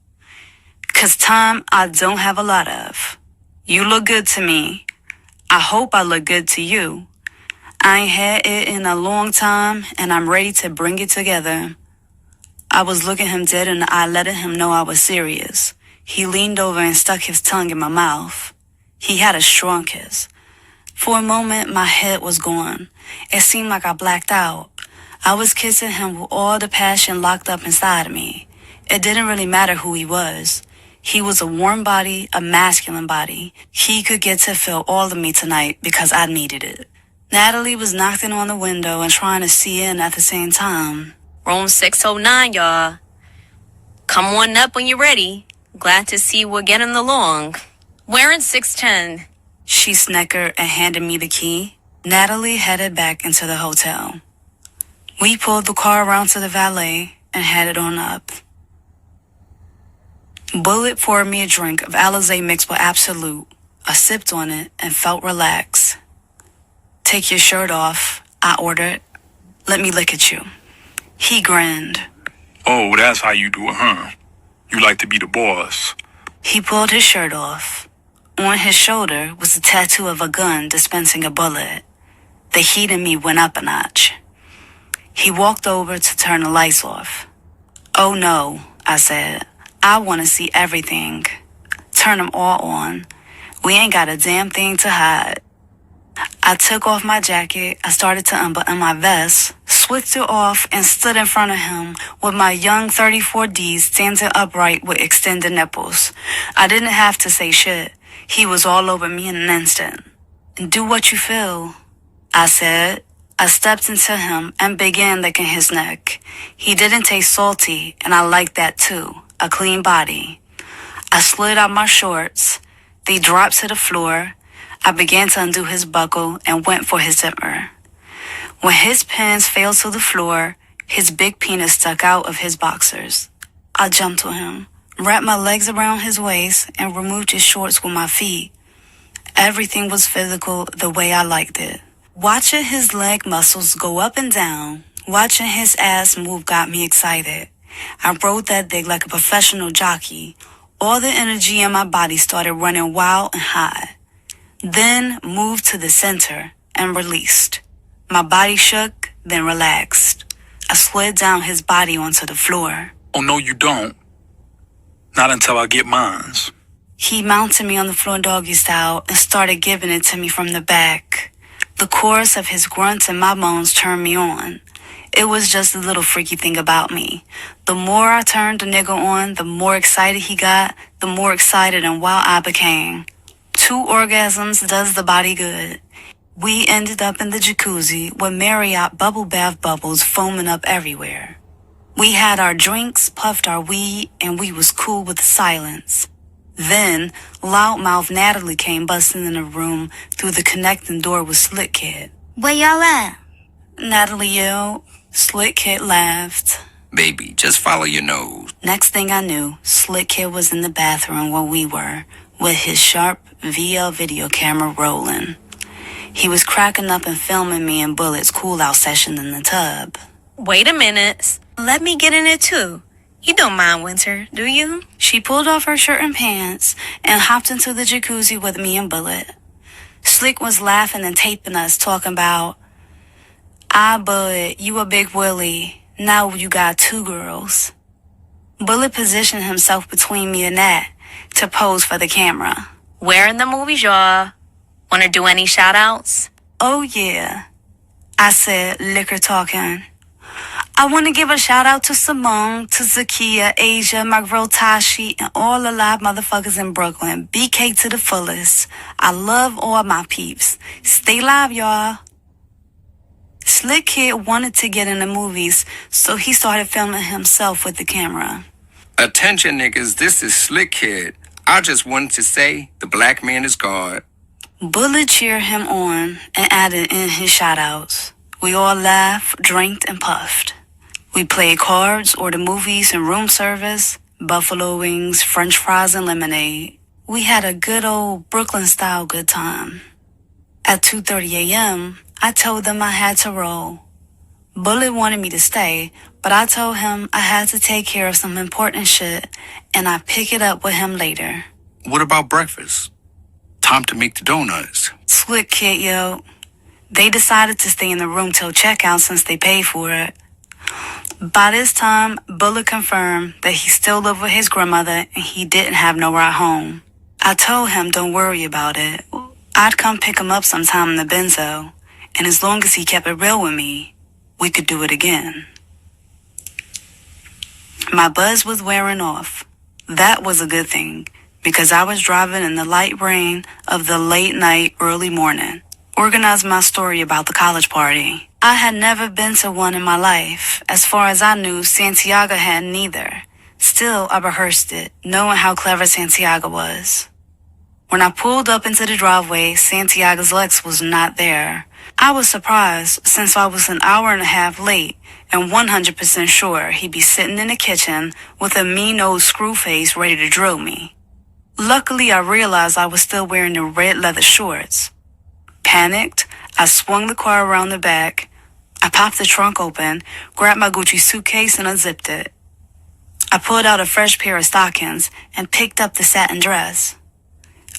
[SPEAKER 2] 'Cause time I don't have a lot of. You look good to me. I hope I look good to you. I ain't had it in a long time, and I'm ready to bring it together. I was looking him dead in the eye, letting him know I was serious. He leaned over and stuck his tongue in my mouth. He had a strong kiss. For a moment, my head was gone. It seemed like I blacked out. I was kissing him with all the passion locked up inside of me. It didn't really matter who he was. He was a warm body, a masculine body. He could get to feel all of me tonight because I needed it. Natalie was knocking on the window and trying to see in at the same time.
[SPEAKER 7] Room 609, y'all. Come on up when you're ready. Glad to see we're getting along. We're in 610.
[SPEAKER 2] She snickered and handed me the key. Natalie headed back into the hotel. We pulled the car around to the valet and headed on up. Bullet poured me a drink of Alizé mixed with Absolute. I sipped on it and felt relaxed. Take your shirt off, I ordered. Let me look at you. He grinned.
[SPEAKER 4] Oh, that's how you do it, huh? You like to be the boss.
[SPEAKER 2] He pulled his shirt off. On his shoulder was a tattoo of a gun dispensing a bullet. The heat in me went up a notch. He walked over to turn the lights off. Oh no, I said. I want to see everything. Turn them all on. We ain't got a damn thing to hide. I took off my jacket. I started to unbutton my vest. switched it off and stood in front of him with my young 34D standing upright with extended nipples. I didn't have to say shit. He was all over me in an instant. Do what you feel, I said. I stepped into him and began licking his neck. He didn't taste salty, and I liked that too. A clean body. I slid out my shorts. They dropped to the floor. I began to undo his buckle and went for his zipper. When his pants fell to the floor, his big penis stuck out of his boxers. I jumped to him, wrapped my legs around his waist, and removed his shorts with my feet. Everything was physical the way I liked it. Watching his leg muscles go up and down, watching his ass move got me excited. I rode that dick like a professional jockey. All the energy in my body started running wild and high. Then moved to the center and released. My body shook, then relaxed. I slid down his body onto the floor.
[SPEAKER 11] Oh, no, you don't. Not until I get mines.
[SPEAKER 2] He mounted me on the floor doggy style and started giving it to me from the back. The chorus of his grunts and my moans turned me on. It was just a little freaky thing about me. The more I turned the nigga on, the more excited he got, the more excited and wild I became. 2 orgasms does the body good. We ended up in the jacuzzi with Marriott bubble bath bubbles foaming up everywhere. We had our drinks, puffed our weed, and we was cool with the silence. Then, loudmouth Natalie came busting in the room through the connecting door with Slick Kid.
[SPEAKER 7] Where y'all at?
[SPEAKER 2] Natalie yelled. Slick Kid laughed.
[SPEAKER 12] Baby, just follow your nose.
[SPEAKER 2] Next thing I knew, Slick Kid was in the bathroom where we were, with his sharp VL video camera rolling. He was cracking up and filming me and Bullet's cool-out session in the tub.
[SPEAKER 7] Wait a minute. Let me get in it too. You don't mind Winter, do you?
[SPEAKER 2] She pulled off her shirt and pants and hopped into the jacuzzi with me and Bullet. Slick was laughing and taping us, talking about, Bullet, you a big Willie. Now you got 2 girls. Bullet positioned himself between me and Nat to pose for the camera.
[SPEAKER 7] Where in the movies, y'all? Wanna do any shout-outs?
[SPEAKER 2] Oh, yeah, I said, liquor talking. I want to give a shout out to Simone, to Zakia, Asia, my girl Tashi, and all the live motherfuckers in Brooklyn. BK to the fullest. I love all my peeps. Stay live, y'all. Slick Kid wanted to get in the movies, so he started filming himself with the camera.
[SPEAKER 12] Attention, niggas, this is Slick Kid. I just wanted to say the black man is God.
[SPEAKER 2] Bullet cheered him on and added in his shout-outs. We all laughed, drank, and puffed. We played cards, ordered movies and room service, buffalo wings, french fries, and lemonade. We had a good old Brooklyn-style good time. At 2:30 a.m., I told them I had to roll. Bullet wanted me to stay, but I told him I had to take care of some important shit, and I'd pick it up with him later.
[SPEAKER 11] What about breakfast? Time to make the donuts.
[SPEAKER 2] Slick Kid, yo. They decided to stay in the room till checkout since they paid for it. By this time, Bullet confirmed that he still lived with his grandmother and he didn't have no ride home. I told him don't worry about it. I'd come pick him up sometime in the benzo, and as long as he kept it real with me, we could do it again. My buzz was wearing off. That was a good thing, because I was driving in the light rain of the late night, early morning. Organized my story about the college party. I had never been to one in my life. As far as I knew, Santiago hadn't either. Still, I rehearsed it, knowing how clever Santiago was. When I pulled up into the driveway, Santiago's Lex was not there. I was surprised, since I was an hour and a half late, and 100% sure he'd be sitting in the kitchen with a mean old screw face ready to drill me. Luckily, I realized I was still wearing the red leather shorts. Panicked, I swung the car around the back. I popped the trunk open, grabbed my Gucci suitcase, and unzipped it. I pulled out a fresh pair of stockings and picked up the satin dress.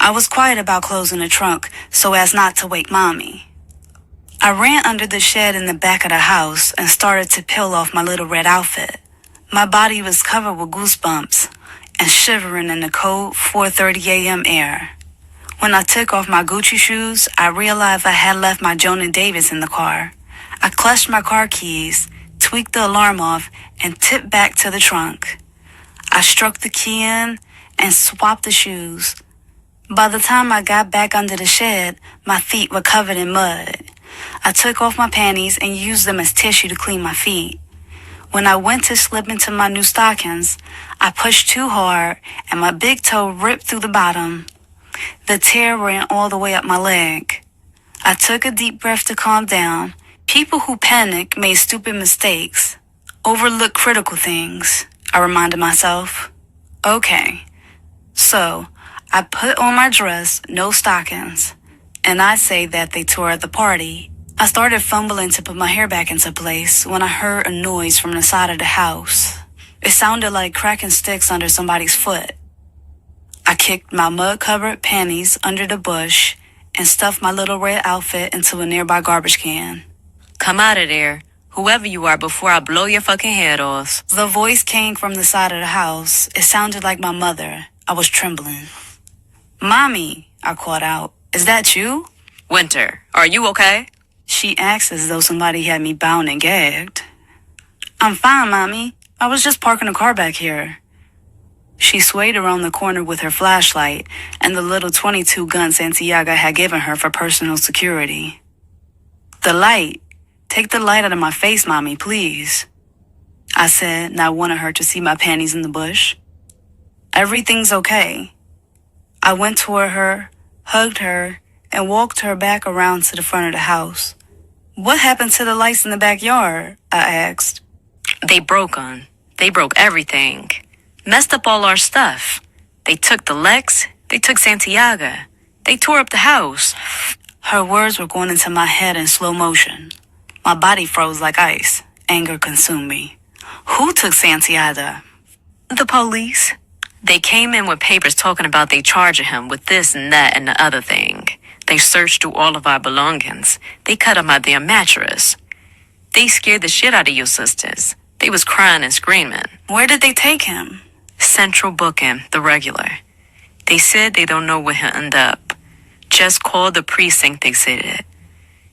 [SPEAKER 2] I was quiet about closing the trunk so as not to wake Mommy. I ran under the shed in the back of the house and started to peel off my little red outfit. My body was covered with goosebumps and shivering in the cold 4:30 a.m. air. When I took off my Gucci shoes, I realized I had left my Jonah Davis in the car. I clutched my car keys, tweaked the alarm off, and tipped back to the trunk. I struck the key in and swapped the shoes. By the time I got back under the shed, my feet were covered in mud. I took off my panties and used them as tissue to clean my feet. When I went to slip into my new stockings, I pushed too hard and my big toe ripped through the bottom. The tear ran all the way up my leg. I took a deep breath to calm down. People who panic made stupid mistakes, overlook critical things, I reminded myself. Okay, so I put on my dress, no stockings, and I say that they tore at the party. I started fumbling to put my hair back into place when I heard a noise from the side of the house. It sounded like cracking sticks under somebody's foot. I kicked my mud-covered panties under the bush and stuffed my little red outfit into a nearby garbage can.
[SPEAKER 3] Come out of there, whoever you are, before I blow your fucking head off.
[SPEAKER 2] The voice came from the side of the house. It sounded like my mother. I was trembling. Mommy, I called out. Is that you?
[SPEAKER 3] Winter, are you okay?
[SPEAKER 2] She asked as though somebody had me bound and gagged. I'm fine, Mommy. I was just parking the car back here. She swayed around the corner with her flashlight and the little .22 gun Santiago had given her for personal security. The light. Take the light out of my face, Mommy, please, I said, not wanting her to see my panties in the bush. Everything's okay. I went toward her, hugged her, and walked her back around to the front of the house. What happened to the lights in the backyard? I asked.
[SPEAKER 3] They broke 'em. They broke everything. Messed up all our stuff. They took the Lex. They took Santiago. They tore up the house.
[SPEAKER 2] Her words were going into my head in slow motion. My body froze like ice. Anger consumed me. Who took Santiago?
[SPEAKER 3] The police. They came in with papers talking about they charging him with this and that and the other thing. They searched through all of our belongings. They cut him out their mattress. They scared the shit out of your sisters. They was crying and screaming.
[SPEAKER 2] Where did they take him?
[SPEAKER 3] Central booking, the regular. They said they don't know where he'll end up. Just call the precinct, they said.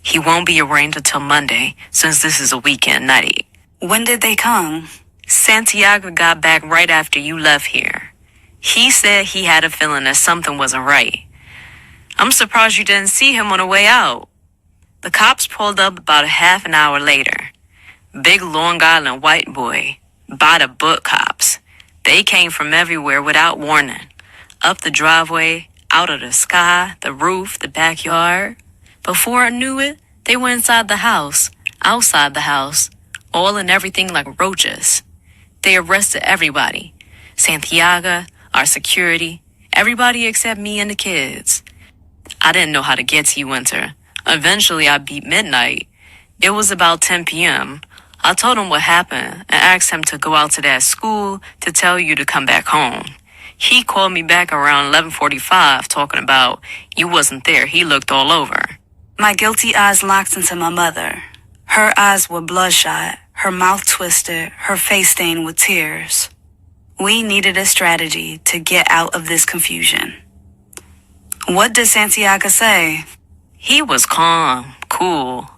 [SPEAKER 3] He won't be arraigned until Monday, since this is a weekend night.
[SPEAKER 2] When did they come?
[SPEAKER 3] Santiago got back right after you left here. He said he had a feeling that something wasn't right. I'm surprised you didn't see him on the way out. The cops pulled up about a half an hour later. Big Long Island white boy. By the book cops. They came from everywhere without warning. Up the driveway, out of the sky, the roof, the backyard. Before I knew it, they were inside the house, outside the house, all and everything like roaches. They arrested everybody. Santiago, our security, everybody except me and the kids. I didn't know how to get to you, Winter. Eventually, I beat midnight. It was about 10 p.m. I told him what happened and asked him to go out to that school to tell you to come back home. He called me back around 11:45 talking about you wasn't there. He looked all over.
[SPEAKER 2] My guilty eyes locked into my mother. Her eyes were bloodshot, her mouth twisted, her face stained with tears. We needed a strategy to get out of this confusion. What did Santiago say?
[SPEAKER 3] He was calm, cool.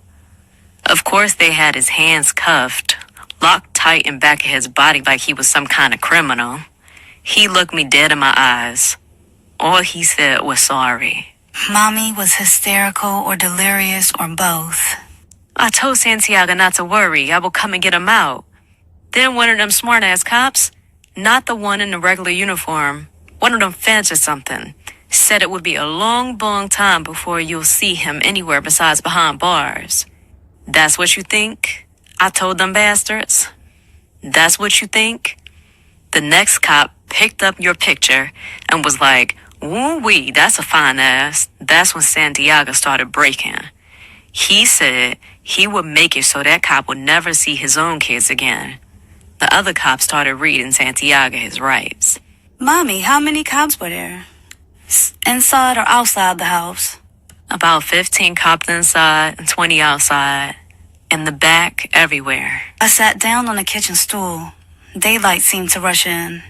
[SPEAKER 3] Of course, they had his hands cuffed, locked tight in back of his body like he was some kind of criminal. He looked me dead in my eyes. All he said was sorry.
[SPEAKER 2] Mommy was hysterical or delirious or both.
[SPEAKER 3] I told Santiago not to worry. I will come and get him out. Then one of them smart-ass cops, not the one in the regular uniform, one of them feds or something, said it would be a long time before you'll see him anywhere besides behind bars. That's what you think? I told them bastards. That's what you think? The next cop picked up your picture and was like, "Woo-wee, that's a fine ass." That's when Santiago started breaking. He said he would make it so that cop would never see his own kids again. The other cop started reading Santiago his rights.
[SPEAKER 2] Mommy, how many cops were there? Inside or outside the house?
[SPEAKER 3] About 15 cops inside and 20 outside. In the back, everywhere.
[SPEAKER 2] I sat down on a kitchen stool. Daylight seemed to rush in.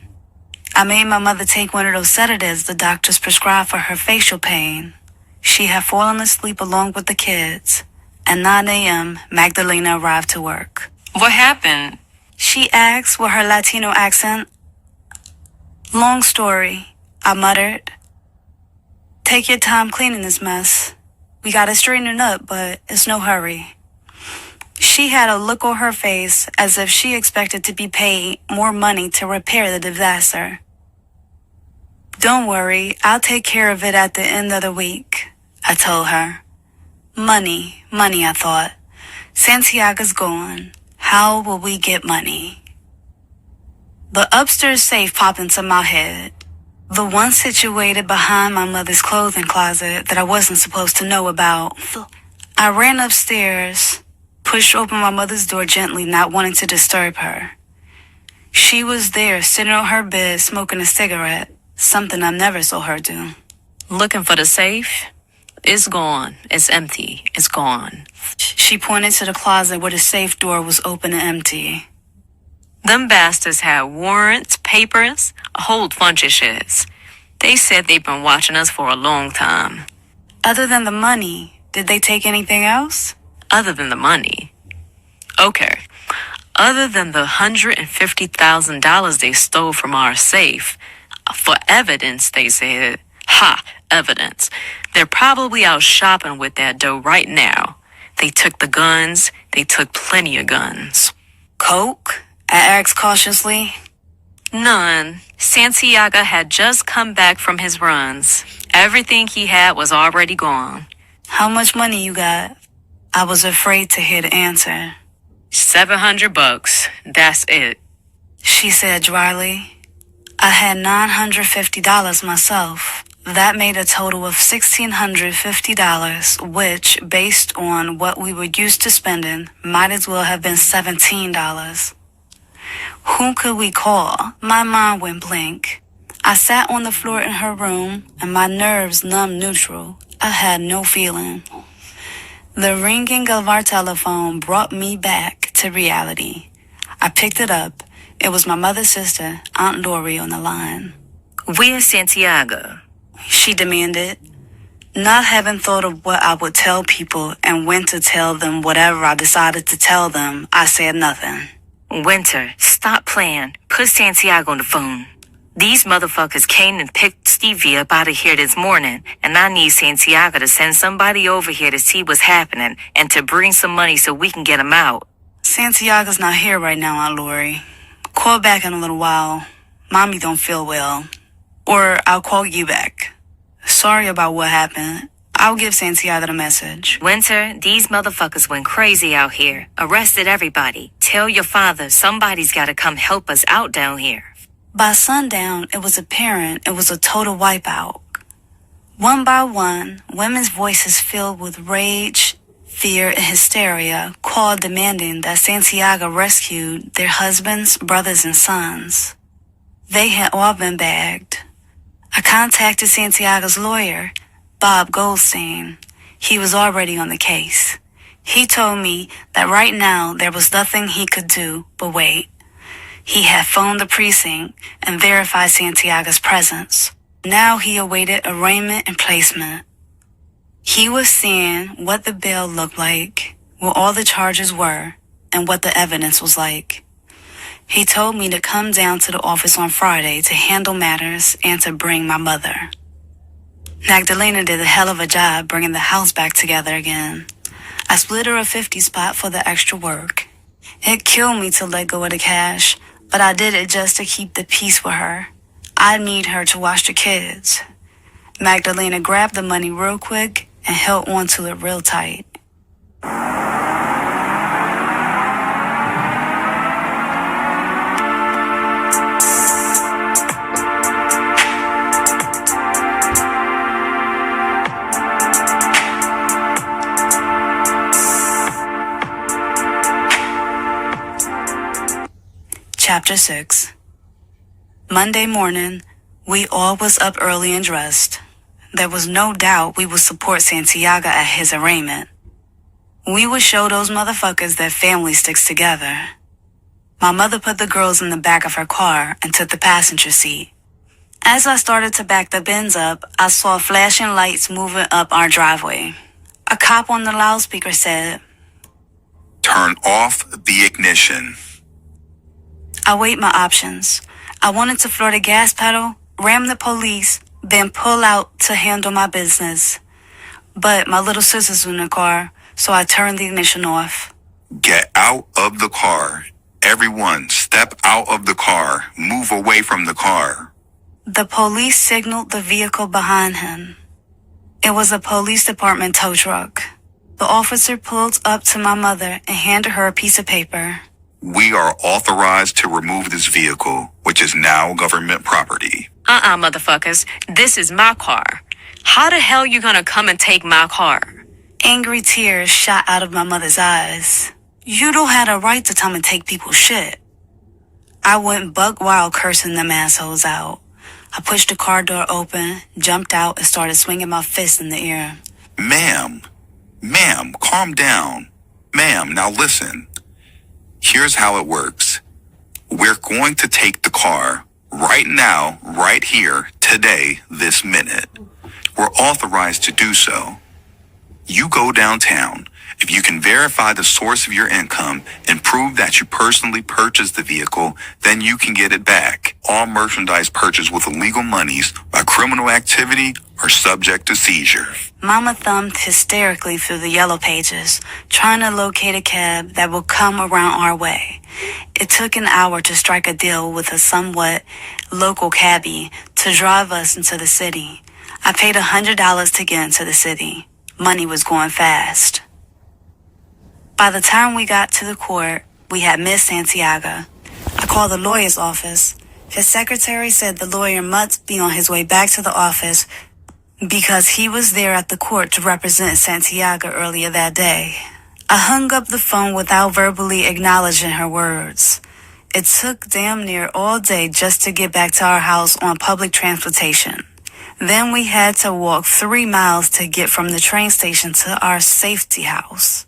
[SPEAKER 2] I made my mother take one of those sedatives the doctors prescribed for her facial pain. She had fallen asleep along with the kids, At 9 a.m., Magdalena arrived to work.
[SPEAKER 8] What happened?
[SPEAKER 2] She asked with her Latino accent. Long story, I muttered. Take your time cleaning this mess. We gotta straighten it up, but it's no hurry. She had a look on her face as if she expected to be paid more money to repair the disaster. Don't worry, I'll take care of it at the end of the week, I told her. Money, I thought. Santiago's gone. How will we get money? The upstairs safe popped into my head. The one situated behind my mother's clothing closet that I wasn't supposed to know about. I ran upstairs, pushed open my mother's door gently, not wanting to disturb her. She was there, sitting on her bed, smoking a cigarette, something I never saw her do.
[SPEAKER 3] Looking for the safe? It's gone. It's empty. It's gone.
[SPEAKER 2] She pointed to the closet where the safe door was open and empty.
[SPEAKER 3] Them bastards had warrants, papers, a whole bunch of shits. They said they've been watching us for a long time.
[SPEAKER 2] Other than the money, did they take anything else?
[SPEAKER 3] Other than the money? Okay. Other than the $150,000 they stole from our safe, for evidence, they said. Ha, evidence. They're probably out shopping with that dough right now. They took the guns. They took plenty of guns.
[SPEAKER 2] Coke? I asked cautiously.
[SPEAKER 3] None. Santiago had just come back from his runs. Everything he had was already gone.
[SPEAKER 2] How much money you got? I was afraid to hear the answer.
[SPEAKER 3] $700. That's it.
[SPEAKER 2] She said dryly. I had $950 myself. That made a total of $1,650, which, based on what we were used to spending, might as well have been $17. Who could we call? My mind went blank. I sat on the floor in her room, and my nerves numb neutral. I had no feeling. The ringing of our telephone brought me back to reality. I picked it up. It was my mother's sister, Aunt Lori, on the line.
[SPEAKER 7] Where's Santiago?
[SPEAKER 2] She demanded. Not having thought of what I would tell people and when to tell them whatever I decided to tell them, I said nothing.
[SPEAKER 7] Winter, stop playing. Put Santiago on the phone. These motherfuckers came and picked Stevie up out of here this morning, and I need Santiago to send somebody over here to see what's happening and to bring some money so we can get him out.
[SPEAKER 2] Santiago's not here right now, Aunt Lori. Call back in a little while. Mommy don't feel well. Or I'll call you back. Sorry about what happened. I'll give Santiago the message.
[SPEAKER 7] Winter, these motherfuckers went crazy out here. Arrested everybody. Tell your father somebody's gotta come help us out down here.
[SPEAKER 2] By sundown, it was apparent it was a total wipeout. One by one, women's voices filled with rage, fear, and hysteria called demanding that Santiago rescued their husbands, brothers, and sons. They had all been bagged. I contacted Santiago's lawyer, Bob Goldstein. He was already on the case. He told me that right now there was nothing he could do but wait. He had phoned the precinct and verified Santiago's presence. Now he awaited arraignment and placement. He was seeing what the bail looked like, what all the charges were, and what the evidence was like. He told me to come down to the office on Friday to handle matters and to bring my mother. Magdalena did a hell of a job bringing the house back together again. I split her a 50 spot for the extra work. It killed me to let go of the cash, but I did it just to keep the peace with her. I need her to watch the kids. Magdalena grabbed the money real quick and held onto it real tight. Chapter 6. Monday morning, we all was up early and dressed. There was no doubt we would support Santiago at his arraignment. We would show those motherfuckers that family sticks together. My mother put the girls in the back of her car and took the passenger seat. As I started to back the Benz up, I saw flashing lights moving up our driveway. A cop on the loudspeaker said,
[SPEAKER 13] Turn off the ignition.
[SPEAKER 2] I weighed my options. I wanted to floor the gas pedal, ram the police, then pull out to handle my business. But my little sister's in the car, so I turned the ignition off.
[SPEAKER 13] Get out of the car. Everyone, step out of the car. Move away from the car.
[SPEAKER 2] The police signaled the vehicle behind him. It was a police department tow truck. The officer pulled up to my mother and handed her a piece of paper.
[SPEAKER 13] We are authorized to remove this vehicle, which is now government property.
[SPEAKER 3] Motherfuckers. This is my car. How the hell you gonna come and take my car?
[SPEAKER 2] Angry tears shot out of my mother's eyes. You don't have a right to come and take people's shit. I went buck wild cursing them assholes out. I pushed the car door open, jumped out, and started swinging my fist in the air.
[SPEAKER 13] Ma'am, calm down. Ma'am, now listen. Here's how it works. We're going to take the car right now, right here, today, this minute. We're authorized to do so. You go downtown. If you can verify the source of your income and prove that you personally purchased the vehicle, then you can get it back. All merchandise purchased with illegal monies by criminal activity are subject to seizure.
[SPEAKER 2] Mama thumbed hysterically through the yellow pages, trying to locate a cab that would come around our way. It took an hour to strike a deal with a somewhat local cabbie to drive us into the city. I paid $100 to get into the city. Money was going fast. By the time we got to the court, we had missed Santiago. I called the lawyer's office. His secretary said the lawyer must be on his way back to the office because he was there at the court to represent Santiago earlier that day. I hung up the phone without verbally acknowledging her words. It took damn near all day just to get back to our house on public transportation. Then we had to walk 3 miles to get from the train station to our safety house.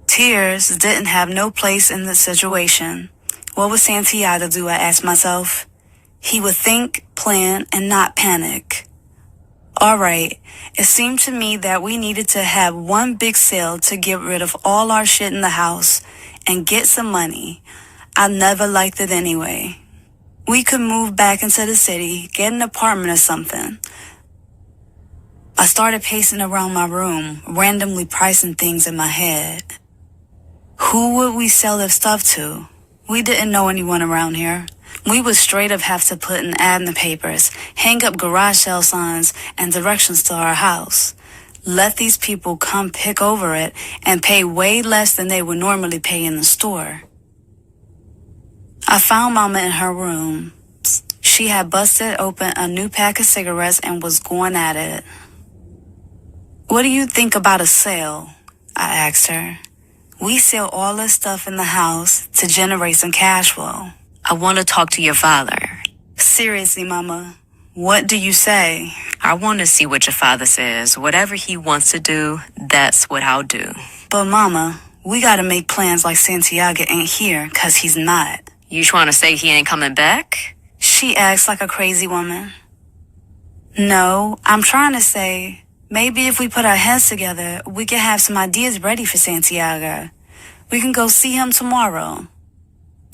[SPEAKER 2] Tears didn't have no place in the situation. What would Santiago do, I asked myself. He would think, plan, and not panic. Alright, it seemed to me that we needed to have one big sale to get rid of all our shit in the house and get some money. I never liked it anyway. We could move back into the city, get an apartment or something. I started pacing around my room, randomly pricing things in my head. Who would we sell the stuff to? We didn't know anyone around here. We would straight up have to put an ad in the papers, hang up garage sale signs and directions to our house. Let these people come pick over it and pay way less than they would normally pay in the store. I found Mama in her room. She had busted open a new pack of cigarettes and was going at it. What do you think about a sale? I asked her. We sell all this stuff in the house to generate some cash flow.
[SPEAKER 3] I want to talk to your father.
[SPEAKER 2] Seriously, Mama, what do you say?
[SPEAKER 3] I want to see what your father says. Whatever he wants to do, that's what I'll do.
[SPEAKER 2] But Mama, we gotta make plans like Santiago ain't here, 'cause he's not.
[SPEAKER 3] You trying to say he ain't coming back?
[SPEAKER 2] She acts like a crazy woman. No, I'm trying to say, maybe if we put our heads together, we can have some ideas ready for Santiago. We can go see him tomorrow.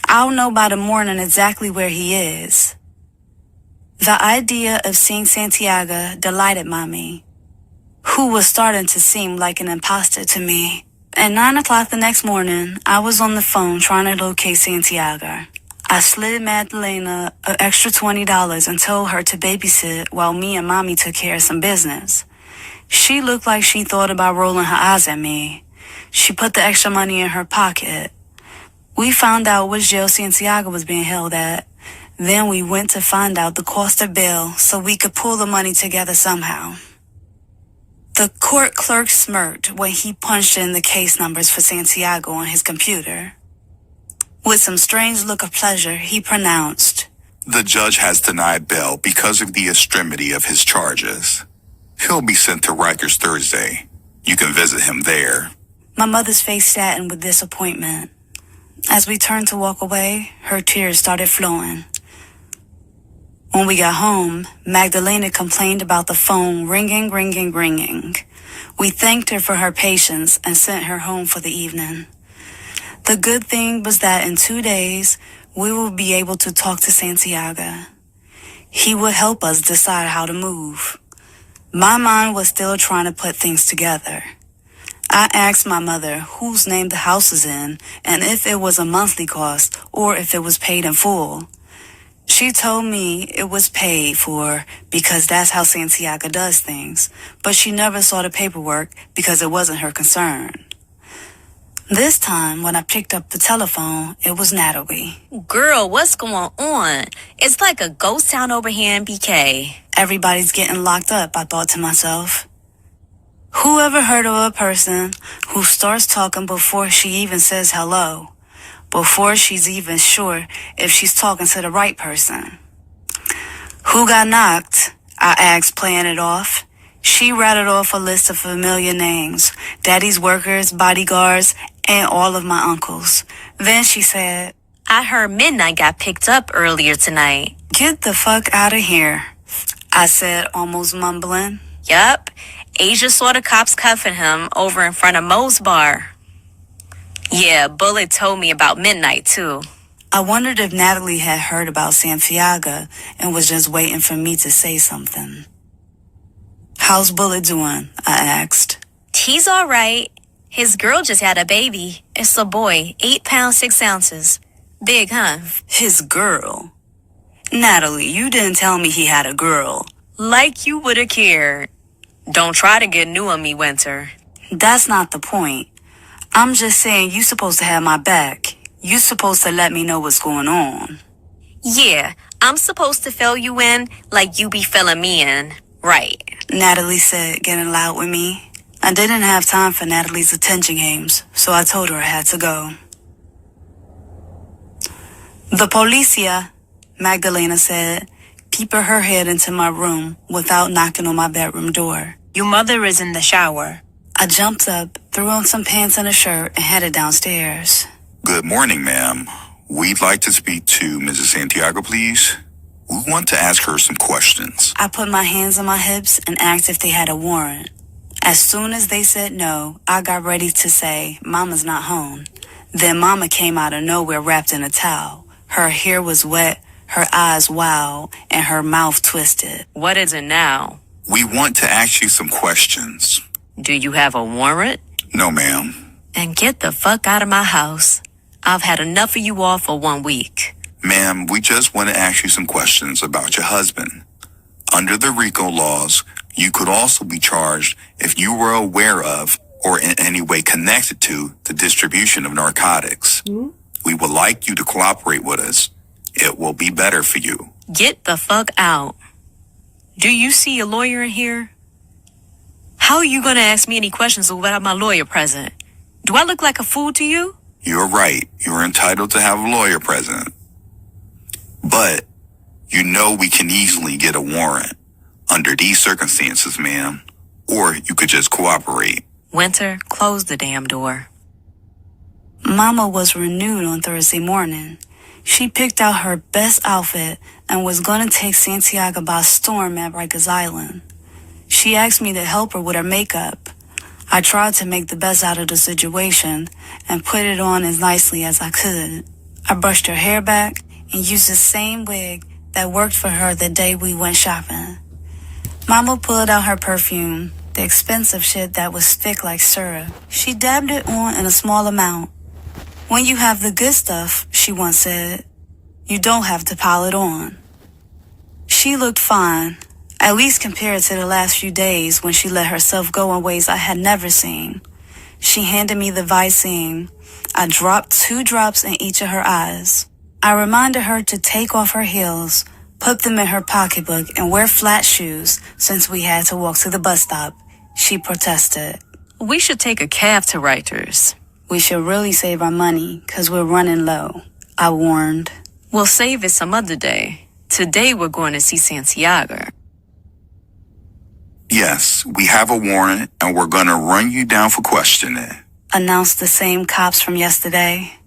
[SPEAKER 2] I'll know by the morning exactly where he is. The idea of seeing Santiago delighted Mommy, who was starting to seem like an imposter to me. At 9 o'clock the next morning, I was on the phone trying to locate Santiago. I slid Magdalena an extra $20 and told her to babysit while me and Mommy took care of some business. She looked like she thought about rolling her eyes at me. She put the extra money in her pocket. We found out which jail Santiago was being held at. Then we went to find out the cost of bail so we could pull the money together somehow. The court clerk smirked when he punched in the case numbers for Santiago on his computer. With some strange look of pleasure, he pronounced,
[SPEAKER 13] The judge has denied bail because of the extremity of his charges. He'll be sent to Rikers Thursday. You can visit him there.
[SPEAKER 2] My mother's face saddened with disappointment. As we turned to walk away, her tears started flowing. When we got home, Magdalena complained about the phone ringing. We thanked her for her patience and sent her home for the evening. The good thing was that in 2 days, we will be able to talk to Santiago. He would help us decide how to move. My mind was still trying to put things together. I asked my mother whose name the house is in and if it was a monthly cost or if it was paid in full. She told me it was paid for because that's how Santiago does things, but she never saw the paperwork because it wasn't her concern. This time, when I picked up the telephone, it was Natalie.
[SPEAKER 7] Girl, what's going on? It's like a ghost town over here in BK.
[SPEAKER 2] Everybody's getting locked up, I thought to myself. Who ever heard of a person who starts talking before she even says hello? Before she's even sure if she's talking to the right person? Who got knocked? I asked, playing it off. She rattled off a list of familiar names, Daddy's workers, bodyguards, and all of my uncles. Then she said,
[SPEAKER 7] I heard Midnight got picked up earlier tonight.
[SPEAKER 2] Get the fuck out of here, I said, almost mumbling.
[SPEAKER 7] Yup. Asia saw the cops cuffing him over in front of Mo's bar. Yeah, Bullet told me about Midnight, too.
[SPEAKER 2] I wondered if Natalie had heard about Santiago and was just waiting for me to say something. How's Bullet doing? I asked.
[SPEAKER 7] He's all right. His girl just had a baby. It's a boy, 8 pounds, 6 ounces. Big, huh?
[SPEAKER 2] His girl? Natalie, you didn't tell me he had a girl.
[SPEAKER 7] Like you would have cared. Don't try to get new on me, Winter.
[SPEAKER 2] That's not the point. I'm just saying you supposed to have my back. You supposed to let me know what's going on.
[SPEAKER 7] Yeah, I'm supposed to fill you in like you be filling me in. Right.
[SPEAKER 2] Natalie said, getting loud with me. I didn't have time for Natalie's attention games, so I told her I had to go. The policia, Magdalena said, peeping her head into my room without knocking on my bedroom door.
[SPEAKER 1] Your mother is in the shower.
[SPEAKER 2] I jumped up, threw on some pants and a shirt, and headed downstairs.
[SPEAKER 13] Good morning, ma'am. We'd like to speak to Mrs. Santiago, please. We want to ask her some questions.
[SPEAKER 2] I put my hands on my hips and asked if they had a warrant. As soon as they said no, I got ready to say, Mama's not home. Then Mama came out of nowhere wrapped in a towel. Her hair was wet, her eyes wild, and her mouth twisted.
[SPEAKER 3] What is it now?
[SPEAKER 13] We want to ask you some questions.
[SPEAKER 3] Do you have a warrant?
[SPEAKER 13] No, ma'am.
[SPEAKER 3] Then get the fuck out of my house. I've had enough of you all for 1 week.
[SPEAKER 13] Ma'am, we just want to ask you some questions about your husband. Under the RICO laws, you could also be charged if you were aware of or in any way connected to the distribution of narcotics. We would like you to cooperate with us. It will be better for you.
[SPEAKER 3] Get the fuck out. Do you see a lawyer in here? How are you going to ask me any questions without my lawyer present? Do I look like a fool to you?
[SPEAKER 13] You're right. You're entitled to have a lawyer present. But you know we can easily get a warrant under these circumstances, ma'am. Or you could just cooperate.
[SPEAKER 3] Winter, close the damn door.
[SPEAKER 2] Mama was renewed on Thursday morning. She picked out her best outfit and was going to take Santiago by storm at Rikers Island. She asked me to help her with her makeup. I tried to make the best out of the situation and put it on as nicely as I could. I brushed her hair back and used the same wig that worked for her the day we went shopping. Mama pulled out her perfume, the expensive shit that was thick like syrup. She dabbed it on in a small amount. When you have the good stuff, she once said, you don't have to pile it on. She looked fine, at least compared to the last few days when she let herself go in ways I had never seen. She handed me the Visine. I dropped 2 drops in each of her eyes. I reminded her to take off her heels, put them in her pocketbook, and wear flat shoes since we had to walk to the bus stop. She protested.
[SPEAKER 3] We should take a cab to Rikers.
[SPEAKER 2] We should really save our money, 'cause we're running low, I warned.
[SPEAKER 3] We'll save it some other day. Today we're going to see Santiago.
[SPEAKER 13] Yes, we have a warrant and we're going to run you down for questioning.
[SPEAKER 2] Announced the same cops from yesterday.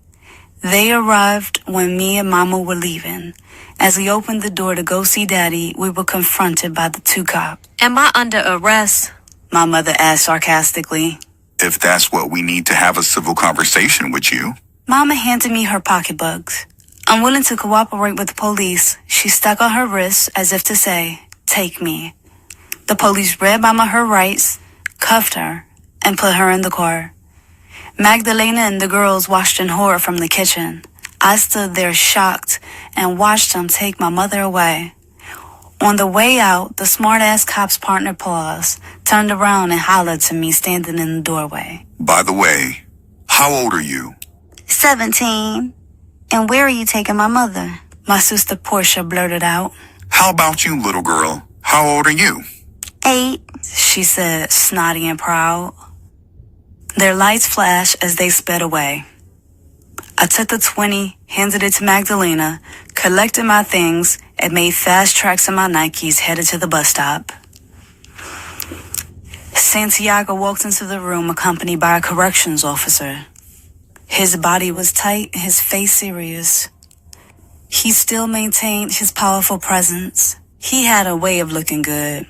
[SPEAKER 2] They arrived when me and Mama were leaving. As we opened the door to go see Daddy, we were confronted by the two cops.
[SPEAKER 7] Am I under arrest?
[SPEAKER 2] My mother asked sarcastically.
[SPEAKER 13] If that's what we need to have a civil conversation with you.
[SPEAKER 2] Mama handed me her pocketbooks. Unwilling to cooperate with the police, she stuck on her wrist as if to say, "Take me." The police read Mama her rights, cuffed her, and put her in the car. Magdalena and the girls watched in horror from the kitchen. I stood there shocked and watched them take my mother away. On the way out, the smart-ass cop's partner paused, turned around and hollered to me standing in the doorway.
[SPEAKER 13] By the way, how old are you?
[SPEAKER 2] 17. And where are you taking my mother? My sister Portia blurted out.
[SPEAKER 13] How about you, little girl? How old are you?
[SPEAKER 2] 8, she said, snotty and proud. Their lights flashed as they sped away. I took the 20, handed it to Magdalena, collected my things, and made fast tracks in my Nikes headed to the bus stop. Santiago walked into the room accompanied by a corrections officer. His body was tight, his face serious. He still maintained his powerful presence. He had a way of looking good,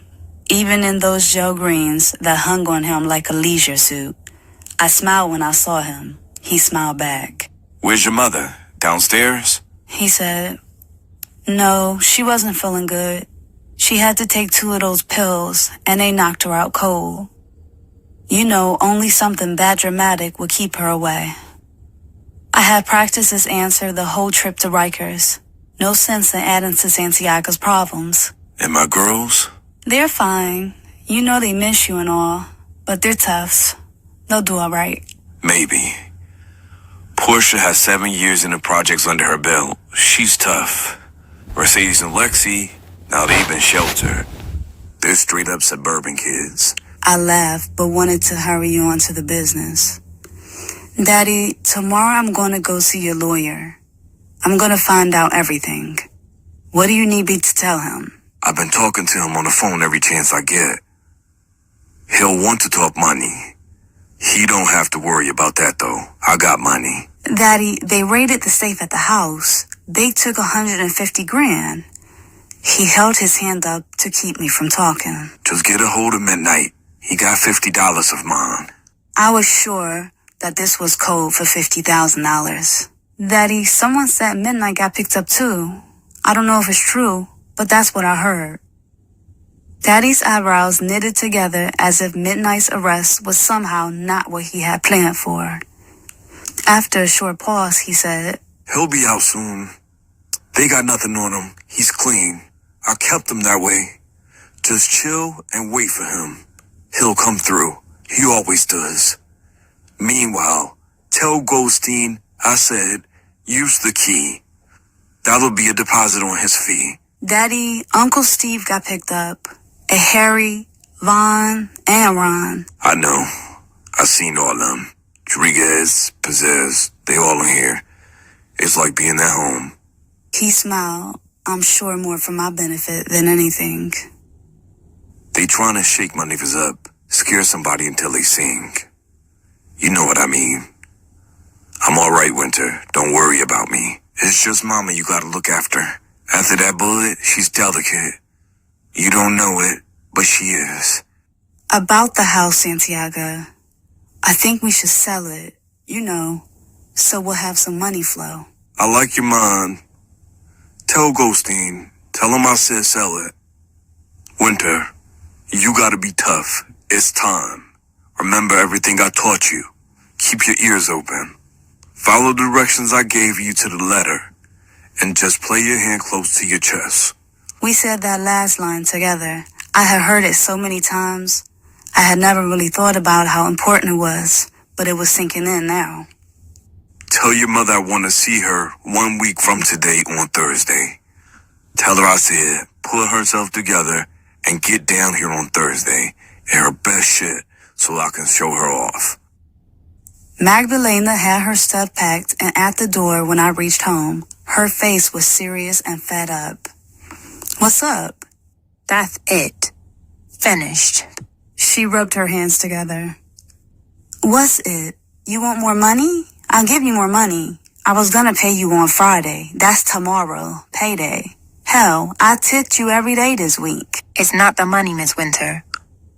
[SPEAKER 2] even in those gel greens that hung on him like a leisure suit. I smiled when I saw him. He smiled back.
[SPEAKER 10] Where's your mother? Downstairs?
[SPEAKER 2] He said, "No, she wasn't feeling good. She had to take 2 of those pills, and they knocked her out cold. You know, only something that dramatic would keep her away." I had practiced this answer the whole trip to Rikers. No sense in adding to Santiago's problems.
[SPEAKER 10] And my girls?
[SPEAKER 2] They're fine. You know they miss you and all, but they're toughs. They'll do all right.
[SPEAKER 10] Maybe. Portia has 7 years in the projects under her belt. She's tough. Mercedes and Lexi, now they've been sheltered. They're straight up suburban kids.
[SPEAKER 2] I laughed, but wanted to hurry on to the business. Daddy, tomorrow I'm going to go see your lawyer. I'm going to find out everything. What do you need me to tell him?
[SPEAKER 10] I've been talking to him on the phone every chance I get. He'll want to talk money. He don't have to worry about that though. I got money.
[SPEAKER 2] Daddy, they raided the safe at the house. They took 150 grand. He held his hand up to keep me from talking.
[SPEAKER 10] Just get a hold of Midnight. He got $50 of mine.
[SPEAKER 2] I was sure that this was code for $50,000. Daddy, someone said Midnight got picked up too. I don't know if it's true, but that's what I heard. Daddy's eyebrows knitted together as if Midnight's arrest was somehow not what he had planned for. After a short pause, he said,
[SPEAKER 10] He'll be out soon. They got nothing on him. He's clean. I kept him that way. Just chill and wait for him. He'll come through. He always does. Meanwhile, tell Goldstein I said, use the key. That'll be a deposit on his fee.
[SPEAKER 2] Daddy, Uncle Steve got picked up. And Harry, Vaughn, and Ron.
[SPEAKER 10] I know. I seen all them. Rodriguez, Pizzazz, they all in here. It's like being at home.
[SPEAKER 2] He smiled. I'm sure more for my benefit than anything.
[SPEAKER 10] They trying to shake my niggas up, scare somebody until they sing. You know what I mean. I'm alright, Winter. Don't worry about me. It's just Mama you gotta look after. After that bullet, she's delicate. You don't know it, but she is.
[SPEAKER 2] About the house, Santiago. I think we should sell it, you know, so we'll have some money flow.
[SPEAKER 10] I like your mind. Tell Goldstein. Tell him I said sell it. Winter, you gotta be tough. It's time. Remember everything I taught you. Keep your ears open. Follow the directions I gave you to the letter. And just play your hand close to your chest.
[SPEAKER 2] We said that last line together. I had heard it so many times. I had never really thought about how important it was, but it was sinking in now.
[SPEAKER 10] Tell your mother I want to see her 1 week from today on Thursday. Tell her I said pull herself together and get down here on Thursday in her best shit so I can show her off.
[SPEAKER 2] Magdalena had her stuff packed, and at the door when I reached home, her face was serious and fed up. What's up?
[SPEAKER 1] That's it. Finished.
[SPEAKER 2] She rubbed her hands together. What's it? You want more money? I'll give you more money. I was gonna pay you on Friday. That's tomorrow, payday. Hell, I tipped you every day this week.
[SPEAKER 1] It's not the money, Miss Winter.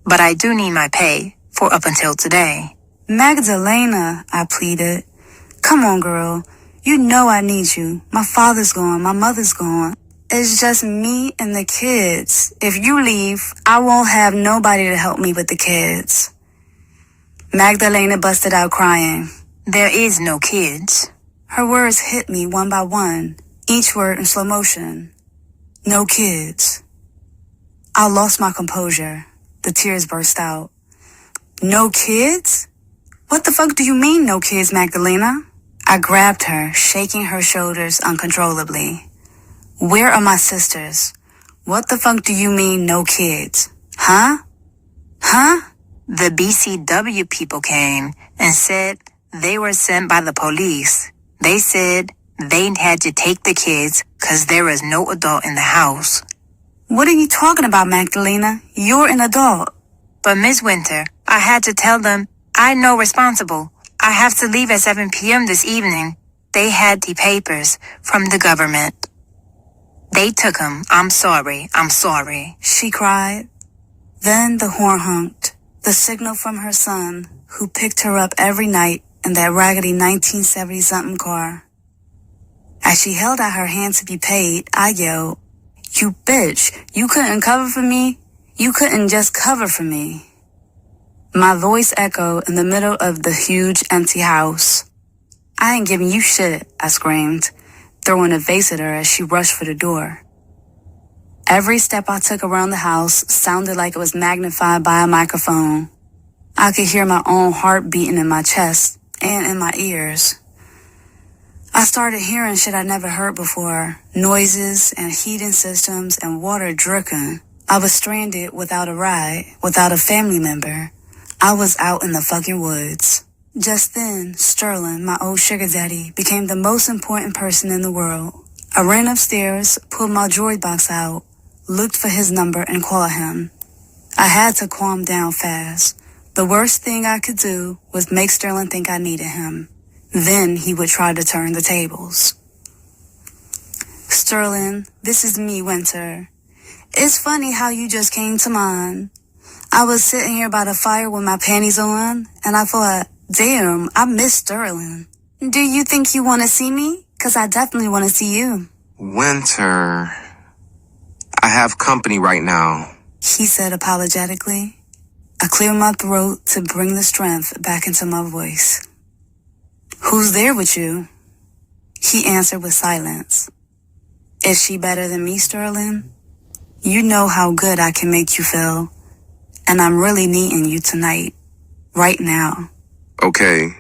[SPEAKER 1] But I do need my pay for up until today.
[SPEAKER 2] Magdalena, I pleaded. Come on, girl. You know I need you. My father's gone. My mother's gone. It's just me and the kids. If you leave, I won't have nobody to help me with the kids. Magdalena busted out crying.
[SPEAKER 1] There is no kids.
[SPEAKER 2] Her words hit me one by one, each word in slow motion. No kids. I lost my composure. The tears burst out. No kids? What the fuck do you mean, no kids, Magdalena? I grabbed her, shaking her shoulders uncontrollably. Where are my sisters? What the fuck do you mean, no kids? Huh? Huh?
[SPEAKER 1] The BCW people came and said they were sent by the police. They said they had to take the kids because there was no adult in the house.
[SPEAKER 2] What are you talking about, Magdalena? You're an adult.
[SPEAKER 1] But Miss Winter, I had to tell them I'm no responsible. I have to leave at 7 p.m. this evening. They had the papers from the government. They took them. I'm sorry. I'm sorry.
[SPEAKER 2] She cried. Then the horn honked. The signal from her son, who picked her up every night in that raggedy 1970-something car. As she held out her hand to be paid, I yelled, "You bitch, you couldn't cover for me? You couldn't just cover for me." My voice echoed in the middle of the huge empty house. "I ain't giving you shit," I screamed, throwing a vase at her as she rushed for the door. Every step I took around the house sounded like it was magnified by a microphone. I could hear my own heart beating in my chest and in my ears. I started hearing shit I'd never heard before, noises and heating systems and water dripping. I was stranded without a ride, without a family member. I was out in the fucking woods. Just then, Sterling, my old sugar daddy, became the most important person in the world. I ran upstairs, pulled my droid box out, looked for his number and called him. I had to calm down fast. The worst thing I could do was make Sterling think I needed him. Then he would try to turn the tables. "Sterling, this is me, Winter. It's funny how you just came to mind. I was sitting here by the fire with my panties on, and I thought, damn, I miss Sterling. Do you think you want to see me? 'Cause I definitely want to see you."
[SPEAKER 14] "Winter, I have company right now,"
[SPEAKER 2] he said apologetically. I cleared my throat to bring the strength back into my voice. "Who's there with you?" He answered with silence. "Is she better than me, Sterling? You know how good I can make you feel. And I'm really needing you tonight. Right now."
[SPEAKER 14] "Okay,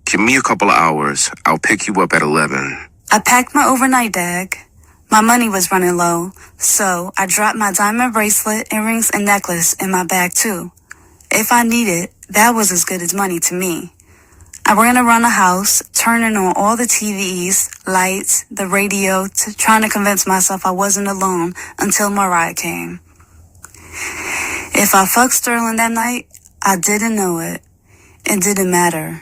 [SPEAKER 14] give me a couple of hours. I'll pick you up at 11.
[SPEAKER 2] I packed my overnight bag. My money was running low, so I dropped my diamond bracelet, earrings, and necklace in my bag too. If I needed, that was as good as money to me. I ran around the house, turning on all the TVs, lights, the radio, trying to convince myself I wasn't alone until my ride came. If I fucked Sterling that night, I didn't know it. It didn't matter.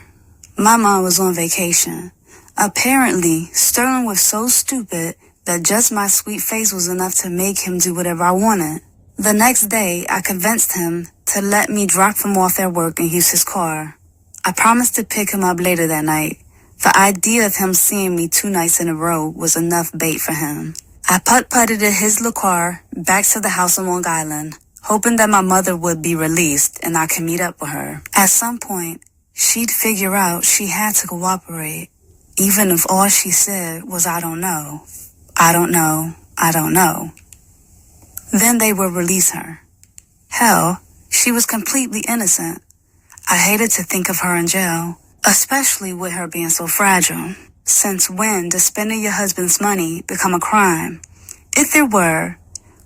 [SPEAKER 2] My mom was on vacation. Apparently, Sterling was so stupid that just my sweet face was enough to make him do whatever I wanted. The next day, I convinced him to let me drop him off at work and use his car. I promised to pick him up later that night. The idea of him seeing me 2 nights in a row was enough bait for him. I putt-putted in his little car back to the house on Long Island, hoping that my mother would be released and I could meet up with her. At some point, she'd figure out she had to cooperate, even if all she said was, "I don't know. I don't know. I don't know." Then they would release her. Hell, she was completely innocent. I hated to think of her in jail, especially with her being so fragile. Since when does spending your husband's money become a crime? If there were,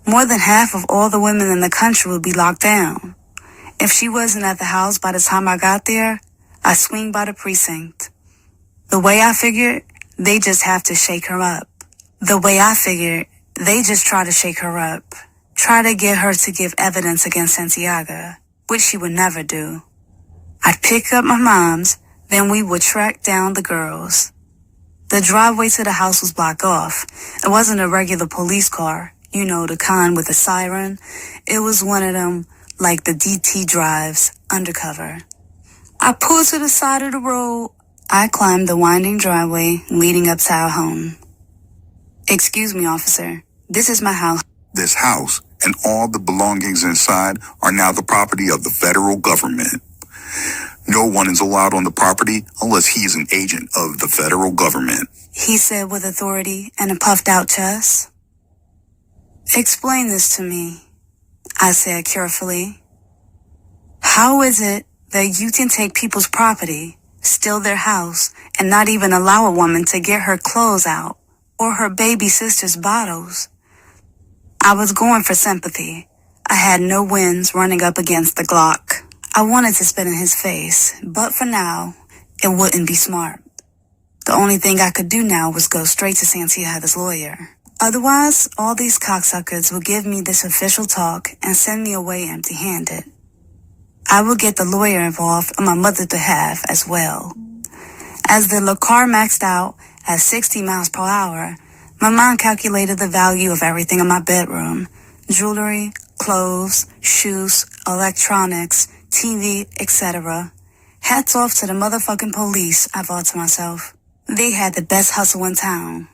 [SPEAKER 2] more than half of all the women in the country would be locked down. If she wasn't at the house by the time I got there, I'd swing by the precinct. The way I figured, they just have to shake her up. The way I figured, they just try to shake her up. Try to get her to give evidence against Santiago, which she would never do. I'd pick up my moms, then we would track down the girls. The driveway to the house was blocked off. It wasn't a regular police car, you know, the kind with a siren. It was one of them, like the DT drives, undercover. I pulled to the side of the road. I climbed the winding driveway leading up to our home. Excuse me, officer. This is my house.
[SPEAKER 13] This house and all the belongings inside are now the property of the federal government. No one is allowed on the property unless he is an agent of the federal government,
[SPEAKER 2] He said with authority and a puffed out chest. Explain this to me, I said carefully. How is it that you can take people's property, steal their house, and not even allow a woman to get her clothes out or her baby sister's bottles? I was going for sympathy. I had no wins running up against the Glock. I wanted to spit in his face, but for now, it wouldn't be smart. The only thing I could do now was go straight to Santiago's lawyer. Otherwise, all these cocksuckers would give me this official talk and send me away empty-handed. I would get the lawyer involved on my mother's behalf as well. As the car maxed out at 60 miles per hour, my mom calculated the value of everything in my bedroom. Jewelry, clothes, shoes, electronics, TV, etc. Hats off to the motherfucking police, I thought to myself. They had the best hustle in town.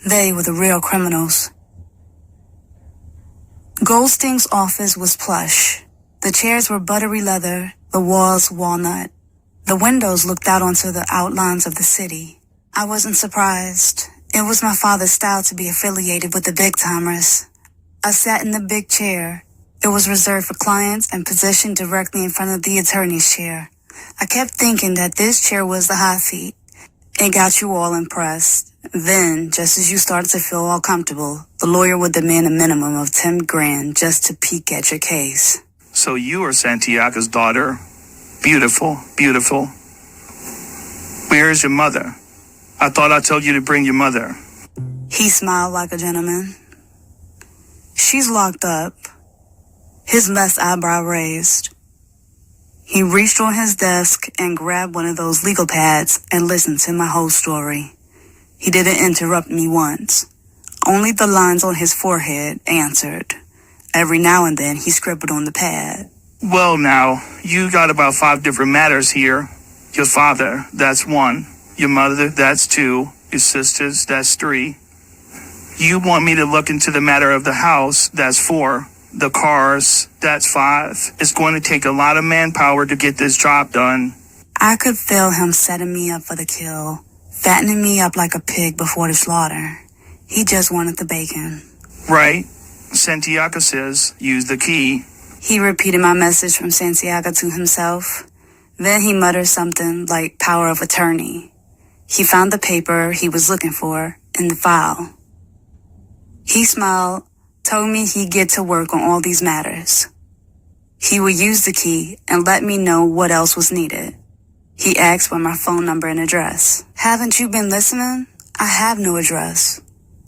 [SPEAKER 2] They were the real criminals. Goldstein's office was plush. The chairs were buttery leather, the walls walnut. The windows looked out onto the outlines of the city. I wasn't surprised. It was my father's style to be affiliated with the big-timers. I sat in the big chair. It was reserved for clients and positioned directly in front of the attorney's chair. I kept thinking that this chair was the hot seat. It got you all impressed. Then, just as you started to feel all comfortable, the lawyer would demand a minimum of 10 grand just to peek at your case.
[SPEAKER 11] So you are Santiago's daughter. Beautiful, beautiful. Where is your mother? I thought I told you to bring your mother.
[SPEAKER 2] He smiled like a gentleman. She's locked up. His left eyebrow raised. He reached on his desk and grabbed one of those legal pads and listened to my whole story. He didn't interrupt me once. Only the lines on his forehead answered. Every now and then he scribbled on the pad.
[SPEAKER 11] Well now, you got about 5 different matters here. Your father, that's 1. Your mother, that's 2. Your sisters, that's 3. You want me to look into the matter of the house, that's 4. The cars, that's 5. It's going to take a lot of manpower to get this job done.
[SPEAKER 2] I could feel him setting me up for the kill, fattening me up like a pig before the slaughter. He just wanted the bacon.
[SPEAKER 11] Right. Santiago says, use the key.
[SPEAKER 2] He repeated my message from Santiago to himself. Then he muttered something like power of attorney. He found the paper he was looking for in the file. He smiled, told me he'd get to work on all these matters. He would use the key and let me know what else was needed. He asked for my phone number and address. Haven't you been listening? I have no address.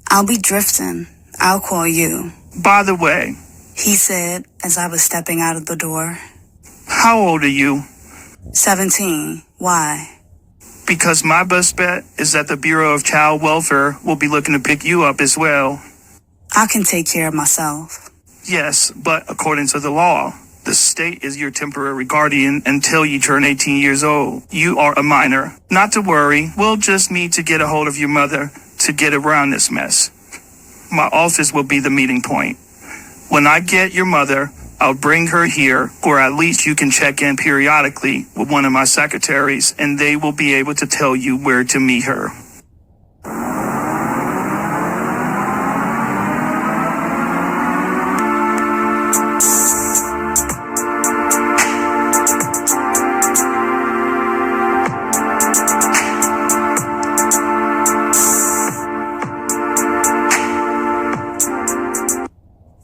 [SPEAKER 2] I'll be drifting. I'll call you.
[SPEAKER 11] By the way,
[SPEAKER 2] he said as I was stepping out of the door.
[SPEAKER 11] How old are you?
[SPEAKER 2] 17. Why?
[SPEAKER 11] Because my best bet is that the Bureau of Child Welfare will be looking to pick you up as well.
[SPEAKER 2] I can take care of myself.
[SPEAKER 11] Yes, but according to the law, the state is your temporary guardian until you turn 18 years old. You are a minor. Not to worry, we'll just need to get a hold of your mother to get around this mess. My office will be the meeting point. When I get your mother, I'll bring her here, or at least you can check in periodically with one of my secretaries, and they will be able to tell you where to meet her.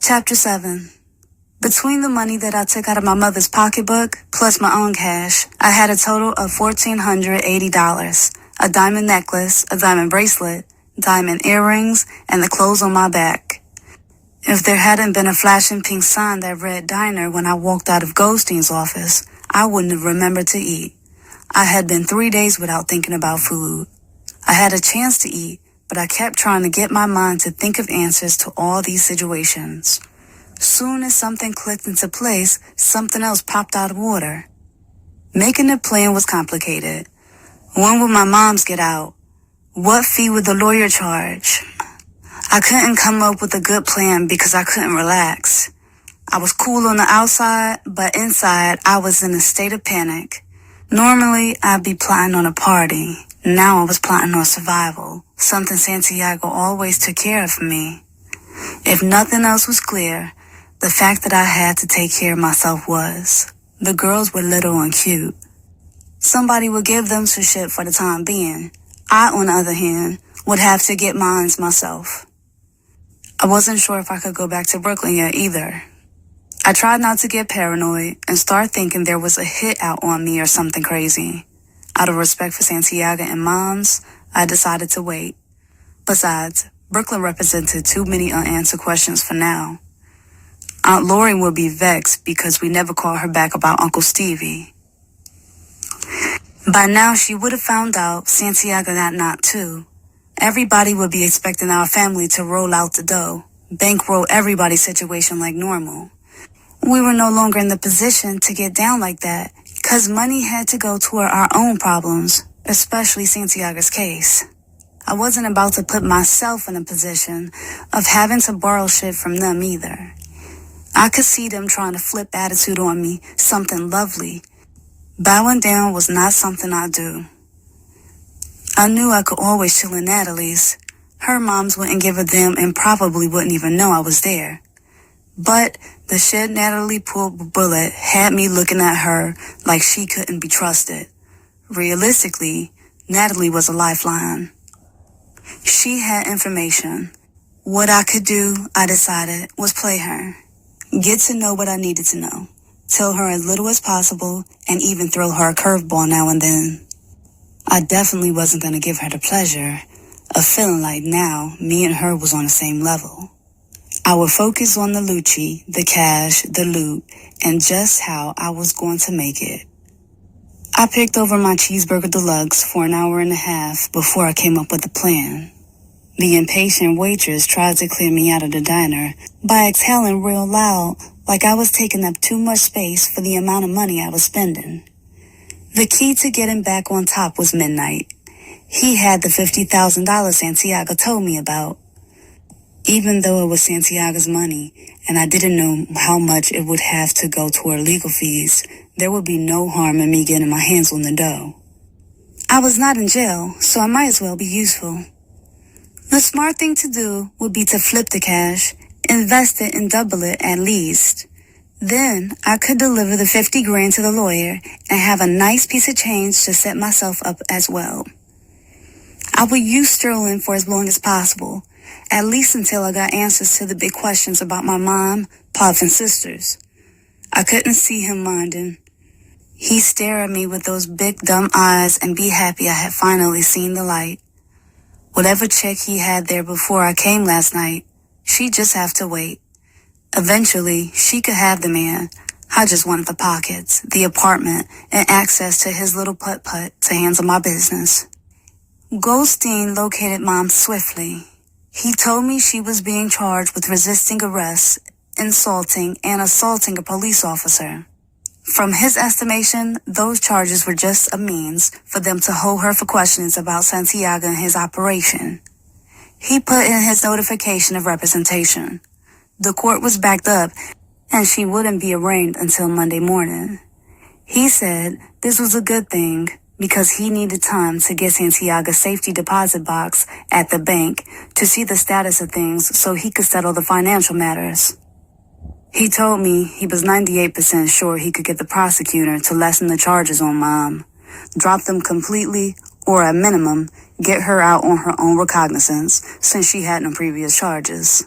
[SPEAKER 2] Chapter 7. Between the money that I took out of my mother's pocketbook, plus my own cash, I had a total of $1,480. A diamond necklace, a diamond bracelet, diamond earrings, and the clothes on my back. If there hadn't been a flashing pink sign that read diner when I walked out of Goldstein's office, I wouldn't have remembered to eat. I had been 3 days without thinking about food. I had a chance to eat, but I kept trying to get my mind to think of answers to all these situations. Soon as something clicked into place, something else popped out of water. Making a plan was complicated. When would my moms get out? What fee would the lawyer charge? I couldn't come up with a good plan because I couldn't relax. I was cool on the outside, but inside I was in a state of panic. Normally, I'd be plotting on a party. Now I was plotting on survival, something Santiago always took care of for me. If nothing else was clear, the fact that I had to take care of myself was. The girls were little and cute. Somebody would give them some shit for the time being. I, on the other hand, would have to get mines myself. I wasn't sure if I could go back to Brooklyn yet either. I tried not to get paranoid and start thinking there was a hit out on me or something crazy. Out of respect for Santiago and moms, I decided to wait. Besides, Brooklyn represented too many unanswered questions for now. Aunt Lori would be vexed because we never called her back about Uncle Stevie. By now, she would have found out Santiago got knocked too. Everybody would be expecting our family to roll out the dough, bankroll everybody's situation like normal. We were no longer in the position to get down like that, because money had to go toward our own problems, especially Santiago's case. I wasn't about to put myself in a position of having to borrow shit from them either. I could see them trying to flip attitude on me, something lovely. Bowing down was not something I do. I knew I could always chill in Natalie's. Her moms wouldn't give a damn and probably wouldn't even know I was there. But the shit Natalie pulled with Bullet had me looking at her like she couldn't be trusted. Realistically, Natalie was a lifeline. She had information. What I could do, I decided, was play her. Get to know what I needed to know. Tell her as little as possible and even throw her a curveball now and then. I definitely wasn't going to give her the pleasure of feeling like now me and her was on the same level. I would focus on the Lucci, the cash, the loot, and just how I was going to make it. I picked over my cheeseburger deluxe for an hour and a half before I came up with a plan. The impatient waitress tried to clear me out of the diner by exhaling real loud like I was taking up too much space for the amount of money I was spending. The key to getting back on top was midnight. He had the $50,000 Santiago told me about. Even though it was Santiago's money, and I didn't know how much it would have to go toward legal fees, there would be no harm in me getting my hands on the dough. I was not in jail, so I might as well be useful. The smart thing to do would be to flip the cash, invest it and double it at least. Then I could deliver the 50 grand to the lawyer and have a nice piece of change to set myself up as well. I would use Sterling for as long as possible, at least until I got answers to the big questions about my mom, pop, and sisters. I couldn't see him minding. He'd stare at me with those big dumb eyes and be happy I had finally seen the light. Whatever chick he had there before I came last night, she'd just have to wait. Eventually, she could have the man. I just wanted the pockets, the apartment, and access to his little putt-putt to handle my business. Goldstein located Mom swiftly. He told me she was being charged with resisting arrest, insulting, and assaulting a police officer. From his estimation, those charges were just a means for them to hold her for questions about Santiago and his operation. He put in his notification of representation. The court was backed up, and she wouldn't be arraigned until Monday morning. He said this was a good thing because he needed time to get Santiago's safety deposit box at the bank to see the status of things so he could settle the financial matters. He told me he was 98% sure he could get the prosecutor to lessen the charges on Mom, drop them completely, or at minimum, get her out on her own recognizance since she had no previous charges.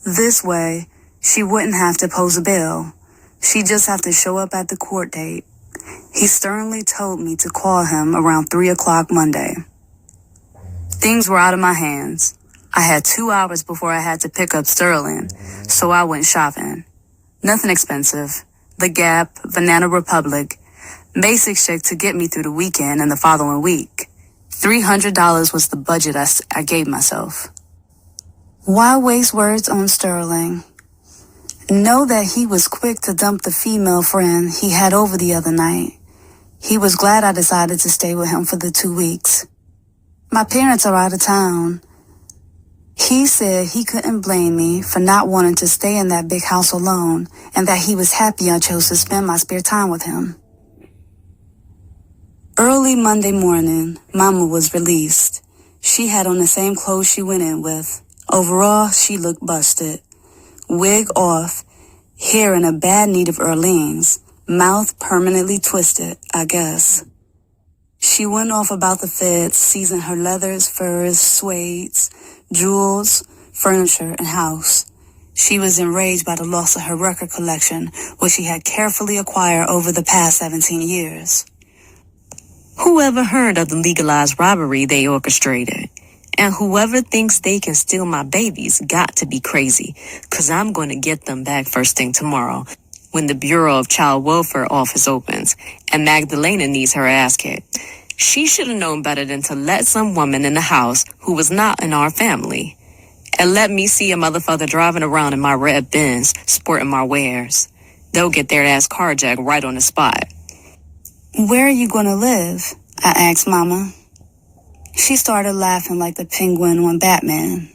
[SPEAKER 2] This way, she wouldn't have to pose a bail. She'd just have to show up at the court date. He sternly told me to call him around 3 o'clock Monday. Things were out of my hands. I had 2 hours before I had to pick up Sterling, so I went shopping. Nothing expensive. The Gap, Banana Republic, basic shit to get me through the weekend and the following week. $300 was the budget I gave myself. Why waste words on Sterling? Know that he was quick to dump the female friend he had over the other night. He was glad I decided to stay with him for the 2 weeks. My parents are out of town. He said he couldn't blame me for not wanting to stay in that big house alone, and that he was happy I chose to spend my spare time with him. Early Monday morning, Mama was released. She had on the same clothes she went in with. Overall, she looked busted. Wig off, hair in a bad need of Earlene's, mouth permanently twisted, I guess. She went off about the feds, seizing her leathers, furs, suedes, jewels, furniture, and house. She was enraged by the loss of her record collection, which she had carefully acquired over the past 17 years.
[SPEAKER 3] Whoever heard of the legalized robbery they orchestrated? And whoever thinks they can steal my babies got to be crazy, 'cause I'm going to get them back first thing tomorrow when the Bureau of Child Welfare office opens and Magdalena needs her ass kicked. She should have known better than to let some woman in the house who was not in our family. And let me see a motherfucker driving around in my red Benz, sporting my wares. They'll get their ass carjacked right on the spot.
[SPEAKER 2] Where are you going to live? I asked Mama. She started laughing like the penguin on Batman.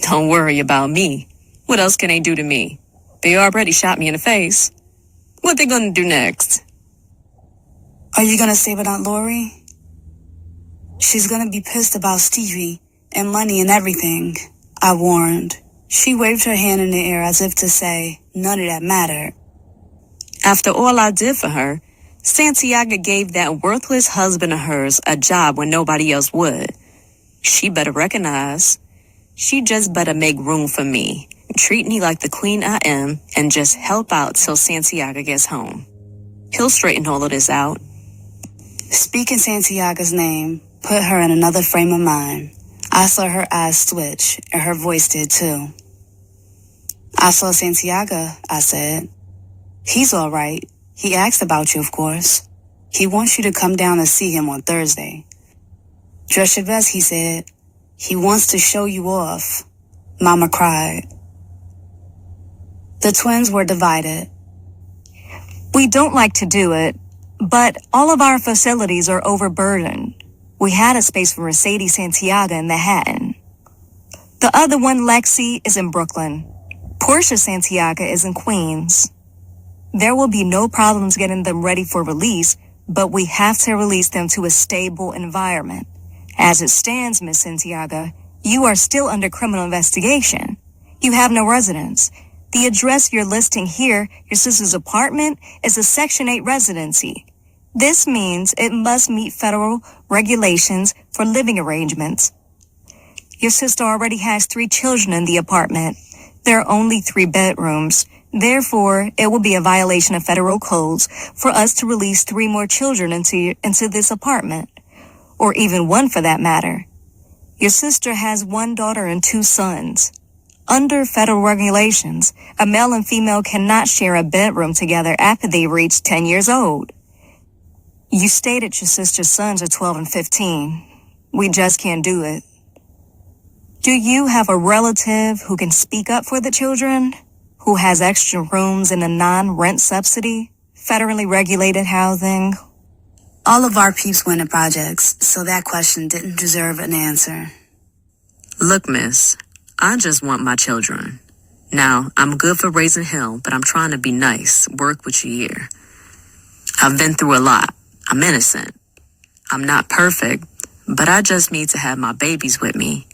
[SPEAKER 3] Don't worry about me. What else can they do to me? They already shot me in the face. What they gonna do next?
[SPEAKER 2] Are you going to stay with Aunt Lori? She's going to be pissed about Stevie and money and everything, I warned. She waved her hand in the air as if to say, none of that mattered.
[SPEAKER 3] After all I did for her, Santiago gave that worthless husband of hers a job when nobody else would. She better recognize. She just better make room for me, treat me like the queen I am, and just help out till Santiago gets home. He'll straighten all of this out.
[SPEAKER 2] Speaking Santiago's name put her in another frame of mind. I saw her eyes switch, and her voice did too. I saw Santiago, I said. He's all right. He asked about you, of course. He wants you to come down and see him on Thursday. Dress your best, he said. He wants to show you off. Mama cried. The twins were divided.
[SPEAKER 1] We don't like to do it, but all of our facilities are overburdened. We had a space for Mercedes Santiago in Manhattan. The other one, Lexi, is in Brooklyn. Portia Santiago is in Queens. There will be no problems getting them ready for release, but we have to release them to a stable environment. As it stands, Miss Santiago, you are still under criminal investigation. You have no residence. The address you're listing here, your sister's apartment, is a Section 8 residency. This means it must meet federal regulations for living arrangements. Your sister already has 3 children in the apartment. There are only 3 bedrooms. Therefore, it will be a violation of federal codes for us to release 3 more children into this apartment, or even 1 for that matter. Your sister has 1 daughter and 2 sons. Under federal regulations, a male and female cannot share a bedroom together after they reach 10 years old. You stated your sister's sons are 12 and 15. We just can't do it. Do you have a relative who can speak up for the children? Who has extra rooms in a non-rent subsidy, federally regulated housing?
[SPEAKER 2] All of our peeps went to projects, so that question didn't deserve an answer.
[SPEAKER 3] Look, miss, I just want my children. Now, I'm good for raising hell, but I'm trying to be nice, work with you here. I've been through a lot. I'm innocent. I'm not perfect, but I just need to have my babies with me.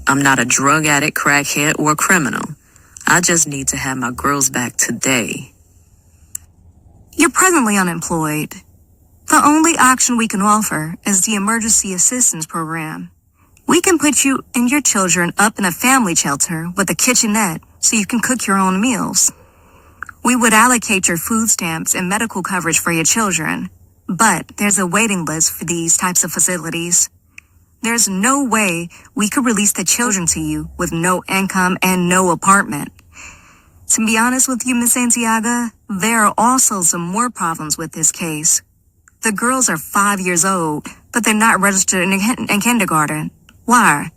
[SPEAKER 3] I'm not a drug addict, crackhead, or a criminal. I just need to have my girls back today.
[SPEAKER 1] You're presently unemployed. The only option we can offer is the Emergency Assistance Program. We can put you and your children up in a family shelter with a kitchenette so you can cook your own meals. We would allocate your food stamps and medical coverage for your children, but there's a waiting list for these types of facilities. There's no way we could release the children to you with no income and no apartment. To be honest with you, Miss Santiago, there are also some more problems with this case. The girls are 5 years old, but they're not registered in kindergarten. Why?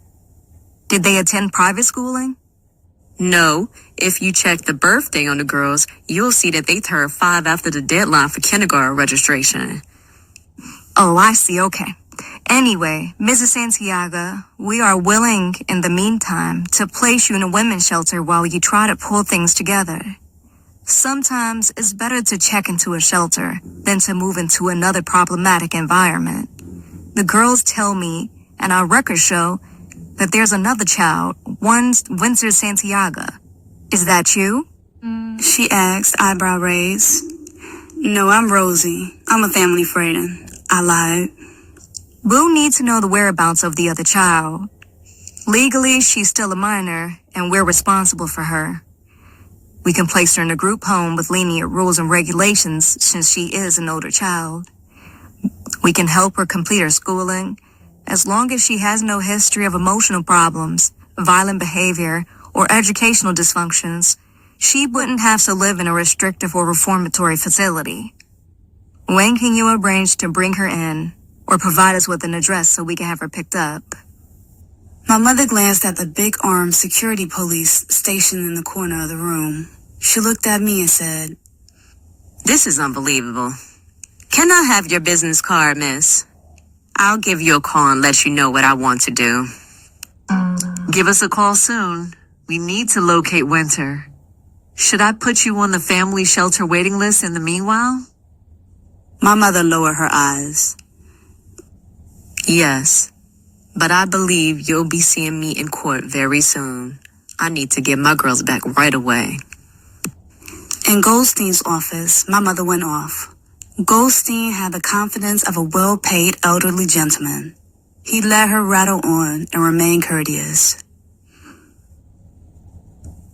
[SPEAKER 1] Did they attend private schooling?
[SPEAKER 3] No, if you check the birthday on the girls, you'll see that they turned 5 after the deadline for kindergarten registration.
[SPEAKER 1] Oh, I see. Okay. Anyway, Mrs. Santiago, we are willing, in the meantime, to place you in a women's shelter while you try to pull things together. Sometimes it's better to check into a shelter than to move into another problematic environment. The girls tell me, and our records show, that there's another child, one Winter Santiago. Is that you?
[SPEAKER 2] She asked, eyebrow raised. No, I'm Rosie. I'm a family friend. I lied.
[SPEAKER 1] We'll need to know the whereabouts of the other child. Legally, she's still a minor, and we're responsible for her. We can place her in a group home with lenient rules and regulations since she is an older child. We can help her complete her schooling, as long as she has no history of emotional problems, violent behavior, or educational dysfunctions. She wouldn't have to live in a restrictive or reformatory facility. When can you arrange to bring her in, or provide us with an address so we can have her picked up?
[SPEAKER 2] My mother glanced at the big armed security police stationed in the corner of the room. She looked at me and said,
[SPEAKER 3] This is unbelievable. Can I have your business card, miss? I'll give you a call and let you know what I want to do. Give us a call soon. We need to locate Winter. Should I put you on the family shelter waiting list in the meanwhile?
[SPEAKER 2] My mother lowered her eyes.
[SPEAKER 3] Yes, but I believe you'll be seeing me in court very soon. I need to get my girls back right away.
[SPEAKER 2] In Goldstein's office, my mother went off. Goldstein had the confidence of a well-paid elderly gentleman. He let her rattle on and remain courteous.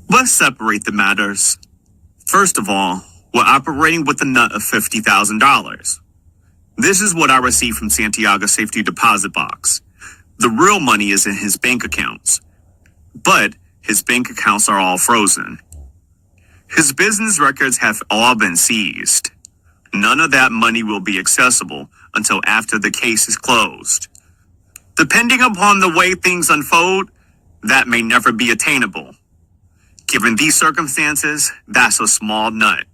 [SPEAKER 15] Let's separate the matters. First of all, we're operating with a nut of $50,000. This is what I received from Santiago's safety deposit box. The real money is in his bank accounts, but his bank accounts are all frozen. His business records have all been seized. None of that money will be accessible until after the case is closed. Depending upon the way things unfold, that may never be attainable. Given these circumstances, that's a small nut.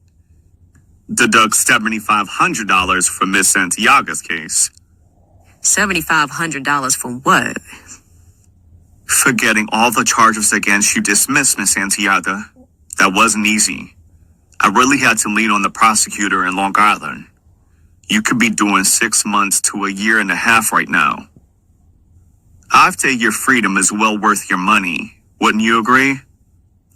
[SPEAKER 15] Deduct $7,500 from Miss Santiago's case.
[SPEAKER 3] $7,500 for what?
[SPEAKER 15] For getting all the charges against you dismissed, Miss Santiago. That wasn't easy. I really had to lean on the prosecutor in Long Island. You could be doing 6 months to a year and a half right now. I'd say your freedom is well worth your money. Wouldn't you agree?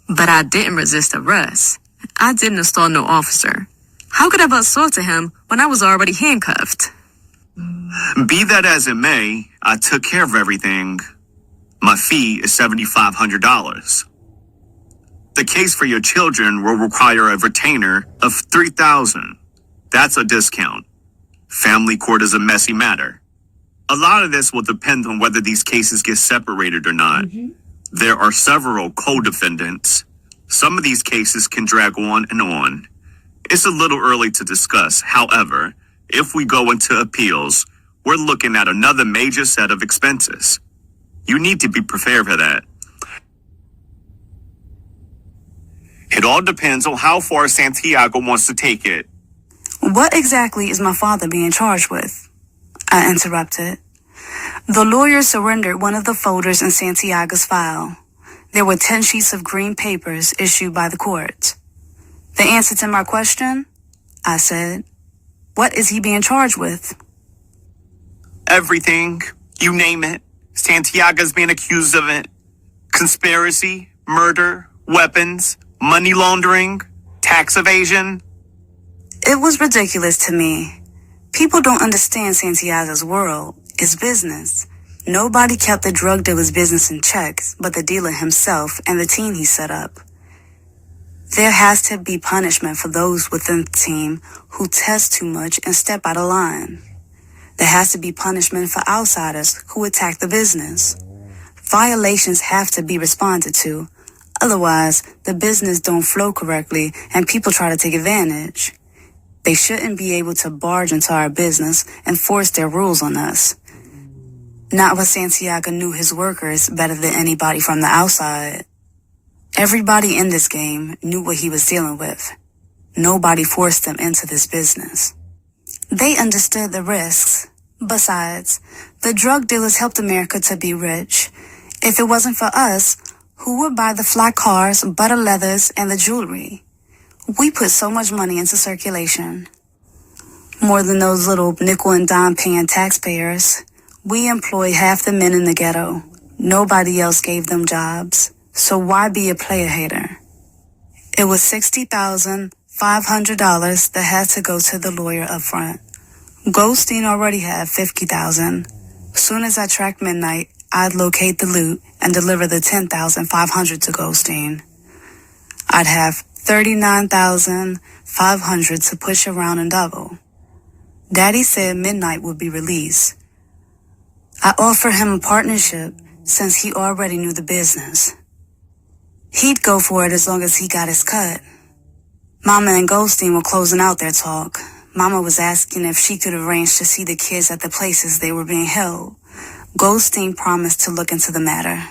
[SPEAKER 3] But I didn't resist arrest. I didn't assault no officer. How could I have assaulted him when I was already handcuffed?
[SPEAKER 15] Be that as it may, I took care of everything. My fee is $7,500. The case for your children will require a retainer of $3,000. That's a discount. Family court is a messy matter. A lot of this will depend on whether these cases get separated or not. There are several co-defendants. Some of these cases can drag on and on. It's a little early to discuss. However, if we go into appeals, we're looking at another major set of expenses. You need to be prepared for that. It all depends on how far Santiago wants to take it.
[SPEAKER 2] What exactly is my father being charged with? I interrupted. The lawyer surrendered one of the folders in Santiago's file. There were 10 sheets of green papers issued by the court. The answer to my question? I said. What is he being charged with?
[SPEAKER 15] Everything. You name it. Santiago's being accused of it. Conspiracy, murder, weapons, money laundering, tax evasion.
[SPEAKER 2] It was ridiculous to me. People don't understand Santiago's world. It's business. Nobody kept the drug dealer's business in check but the dealer himself and the team he set up. There has to be punishment for those within the team who test too much and step out of line. There has to be punishment for outsiders who attack the business. Violations have to be responded to. Otherwise, the business don't flow correctly and people try to take advantage. They shouldn't be able to barge into our business and force their rules on us. Not when Santiago knew his workers better than anybody from the outside. Everybody in this game knew what he was dealing with. Nobody forced them into this business. They understood the risks. Besides, the drug dealers helped America to be rich. If it wasn't for us, who would buy the fly cars, butter leathers, and the jewelry? We put so much money into circulation. More than those little nickel and dime paying taxpayers. We employ half the men in the ghetto. Nobody else gave them jobs. So why be a player hater? It was $60,500 that had to go to the lawyer up front. Goldstein already had $50,000. Soon as I tracked Midnight, I'd locate the loot and deliver the $10,500 to Goldstein. I'd have $39,500 to push around and double. Daddy said Midnight would be released. I offered him a partnership since he already knew the business. He'd go for it as long as he got his cut. Mama and Goldstein were closing out their talk. Mama was asking if she could arrange to see the kids at the places they were being held. Goldstein promised to look into the matter.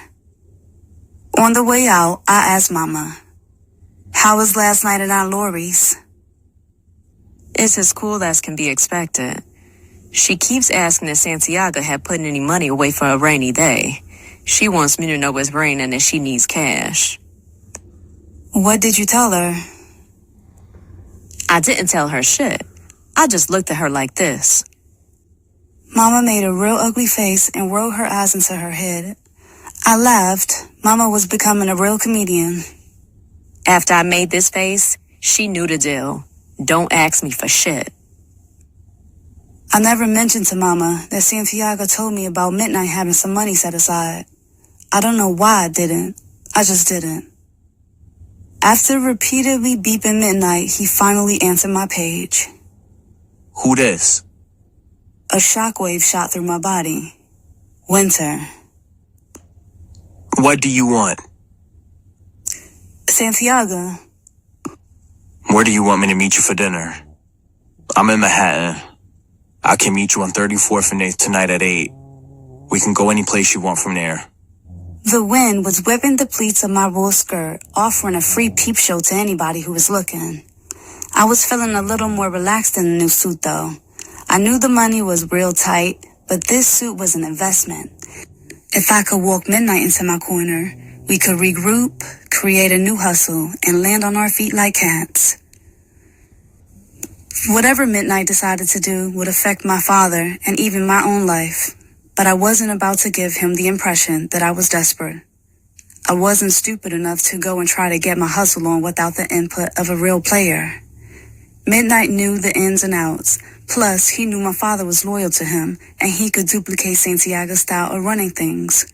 [SPEAKER 2] On the way out, I asked Mama, "How was last night at Aunt Laurie's?"
[SPEAKER 3] It's as cool as can be expected. She keeps asking if Santiago had put any money away for a rainy day. She wants me to know it's raining and she needs cash.
[SPEAKER 2] What did you tell her?
[SPEAKER 3] I didn't tell her shit. I just looked at her like this.
[SPEAKER 2] Mama made a real ugly face and rolled her eyes into her head. I laughed. Mama was becoming a real comedian.
[SPEAKER 3] After I made this face, she knew the deal. Don't ask me for shit.
[SPEAKER 2] I never mentioned to Mama that Santiago told me about Midnight having some money set aside. I don't know why I didn't. I just didn't. After repeatedly beeping Midnight, he finally answered my page.
[SPEAKER 14] Who this?
[SPEAKER 2] A shockwave shot through my body. Winter.
[SPEAKER 14] What do you want?
[SPEAKER 2] Santiago.
[SPEAKER 14] Where do you want me to meet you for dinner? I'm in Manhattan. I can meet you on 34th and 8th tonight at 8. We can go any place you want from there.
[SPEAKER 2] The wind was whipping the pleats of my wool skirt, offering a free peep show to anybody who was looking. I was feeling a little more relaxed in the new suit, though. I knew the money was real tight, but this suit was an investment. If I could walk Midnight into my corner, we could regroup, create a new hustle, and land on our feet like cats. Whatever Midnight decided to do would affect my father and even my own life, but I wasn't about to give him the impression that I was desperate. I wasn't stupid enough to go and try to get my hustle on without the input of a real player. Midnight knew the ins and outs, plus he knew my father was loyal to him and he could duplicate Santiago's style of running things.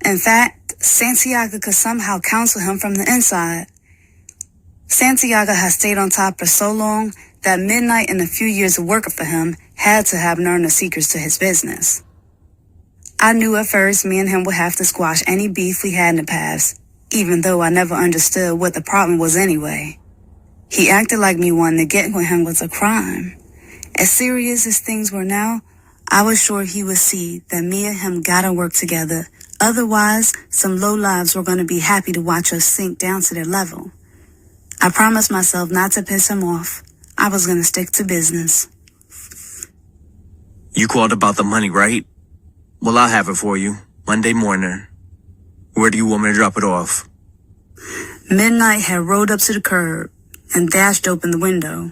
[SPEAKER 2] In fact, Santiago could somehow counsel him from the inside. Santiago had stayed on top for so long that Midnight and a few years of working for him had to have learned the secrets to his business. I knew at first me and him would have to squash any beef we had in the past, even though I never understood what the problem was anyway. He acted like me wanting to get with him was a crime. As serious as things were now, I was sure he would see that me and him gotta work together. Otherwise, some lowlives were gonna be happy to watch us sink down to their level. I promised myself not to piss him off. I was gonna stick to business.
[SPEAKER 14] You called about the money, right? Well, I'll have it for you. Monday morning. Where do you want me to drop it off?
[SPEAKER 2] Midnight had rolled up to the curb and dashed open the window.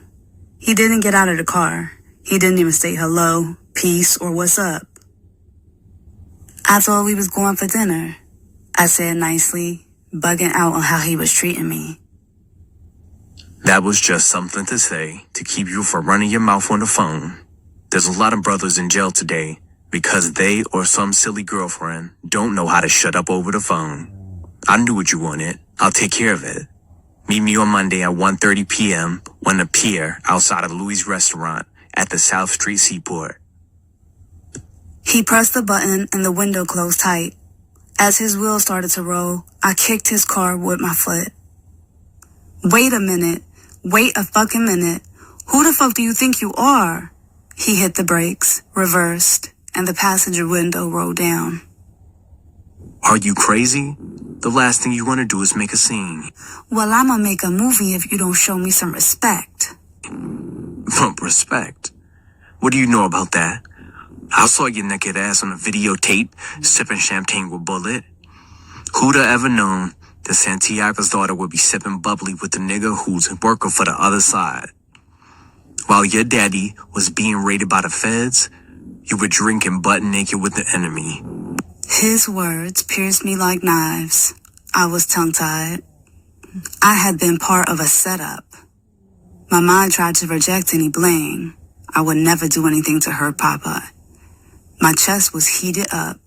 [SPEAKER 2] He didn't get out of the car. He didn't even say hello, peace, or what's up. I thought we was going for dinner, I said nicely, bugging out on how he was treating me.
[SPEAKER 14] That was just something to say to keep you from running your mouth on the phone. There's a lot of brothers in jail today because they or some silly girlfriend don't know how to shut up over the phone. I knew what you wanted. I'll take care of it. Meet me on Monday at 1:30 p.m. on the pier outside of Louis' restaurant at the South Street Seaport.
[SPEAKER 2] He pressed the button and the window closed tight. As his wheels started to roll, I kicked his car with my foot. Wait a minute. Wait a fucking minute. Who the fuck do you think you are? He hit the brakes, reversed, and the passenger window rolled down.
[SPEAKER 14] Are you crazy? The last thing you want to do is make a scene.
[SPEAKER 2] Well, I'ma make a movie if you don't show me some respect.
[SPEAKER 14] Respect? What do you know about that? I saw your naked ass on a videotape sipping champagne with Bullet. Who'd have ever known that Santiago's daughter would be sipping bubbly with the nigga who's working for the other side? While your daddy was being raided by the feds, you were drinking butt naked with the enemy.
[SPEAKER 2] His words pierced me like knives. I was tongue-tied. I had been part of a setup. My mind tried to reject any blame. I would never do anything to hurt Papa. My chest was heated up.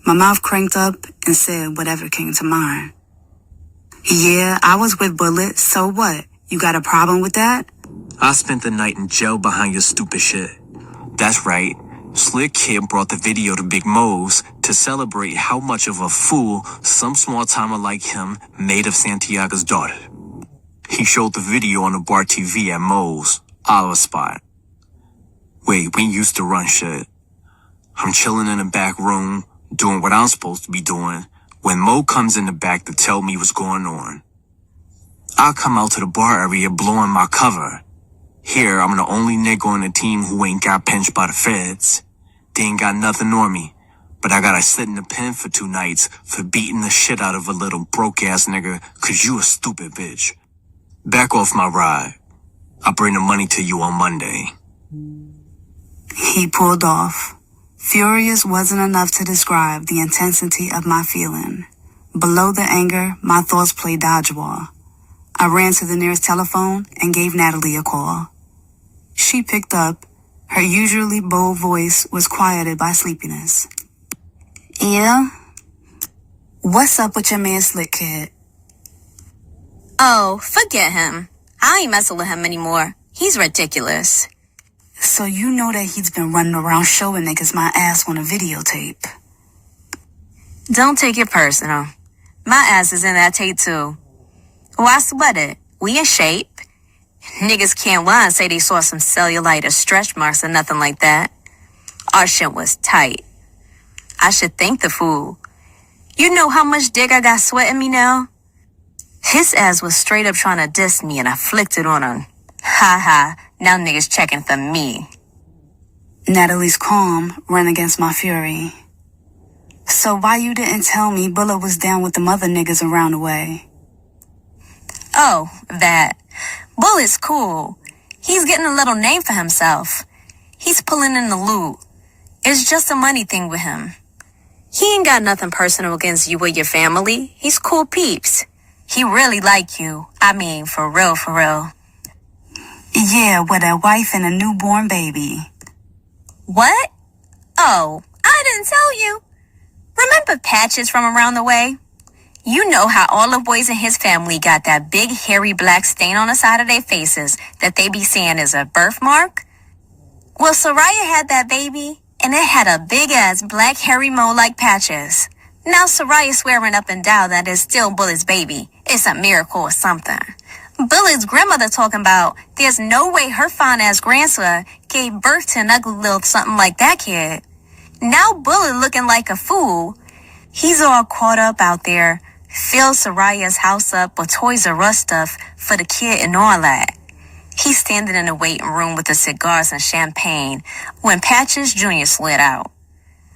[SPEAKER 2] My mouth cranked up and said whatever came to mind. Yeah, I was with Bullet, so what? You got a problem with that?
[SPEAKER 14] I spent the night in jail behind your stupid shit. That's right. Slick Kid brought the video to Big Mo's to celebrate how much of a fool some small timer like him made of Santiago's daughter. He showed the video on the bar TV at Mo's, Oliver Spot. Wait, we used to run shit. I'm chilling in the back room, doing what I'm supposed to be doing, when Mo comes in the back to tell me what's going on. I come out to the bar area blowing my cover. Here, I'm the only nigga on the team who ain't got pinched by the feds. They ain't got nothing on me, but I gotta sit in the pen for 2 nights for beating the shit out of a little broke-ass nigga 'cause you a stupid bitch. Back off my ride. I'll bring the money to you on Monday.
[SPEAKER 2] He pulled off. Furious wasn't enough to describe the intensity of my feeling. Below the anger, my thoughts played dodgeball. I ran to the nearest telephone and gave Natalie a call. She picked up. Her usually bold voice was quieted by sleepiness. Yeah? What's up with your man Slick Kid?
[SPEAKER 7] Oh, forget him. I ain't messing with him anymore. He's ridiculous.
[SPEAKER 2] So you know that he's been running around showing niggas my ass on a videotape.
[SPEAKER 7] Don't take it personal. My ass is in that tape too. Why sweat it? We in shape. Niggas can't lie and say they saw some cellulite or stretch marks or nothing like that. Our shit was tight. I should thank the fool. You know how much dick I got sweating me now? His ass was straight up trying to diss me and I flicked it on him. Ha ha, now niggas checking for me.
[SPEAKER 2] Natalie's calm ran against my fury. So why you didn't tell me Bullet was down with the mother niggas around the way?
[SPEAKER 7] Oh, that. Bullet's cool. He's getting a little name for himself. He's pulling in the loot. It's just a money thing with him. He ain't got nothing personal against you or your family. He's cool peeps. He really like you. I mean, for real, for real.
[SPEAKER 2] Yeah, with a wife and a newborn baby.
[SPEAKER 7] What? Oh, I didn't tell you. Remember Patches from around the way? You know how all the boys in his family got that big hairy black stain on the side of their faces that they be saying is a birthmark? Well, Soraya had that baby, and it had a big ass black hairy mole like Patches. Now Soraya's swearing up and down that it's still Bullet's baby. It's a miracle or something. Bullet's grandmother talking about there's no way her fine ass grandson gave birth to an ugly little something like that kid. Now Bullet looking like a fool. He's all caught up out there, filled Soraya's house up with Toys R Us stuff for the kid and all that. He's standing in the waiting room with the cigars and champagne when Patches Jr. slid out.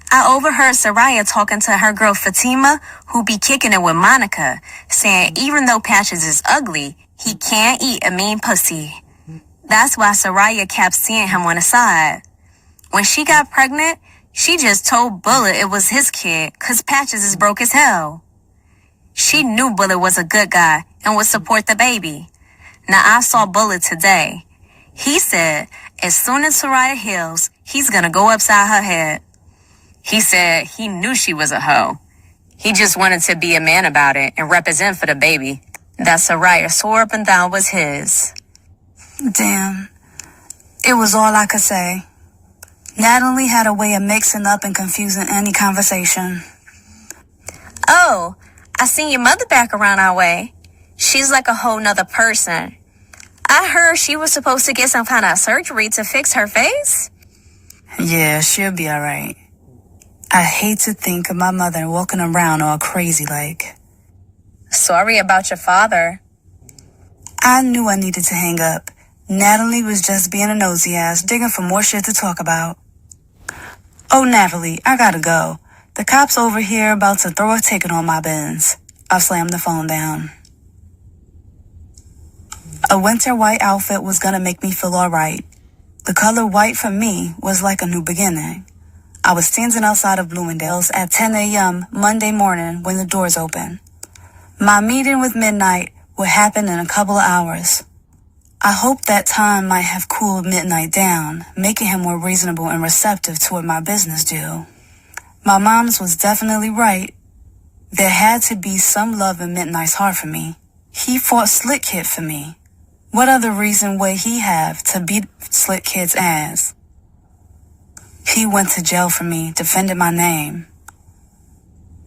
[SPEAKER 7] I overheard Soraya talking to her girl Fatima, who be kicking it with Monica, saying even though Patches is ugly, he can't eat a mean pussy. That's why Soraya kept seeing him on the side. When she got pregnant, she just told Bullet it was his kid, 'cause Patches is broke as hell. She knew Bullet was a good guy and would support the baby. Now I saw Bullet today. He said as soon as Soraya heals, he's gonna go upside her head. He said he knew she was a hoe. He just wanted to be a man about it and represent for the baby that Soraya swore up and down was his.
[SPEAKER 2] Damn. It was all I could say. Natalie had a way of mixing up and confusing any conversation.
[SPEAKER 7] Oh, I seen your mother back around our way. She's like a whole nother person. I heard she was supposed to get some kind of surgery to fix her face.
[SPEAKER 2] Yeah, she'll be alright. I hate to think of my mother walking around all crazy like.
[SPEAKER 16] Sorry about your father.
[SPEAKER 2] I knew I needed to hang up. Natalie was just being a nosy ass, digging for more shit to talk about. Oh, Natalie, I gotta go. The cops over here about to throw a ticket on my Benz. I slammed the phone down. A winter white outfit was gonna make me feel alright. The color white for me was like a new beginning. I was standing outside of Bloomingdale's at 10 a.m. Monday morning when the doors opened. My meeting with Midnight would happen in a couple of hours. I hoped that time might have cooled Midnight down, making him more reasonable and receptive toward my business deal. My mom's was definitely right. There had to be some love in Midnight's heart for me. He fought Slick Kid for me. What other reason would he have to beat Slick Kid's ass? He went to jail for me, defended my name.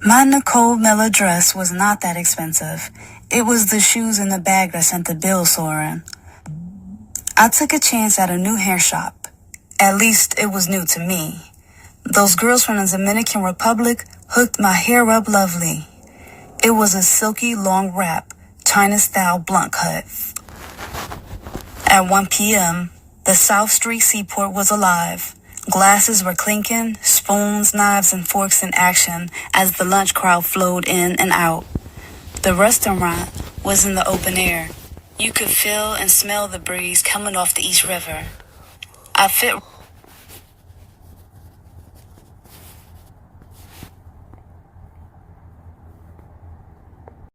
[SPEAKER 2] My Nicole Miller dress was not that expensive. It was the shoes in the bag that sent the bill soaring. I took a chance at a new hair shop. At least it was new to me. Those girls from the Dominican Republic hooked my hair up lovely. It was a silky long wrap, China-style blunt cut. At 1 p.m., the South Street Seaport was alive. Glasses were clinking, spoons, knives, and forks in action as the lunch crowd flowed in and out. The restaurant was in the open air. You could feel and smell the breeze coming off the East River. I fit